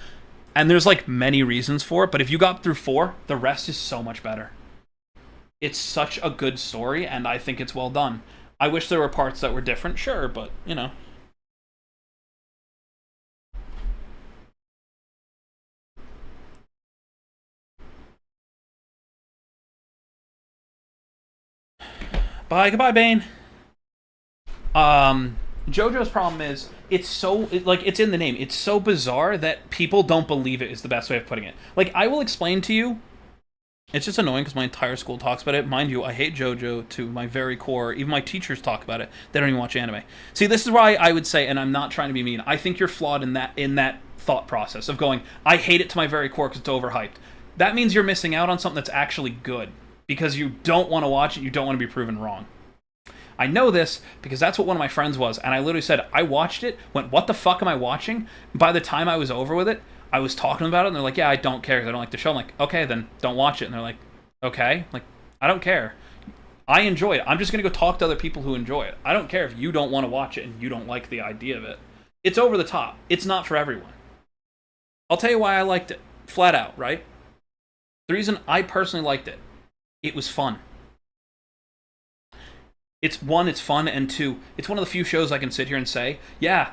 And there's, like, many reasons for it. But if you got through 4, the rest is so much better. It's such a good story, and I think it's well done. I wish there were parts that were different, sure, but, you know. Bye, goodbye, Bane. JoJo's problem is, it's in the name. It's so bizarre that people don't believe it is the best way of putting it. Like, I will explain to you. It's just annoying because my entire school talks about it. Mind you, I hate JoJo to my very core. Even my teachers talk about it. They don't even watch anime. See, this is why I would say, and I'm not trying to be mean, I think you're flawed in that thought process of going, I hate it to my very core because it's overhyped. That means you're missing out on something that's actually good. Because you don't want to watch it, you don't want to be proven wrong. I know this because that's what one of my friends was, and I literally said, I watched it, went, what the fuck am I watching? By the time I was over with it, I was talking about it, and they're like, yeah, I don't care because I don't like the show. I'm like, okay, then don't watch it. And they're like, okay? Like, I don't care. I enjoy it. I'm just going to go talk to other people who enjoy it. I don't care if you don't want to watch it and you don't like the idea of it. It's over the top. It's not for everyone. I'll tell you why I liked it. Flat out, right? The reason I personally liked it, it was fun. It's 1, it's fun, and 2, it's one of the few shows I can sit here and say, yeah,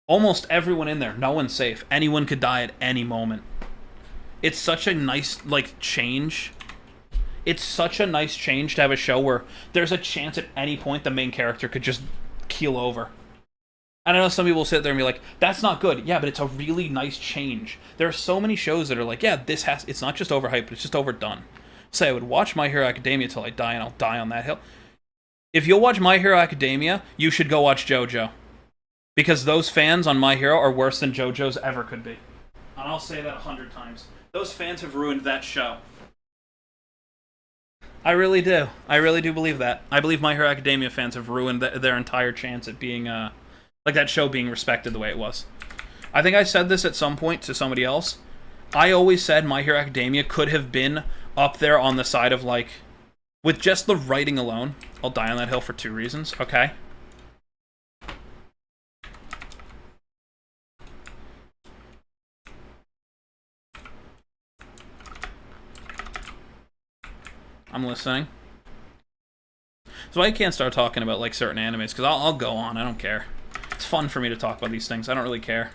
almost everyone in there, no one's safe. Anyone could die at any moment. It's such a nice, like, change. It's such a nice change to have a show where there's a chance at any point the main character could just keel over. And I know some people will sit there and be like, that's not good. Yeah, but it's a really nice change. There are so many shows that are like, yeah, it's not just overhyped, but it's just overdone. Say I would watch My Hero Academia till I die, and I'll die on that hill. If you'll watch My Hero Academia, you should go watch JoJo. Because those fans on My Hero are worse than JoJo's ever could be. And I'll say that 100 times. Those fans have ruined that show. I really do. I really do believe that. I believe My Hero Academia fans have ruined their entire chance at being, like, that show being respected the way it was. I think I said this at some point to somebody else. I always said My Hero Academia could have been up there on the side of, like, with just the writing alone. I'll die on that hill for 2 reasons, okay? I'm listening. So I can't start talking about, like, certain animes, because I'll go on, I don't care. It's fun for me to talk about these things, I don't really care.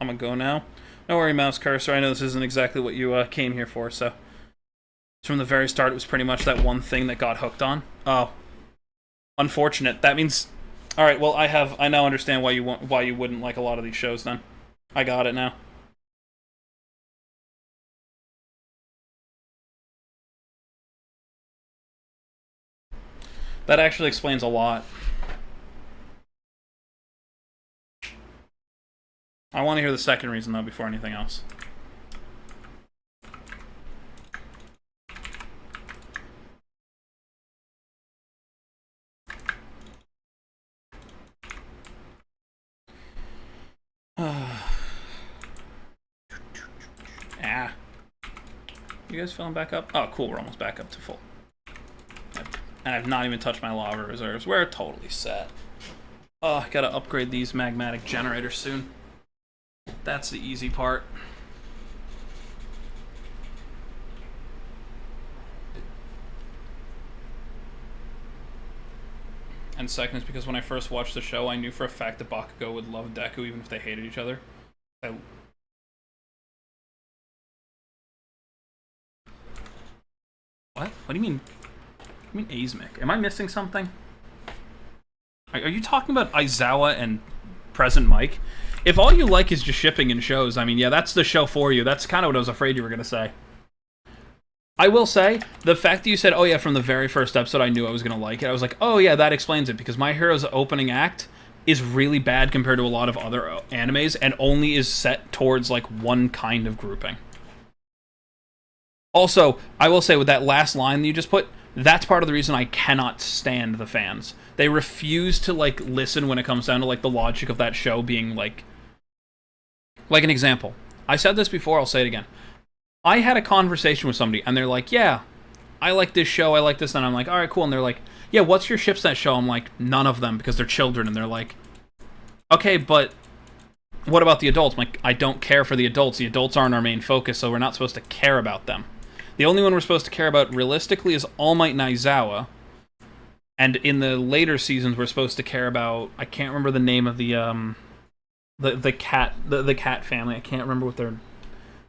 I'm gonna go now. Don't worry, mouse cursor. I know this isn't exactly what you came here for, so. From the very start, it was pretty much that one thing that got hooked on. Oh. Unfortunate. That means... Alright, well, I now understand why you wouldn't like a lot of these shows, then. I got it now. That actually explains a lot. I want to hear the second reason, though, before anything else. Ah. You guys filling back up? Oh, cool. We're almost back up to full. And I've not even touched my lava reserves. We're totally set. Oh, I gotta upgrade these magmatic generators soon. That's the easy part. And second is because when I first watched the show, I knew for a fact that Bakugo would love Deku even if they hated each other. What? What do you mean? I mean Azmic. Am I missing something? Are you talking about Aizawa and Present Mike? If all you like is just shipping in shows, I mean, yeah, that's the show for you. That's kind of what I was afraid you were going to say. I will say, the fact that you said, oh yeah, from the very first episode I knew I was going to like it, I was like, oh yeah, that explains it, because My Hero's opening act is really bad compared to a lot of other animes, and only is set towards, like, one kind of grouping. Also, I will say, with that last line that you just put, that's part of the reason I cannot stand the fans. They refuse to, like, listen when it comes down to, like, the logic of that show being, like an example. I said this before, I'll say it again. I had a conversation with somebody, and they're like, yeah, I like this show, I like this, and I'm like, alright, cool, and they're like, yeah, what's your ships that show? I'm like, none of them, because they're children, and they're like, okay, but what about the adults? I'm like, I don't care for the adults aren't our main focus, so we're not supposed to care about them. The only one we're supposed to care about, realistically, is All Might and Aizawa, and in the later seasons, we're supposed to care about, I can't remember the name of the cat family, I can't remember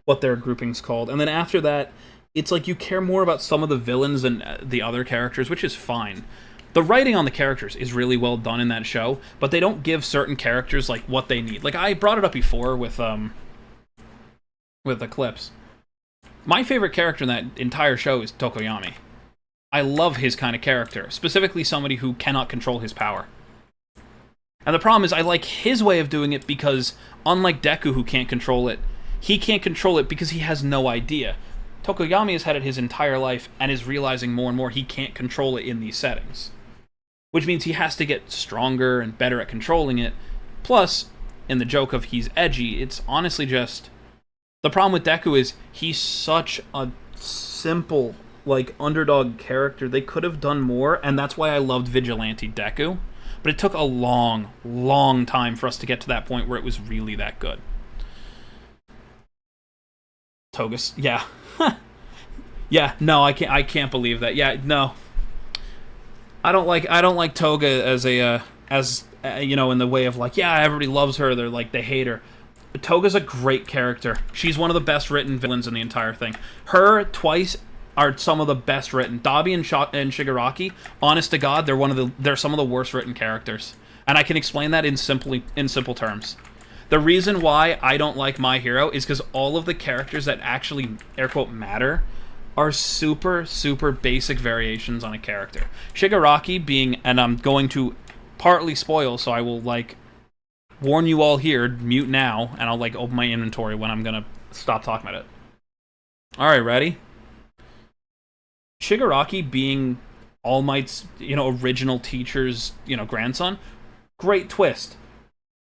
what their grouping's called. And then after that, it's like you care more about some of the villains than the other characters, which is fine. The writing on the characters is really well done in that show, but they don't give certain characters like what they need. Like I brought it up before with Eclipse. My favorite character in that entire show is Tokoyami. I love his kind of character, specifically somebody who cannot control his power. And the problem is I like his way of doing it because, unlike Deku who can't control it, he can't control it because he has no idea. Tokoyami has had it his entire life and is realizing more and more he can't control it in these settings. Which means he has to get stronger and better at controlling it. Plus, in the joke of he's edgy, it's honestly just... The problem with Deku is he's such a simple, like, underdog character. They could have done more, and that's why I loved Vigilante Deku. But it took a long, long time for us to get to that point where it was really that good. Togus, yeah. Yeah, no, I can't believe that. Yeah, no. I don't like Toga as you know, in the way of like, yeah, everybody loves her, they hate her. But Toga's a great character. She's one of the best written villains in the entire thing. Her, Twice, are some of the best written. Dabi and Shigaraki, honest to God, they're some of the worst written characters. And I can explain that in simple terms. The reason why I don't like My Hero is because all of the characters that actually, air quote, matter are super, super basic variations on a character. Shigaraki being, and I'm going to partly spoil, so I will, like, warn you all here, mute now, and I'll, like, open my inventory when I'm gonna stop talking about it. Alright, ready? Shigaraki being All Might's, you know, original teacher's, you know, grandson, great twist.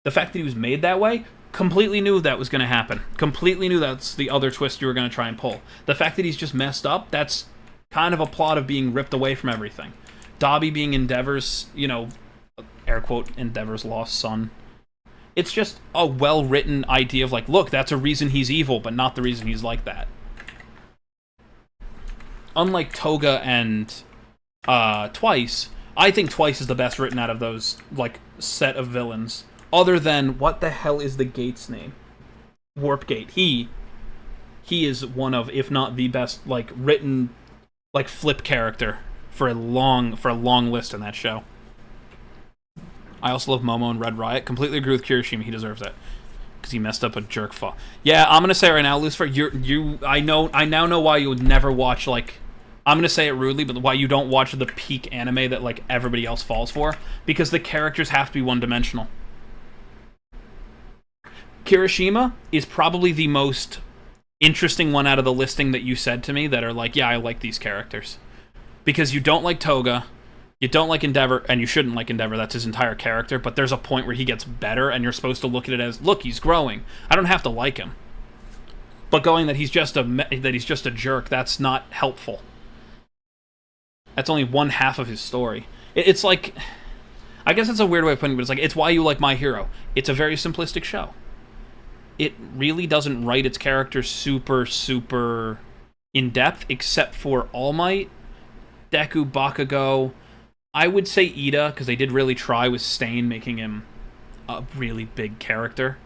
The fact that he was made that way, completely knew that was going to happen. Completely knew that's the other twist you were going to try and pull. The fact that he's just messed up, that's kind of a plot of being ripped away from everything. Dabi being Endeavor's, you know, air quote, Endeavor's lost son. It's just a well-written idea of like, look, that's a reason he's evil, but not the reason he's like that. Unlike Toga and Twice, I think Twice is the best written out of those, like, set of villains. Other than, what the hell is the gate's name? Warpgate. He is one of, if not the best, like, written, like, flip character for a long list in that show. I also love Momo and Red Riot. Completely agree with Kirishima. He deserves it. Because he messed up a jerk fall. Yeah, I'm going to say right now, Lucifer, I now know why you would never watch, like, I'm going to say it rudely, but why you don't watch the peak anime that, like, everybody else falls for. Because the characters have to be one-dimensional. Kirishima is probably the most interesting one out of the listing that you said to me that are like, yeah, I like these characters. Because you don't like Toga, you don't like Endeavor, and you shouldn't like Endeavor, that's his entire character, but there's a point where he gets better, and you're supposed to look at it as, look, he's growing. I don't have to like him. But going that he's just a jerk, that's not helpful. That's only one half of his story. It's like, I guess it's a weird way of putting it, but it's like, it's why you like My Hero. It's a very simplistic show. It really doesn't write its characters super, super in-depth, except for All Might, Deku, Bakugo. I would say Ida, because they did really try with Stain, making him a really big character.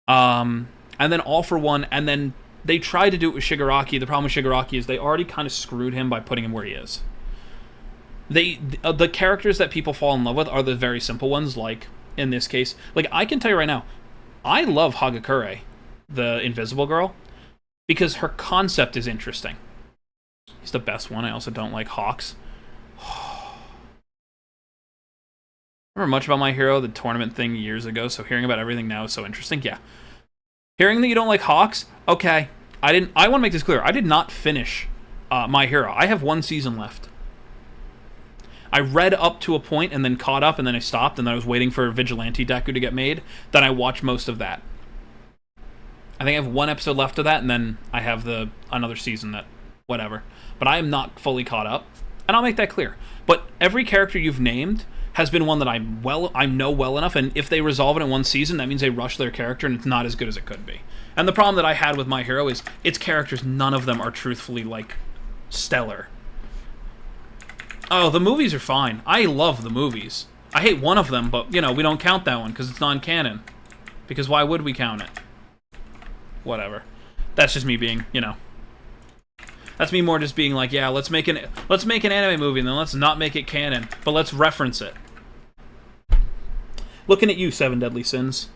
And then All for One, and then they tried to do it with Shigaraki. The problem with Shigaraki is they already kind of screwed him by putting him where he is. The characters that people fall in love with are the very simple ones, like, in this case. Like, I can tell you right now, I love Hagakure, the Invisible Girl, because her concept is interesting. He's the best one. I also don't like Hawks. Remember much about My Hero, the tournament thing years ago, so hearing about everything now is so interesting. Yeah. Hearing that you don't like Hawks, okay. I want to make this clear. I did not finish My Hero. I have one season left. I read up to a point and then caught up and then I stopped and then I was waiting for Vigilante Deku to get made. Then I watched most of that. I think I have one episode left of that and then I have another season that, whatever. But I am not fully caught up. And I'll make that clear. But every character you've named has been one that I know well enough, and if they resolve it in one season, that means they rush their character and it's not as good as it could be. And the problem that I had with My Hero is its characters, none of them are truthfully, like, stellar. Oh, the movies are fine. I love the movies. I hate one of them, but, you know, we don't count that one because it's non-canon. Because why would we count it? Whatever. That's just me being, you know. That's me more just being like, yeah, let's make an anime movie and then let's not make it canon, but let's reference it. Looking at you, Seven Deadly Sins.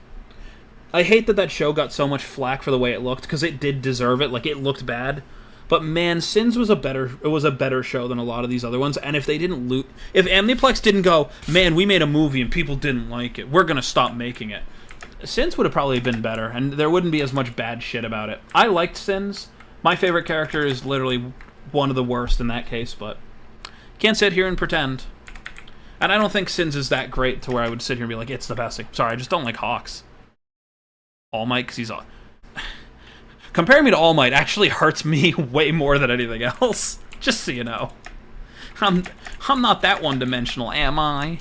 I hate that show got so much flack for the way it looked, because it did deserve it. Like, it looked bad. But man, Sins was a better show than a lot of these other ones. And if they didn't if Amniplex didn't go, man, we made a movie and people didn't like it, we're gonna stop making it, Sins would have probably been better, and there wouldn't be as much bad shit about it. I liked Sins. My favorite character is literally one of the worst in that case, but can't sit here and pretend. And I don't think Sins is that great to where I would sit here and be like, it's the best thing. Sorry, I just don't like Hawks. All Might, because he's all... Comparing me to All Might actually hurts me way more than anything else. Just so you know. I'm not that one-dimensional, am I?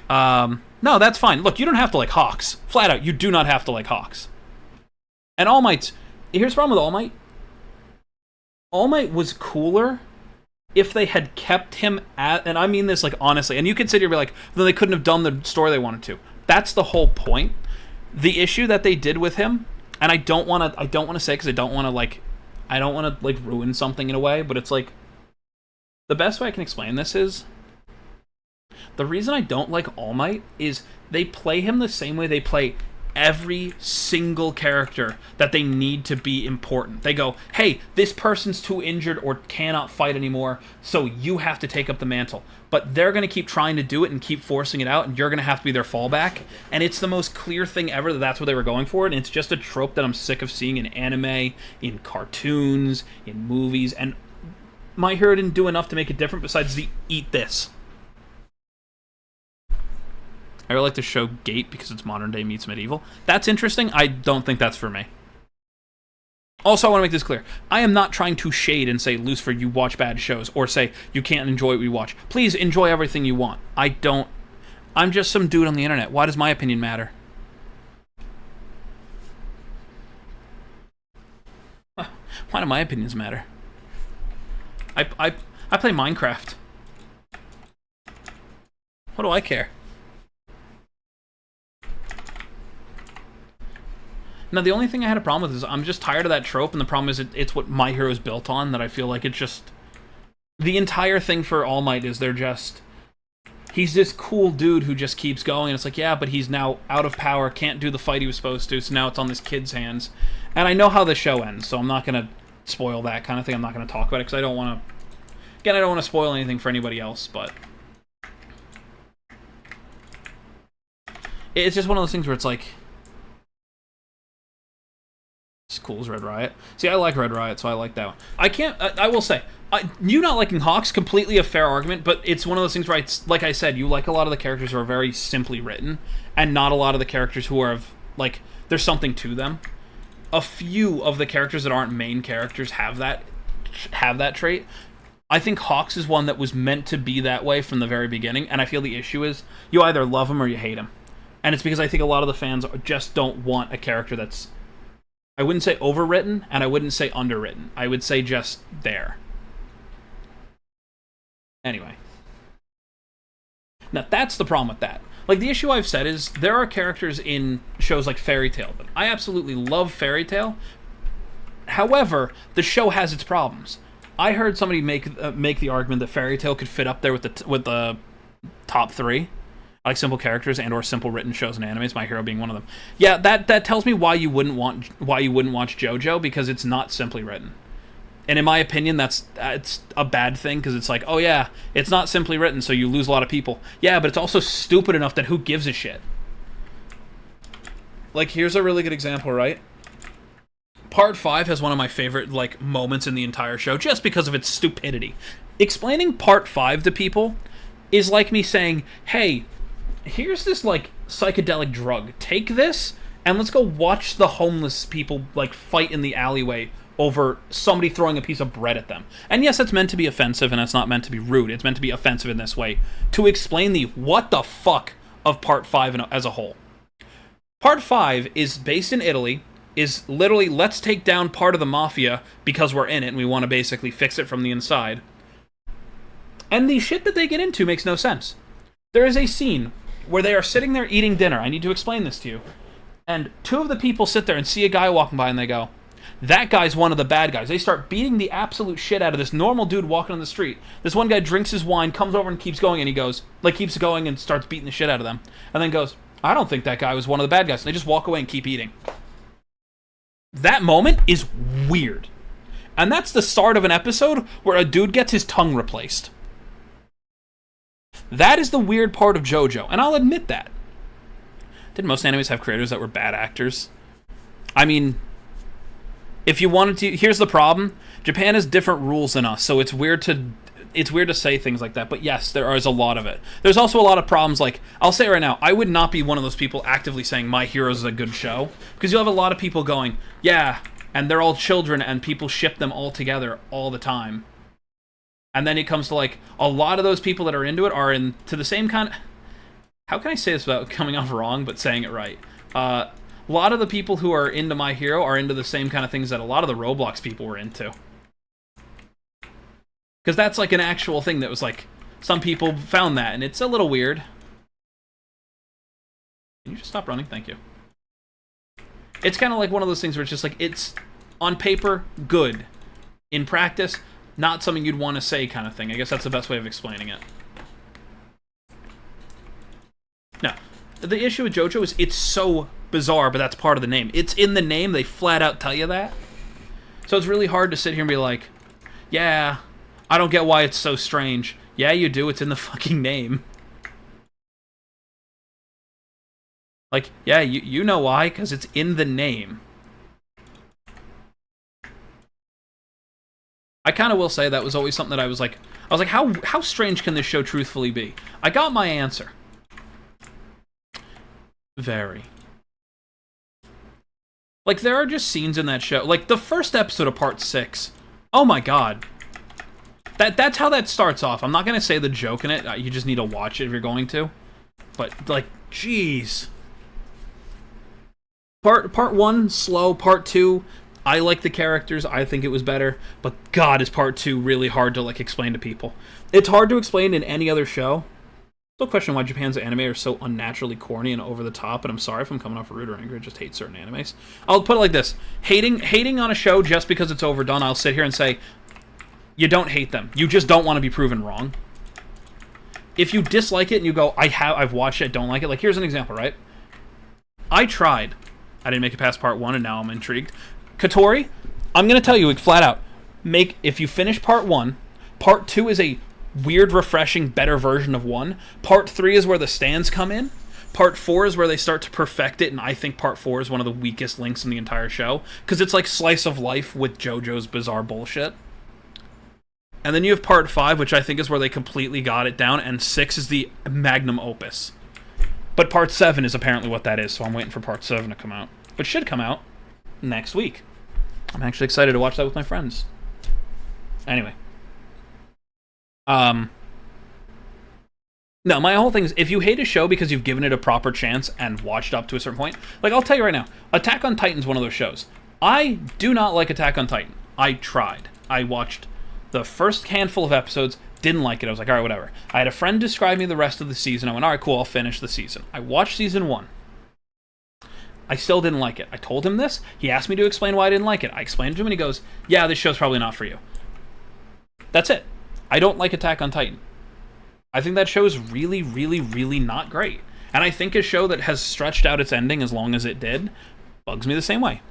No, that's fine. Look, you don't have to like Hawks. Flat out, you do not have to like Hawks. And All Might's... Here's the problem with All Might. All Might was cooler if they had kept him at... And I mean this, like, honestly. And you could sit here and be like, then they couldn't have done the story they wanted to. That's the whole point. The issue that they did with him... And I don't want to say, because I don't want to ruin something in a way, but it's like, the best way I can explain this is, the reason I don't like All Might is they play him the same way they play every single character that they need to be important. They go, hey, this person's too injured or cannot fight anymore, so you have to take up the mantle. But they're going to keep trying to do it and keep forcing it out, and you're going to have to be their fallback. And it's the most clear thing ever that that's what they were going for, and it's just a trope that I'm sick of seeing in anime, in cartoons, in movies, and My Hero didn't do enough to make it different besides the eat this. I really like the show Gate because it's modern day meets medieval. That's interesting. I don't think that's for me. Also, I want to make this clear. I am not trying to shade and say, Lucifer, you watch bad shows, or say, you can't enjoy what we watch. Please enjoy everything you want. I'm just some dude on the internet. Why does my opinion matter? Why do my opinions matter? I play Minecraft. What do I care? Now, the only thing I had a problem with is I'm just tired of that trope, and the problem is it's what My Hero is built on, that I feel like it's just... The entire thing for All Might is he's this cool dude who just keeps going, and it's like, yeah, but he's now out of power, can't do the fight he was supposed to, so now it's on this kid's hands. And I know how the show ends, so I'm not going to spoil that kind of thing. I'm not going to talk about it, because I don't want to... Again, I don't want to spoil anything for anybody else, but... It's just one of those things where it's like... It's cool as Red Riot. See, I like Red Riot, so I like that one. I will say, you not liking Hawks, completely a fair argument, but it's one of those things where, like I said, you like a lot of the characters who are very simply written, and not a lot of the characters who are, like, there's something to them. a few of the characters that aren't main characters have that trait. I think Hawks is one that was meant to be that way from the very beginning, and I feel the issue is you either love him or you hate him. And it's because I think a lot of the fans just don't want a character that's, I wouldn't say overwritten, and I wouldn't say underwritten. I would say just there. Anyway. Now, that's the problem with that. Like, the issue I've said is, there are characters in shows like Fairy Tail, but I absolutely love Fairy Tail. However, the show has its problems. I heard somebody make the argument that Fairy Tail could fit up there with the top 3. Like simple characters and or simple written shows and animes, My Hero being one of them. Yeah, that tells me why you wouldn't watch JoJo, because it's not simply written. And in my opinion, it's a bad thing, because it's like, oh yeah, it's not simply written, so you lose a lot of people. Yeah, but it's also stupid enough that who gives a shit? Like, here's a really good example, right? Part 5 has one of my favorite, like, moments in the entire show, just because of its stupidity. Explaining Part 5 to people is like me saying, hey, here's this, like, psychedelic drug. Take this, and let's go watch the homeless people, like, fight in the alleyway over somebody throwing a piece of bread at them. And yes, it's meant to be offensive, and it's not meant to be rude. It's meant to be offensive in this way, to explain the what the fuck of Part 5 as a whole. Part 5 is based in Italy, is literally, let's take down part of the mafia because we're in it, and we want to basically fix it from the inside. And the shit that they get into makes no sense. There is a scene where they are sitting there eating dinner. I need to explain this to you. And 2 of the people sit there and see a guy walking by, and they go, that guy's one of the bad guys. They start beating the absolute shit out of this normal dude walking on the street. This one guy drinks his wine, comes over and keeps going, and he goes, like, keeps going and starts beating the shit out of them. And then goes, I don't think that guy was one of the bad guys. And they just walk away and keep eating. That moment is weird. And that's the start of an episode where a dude gets his tongue replaced. That is the weird part of JoJo, and I'll admit that. Did most animes have creators that were bad actors? I mean, if you wanted to, here's the problem. Japan has different rules than us, so it's weird to say things like that, but yes, there is a lot of it. There's also a lot of problems, like, I'll say it right now, I would not be one of those people actively saying My Hero is a good show, because you'll have a lot of people going, yeah, and they're all children, and people ship them all together all the time. And then it comes to, like, a lot of those people that are into it are into the same kind of... How can I say this without coming off wrong, but saying it right? A lot of the people who are into My Hero are into the same kind of things that a lot of the Roblox people were into. Because that's, like, an actual thing that was, like, some people found that, and it's a little weird. Can you just stop running? Thank you. It's kind of like one of those things where it's just, like, it's, on paper, good. In practice, not something you'd want to say kind of thing. I guess that's the best way of explaining it. Now, the issue with JoJo is it's so bizarre, but that's part of the name. It's in the name, they flat out tell you that. So it's really hard to sit here and be like, yeah, I don't get why it's so strange. Yeah, you do, it's in the fucking name. Like, yeah, you know why, because it's in the name. I kind of will say that was always something that I was like, how strange can this show truthfully be? I got my answer. Very. Like, there are just scenes in that show. Like, the first episode of Part 6. Oh my god. That's how that starts off. I'm not going to say the joke in it. You just need to watch it if you're going to. But, like, jeez. Part 1, slow. Part 2, I like the characters. I think it was better. But, god, is Part 2 really hard to, like, explain to people. It's hard to explain in any other show. Still question why Japan's anime are so unnaturally corny and over the top, and I'm sorry if I'm coming off rude or angry, I just hate certain animes. I'll put it like this. Hating on a show just because it's overdone, I'll sit here and say, you don't hate them. You just don't want to be proven wrong. If you dislike it and you go, I've watched it, don't like it, like here's an example, right? I tried. I didn't make it past Part 1, and now I'm intrigued. Katori, I'm going to tell you flat out, if you finish Part 1, Part 2 is a weird, refreshing, better version of 1. Part 3 is where the stands come in. Part 4 is where they start to perfect it, and I think Part 4 is one of the weakest links in the entire show, because it's like slice of life with JoJo's bizarre bullshit. And then you have Part 5, which I think is where they completely got it down, and 6 is the magnum opus. But Part 7 is apparently what that is, so I'm waiting for Part 7 to come out. Which should come out. next week. I'm actually excited to watch that with my friends. Anyway. No, my whole thing is, if you hate a show because you've given it a proper chance and watched up to a certain point, like, I'll tell you right now, Attack on Titan's one of those shows. I do not like Attack on Titan. I tried. I watched the first handful of episodes, didn't like it. I was like, alright, whatever. I had a friend describe me the rest of the season. I went, alright, cool, I'll finish the season. I watched season 1. I still didn't like it. I told him this. He asked me to explain why I didn't like it. I explained to him, and he goes, yeah, this show's probably not for you. That's it. I don't like Attack on Titan. I think that show is really, really, really not great. And I think a show that has stretched out its ending as long as it did bugs me the same way.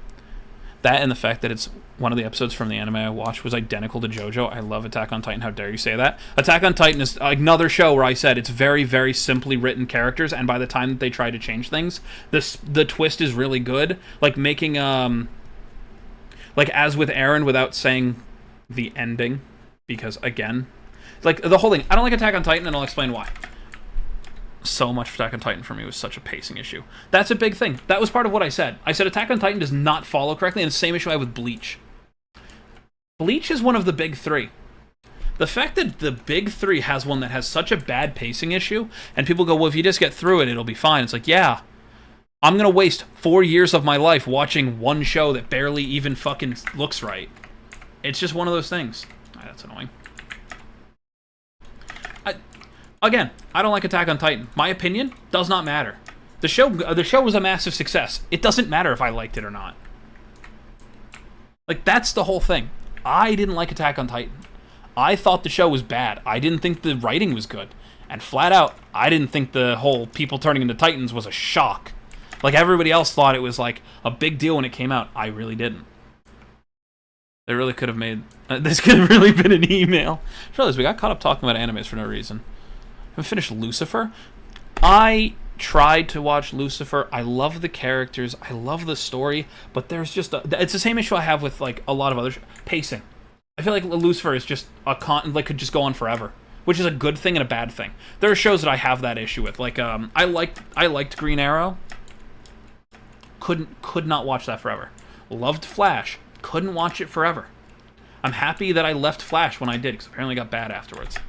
That and the fact that it's one of the episodes from the anime I watched was identical to JoJo. I love Attack on Titan. How dare you say that? Attack on Titan is another show where I said it's very, very simply written characters, and by the time that they try to change things, the twist is really good. Like making, like as with Eren without saying the ending, because again, like the whole thing. I don't like Attack on Titan, and I'll explain why. So much for Attack on Titan for me was such a pacing issue. That's a big thing. That was part of what I said. I said Attack on Titan does not follow correctly, and it's the same issue I have with Bleach. Bleach is one of the big 3. The fact that the big 3 has one that has such a bad pacing issue, and people go, well, if you just get through it, it'll be fine. It's like, yeah, I'm going to waste 4 years of my life watching one show that barely even fucking looks right. It's just one of those things. That's annoying. Again, I don't like Attack on Titan. My opinion does not matter. The show was a massive success. It doesn't matter if I liked it or not. Like, that's the whole thing. I didn't like Attack on Titan. I thought the show was bad. I didn't think the writing was good. And flat out, I didn't think the whole people turning into Titans was a shock. Like, everybody else thought it was, like, a big deal when it came out. I really didn't. They really could have made... this could have really been an email. I realized we got caught up talking about animes for no reason. I finished Lucifer. I tried to watch Lucifer. I love the characters. I love the story. But there's just... it's the same issue I have with, like, a lot of other... pacing. I feel like Lucifer is just a like could just go on forever, which is a good thing and a bad thing. There are shows that I have that issue with. Like, I liked Green Arrow. Could not watch that forever. Loved Flash. Couldn't watch it forever. I'm happy that I left Flash when I did, because apparently it got bad afterwards.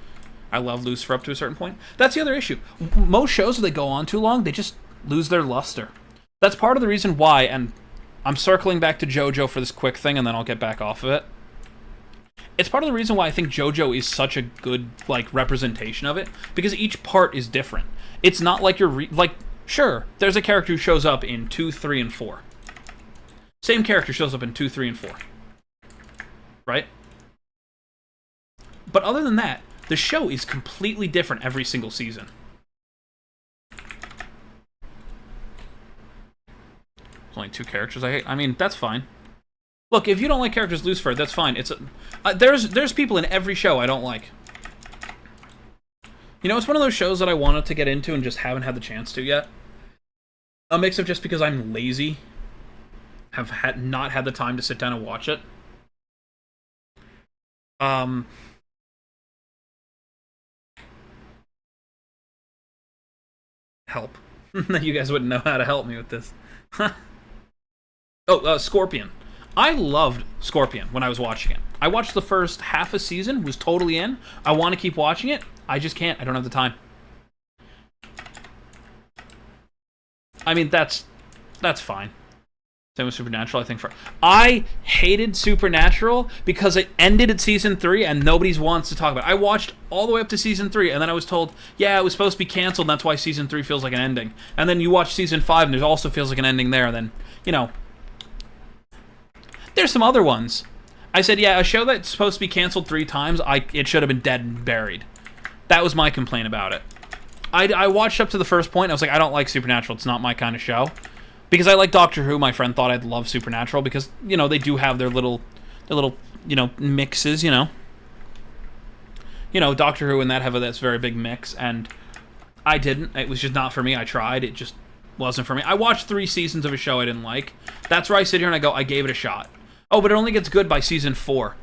I love Lucifer up to a certain point. That's the other issue. Most shows, if they go on too long, they just lose their luster. That's part of the reason why, and I'm circling back to JoJo for this quick thing, and then I'll get back off of it. It's part of the reason why I think JoJo is such a good, like, representation of it, because each part is different. It's not like you're, sure, there's a character who shows up in 2, 3, and 4. Same character shows up in 2, 3, and 4. Right? But other than that, the show is completely different every single season. There's only 2 characters I hate. I mean, that's fine. Look, if you don't like characters Lucifer, that's fine. It's there's people in every show I don't like. You know, it's one of those shows that I wanted to get into and just haven't had the chance to yet. A mix of just because I'm lazy, have not had the time to sit down and watch it. Help. You guys wouldn't know how to help me with this. Scorpion. I loved Scorpion when I was watching it. I watched the first half a season, was totally in. I want to keep watching it. I just can't. I don't have the time. I mean, that's fine. Same with Supernatural, I think. I hated Supernatural because it ended at season 3 and nobody wants to talk about it. I watched all the way up to season 3 and then I was told, yeah, it was supposed to be canceled and that's why season 3 feels like an ending. And then you watch season 5 and there also feels like an ending there. And then, you know, there's some other ones. I said, yeah, a show that's supposed to be canceled 3 times, it should have been dead and buried. That was my complaint about it. I watched up to the first point and I was like, I don't like Supernatural. It's not my kind of show. Because I like Doctor Who, my friend thought I'd love Supernatural because, you know, they do have their little, you know, mixes, you know. You know, Doctor Who and that have this very big mix, and I didn't. It was just not for me. I tried. It just wasn't for me. I watched 3 seasons of a show I didn't like. That's where I sit here and I go, I gave it a shot. Oh, but it only gets good by season 4.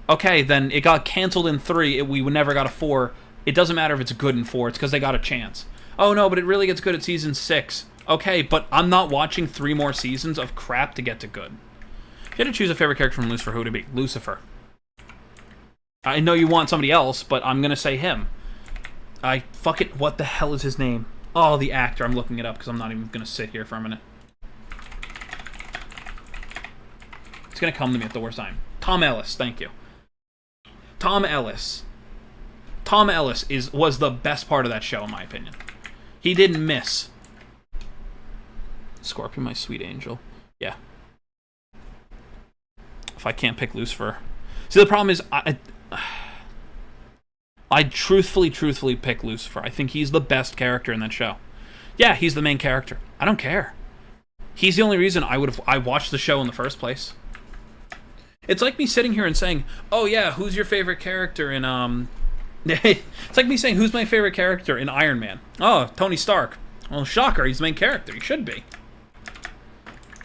Okay, then it got canceled in 3. We never got a 4. It doesn't matter if it's good in 4. It's because they got a chance. Oh, no, but it really gets good at season 6. Okay, but I'm not watching 3 more seasons of crap to get to good. If you had to choose a favorite character from Lucifer, who would it be? Lucifer. I know you want somebody else, but I'm gonna say him. Fuck it, what the hell is his name? Oh, the actor. I'm looking it up because I'm not even gonna sit here for a minute. It's gonna come to me at the worst time. Tom Ellis, thank you. Tom Ellis. Tom Ellis was the best part of that show, in my opinion. He didn't miss. Scorpion, my sweet angel. Yeah. If I can't pick Lucifer. See, the problem is, I truthfully pick Lucifer. I think he's the best character in that show. Yeah, he's the main character. I don't care. He's the only reason I watched the show in the first place. It's like me sitting here and saying, "Oh yeah, who's your favorite character in It's like me saying, "Who's my favorite character in Iron Man?" Oh, Tony Stark. Well, shocker, he's the main character. He should be.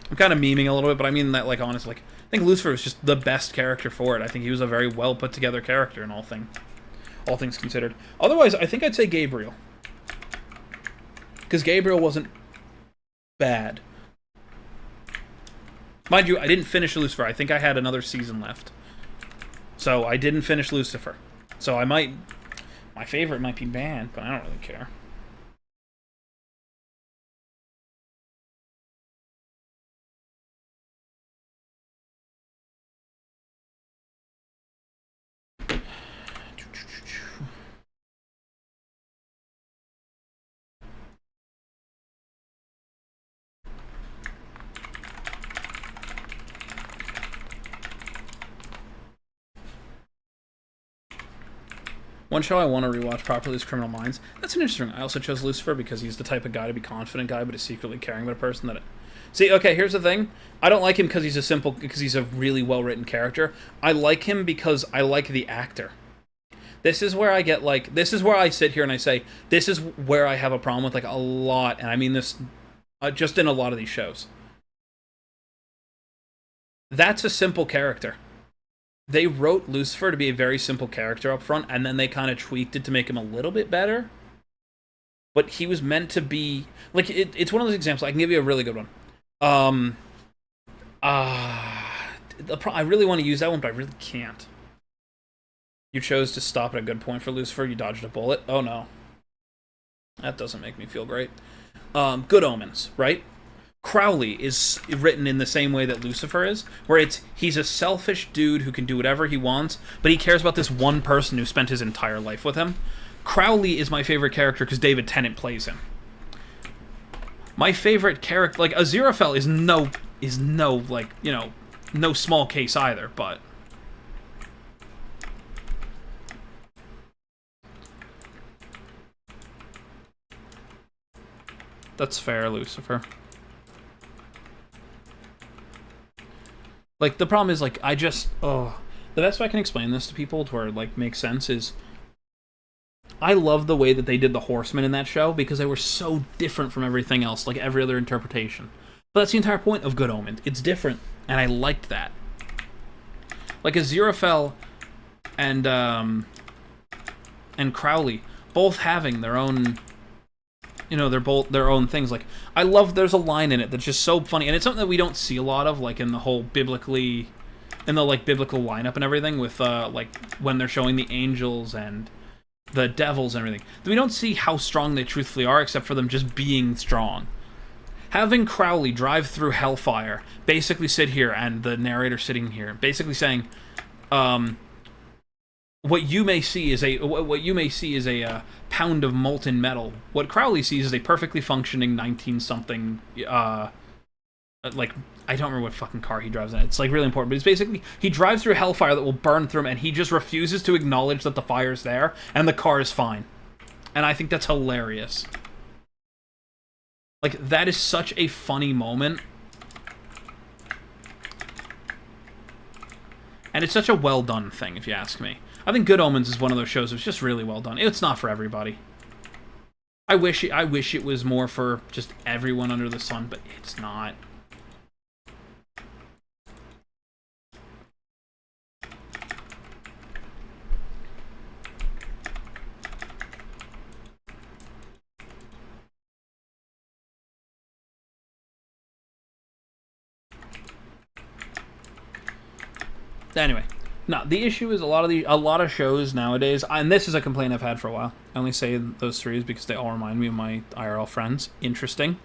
I'm kind of memeing a little bit, but I mean that like honestly. Like, I think Lucifer was just the best character for it. I think he was a very well put together character in all things considered. Otherwise, I think I'd say Gabriel. Because Gabriel wasn't bad. Mind you, I didn't finish Lucifer. I think I had another season left. So I didn't finish Lucifer. So my favorite might be banned, but I don't really care. One show I want to rewatch properly is Criminal Minds. That's an interesting. I also chose Lucifer because he's the type of guy to be confident guy, but is secretly caring about a person that. See, okay, here's the thing. I don't like him because he's a really well written character. I like him because I like the actor. This is where I get like. This is where I sit here and I say this is where I have a problem with like a lot, and I mean this, just in a lot of these shows. That's a simple character. They wrote Lucifer to be a very simple character up front, and then they kind of tweaked it to make him a little bit better. But he was meant to be... Like, it's one of those examples. I can give you a really good one. I really want to use that one, but I really can't. You chose to stop at a good point for Lucifer. You dodged a bullet. Oh, no. That doesn't make me feel great. Good Omens, right? Crowley is written in the same way that Lucifer is, where he's a selfish dude who can do whatever he wants, but he cares about this one person who spent his entire life with him. Crowley is my favorite character because David Tennant plays him. My favorite character, like Aziraphale, is no like, you know, no small case either, but that's fair, Lucifer. Like, the problem is, like, the best way I can explain this to people to where it, like, makes sense is I love the way that they did the Horsemen in that show because they were so different from everything else, like every other interpretation. But that's the entire point of Good Omens. It's different, and I liked that. Like, Aziraphale and Crowley both having their own... You know, they're both their own things. Like, I love, there's a line in it that's just so funny, and it's something that we don't see a lot of, like, in the whole biblical lineup and everything, with, like, when they're showing the angels and the devils and everything. We don't see how strong they truthfully are, except for them just being strong. Having Crowley drive through hellfire, basically sit here, and the narrator sitting here, basically saying, what you may see is a pound of molten metal. What Crowley sees is a perfectly functioning 19-something, like, I don't remember what fucking car he drives in. It's, like, really important. But it's basically, he drives through hellfire that will burn through him, and he just refuses to acknowledge that the fire's there, and the car is fine. And I think that's hilarious. Like, that is such a funny moment. And it's such a well-done thing, if you ask me. I think Good Omens is one of those shows that's just really well done. It's not for everybody. I wish it was more for just everyone under the sun, but it's not. Anyway, no, the issue is a lot of shows nowadays, and this is a complaint I've had for a while. I only say those three because they all remind me of my IRL friends. Interesting.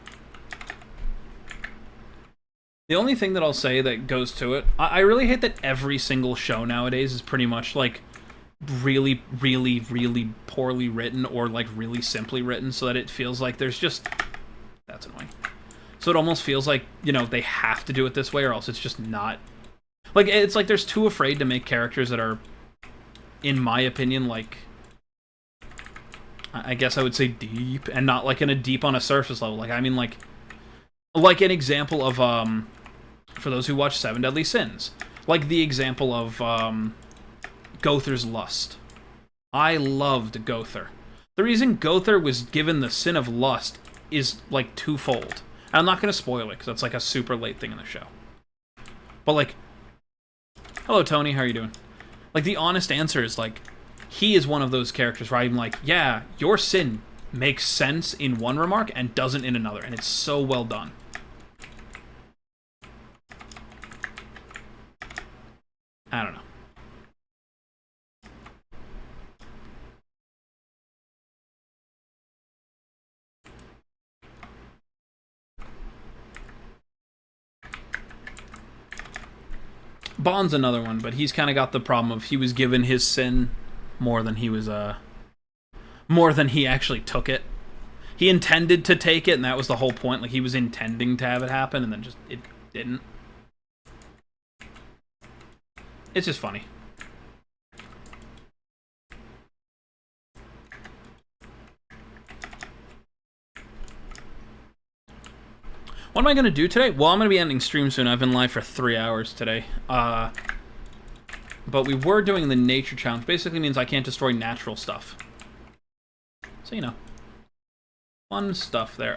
The only thing that I'll say that goes to it, I really hate that every single show nowadays is pretty much like really, really, really poorly written or like really simply written, so that it feels like there's just... That's annoying. So it almost feels like, you know, they have to do it this way or else it's just not... Like, it's like there's too afraid to make characters that are, in my opinion, like... I guess I would say deep, and not like in a deep on a surface level. Like, I mean, like an example of, for those who watch Seven Deadly Sins, like the example of, Gother's Lust. I loved Gother. The reason Gother was given the sin of lust is, like, twofold. And I'm not going to spoil it, because that's, like, a super late thing in the show. But, like, hello, Tony, how are you doing? Like, the honest answer is, like, he is one of those characters where I'm like, yeah, your sin makes sense in one remark and doesn't in another, and it's so well done. I don't know. Bond's another one, but he's kind of got the problem of he was given his sin more than he was, more than he actually took it. He intended to take it, and that was the whole point. Like, he was intending to have it happen, and then just, it didn't. It's just funny. What am I going to do today? Well, I'm going to be ending stream soon. I've been live for 3 hours today. But we were doing the nature challenge. Basically means I can't destroy natural stuff. So, you know. Fun stuff there.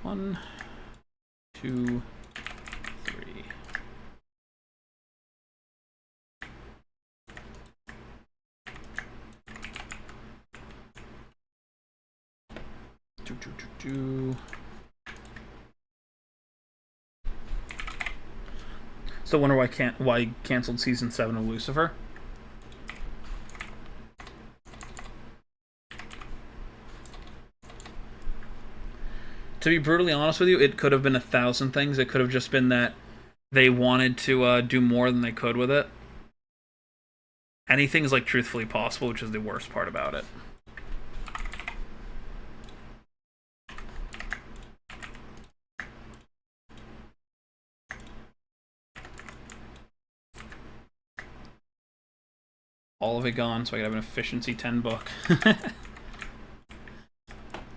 1, 2, 3. Still wonder why I canceled season 7 of Lucifer. To be brutally honest with you, it could have been 1,000 things. It could have just been that they wanted to do more than they could with it. Anything's like truthfully possible, which is the worst part about it. All of it gone, so I could have an efficiency 10 book.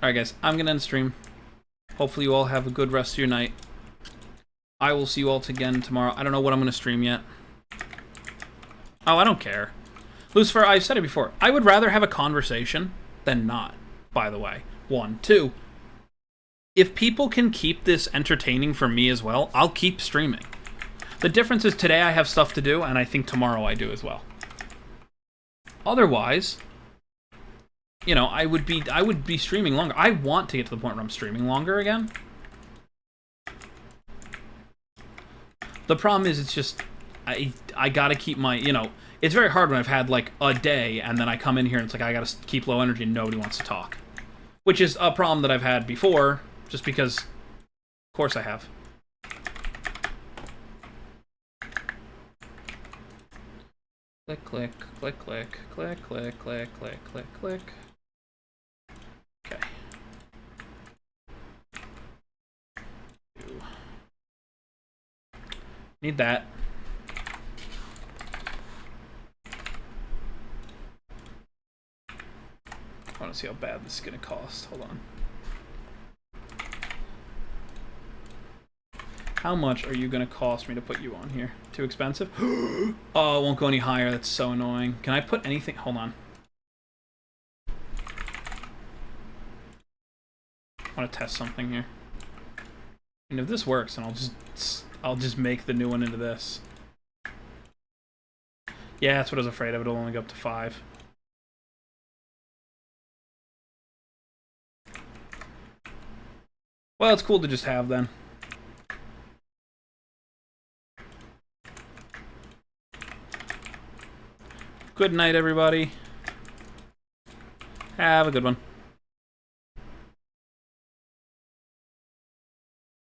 Alright guys, I'm gonna end stream. Hopefully you all have a good rest of your night. I will see you all again tomorrow. I don't know what I'm gonna stream yet. Oh, I don't care. Lucifer, I've said it before. I would rather have a conversation than not, by the way. 1. 2. If people can keep this entertaining for me as well, I'll keep streaming. The difference is today I have stuff to do, and I think tomorrow I do as well. Otherwise, you know, I would be streaming longer. I want to get to the point where I'm streaming longer again. The problem is, it's just, I gotta keep my, you know, it's very hard when I've had, like, a day, and then I come in here and it's like, I gotta keep low energy and nobody wants to talk. Which is a problem that I've had before, just because, of course I have. Click, click, click, click, click, click, click, click, click, click. Okay. Need that. I want to see how bad this is going to cost. Hold on. How much are you going to cost me to put you on here? Too expensive? Oh, it won't go any higher. That's so annoying. Can I put anything? Hold on. I want to test something here. And if this works, then I'll just make the new one into this. Yeah, that's what I was afraid of. It'll only go up to 5. Well, it's cool to just have then. Good night, everybody. Have a good one.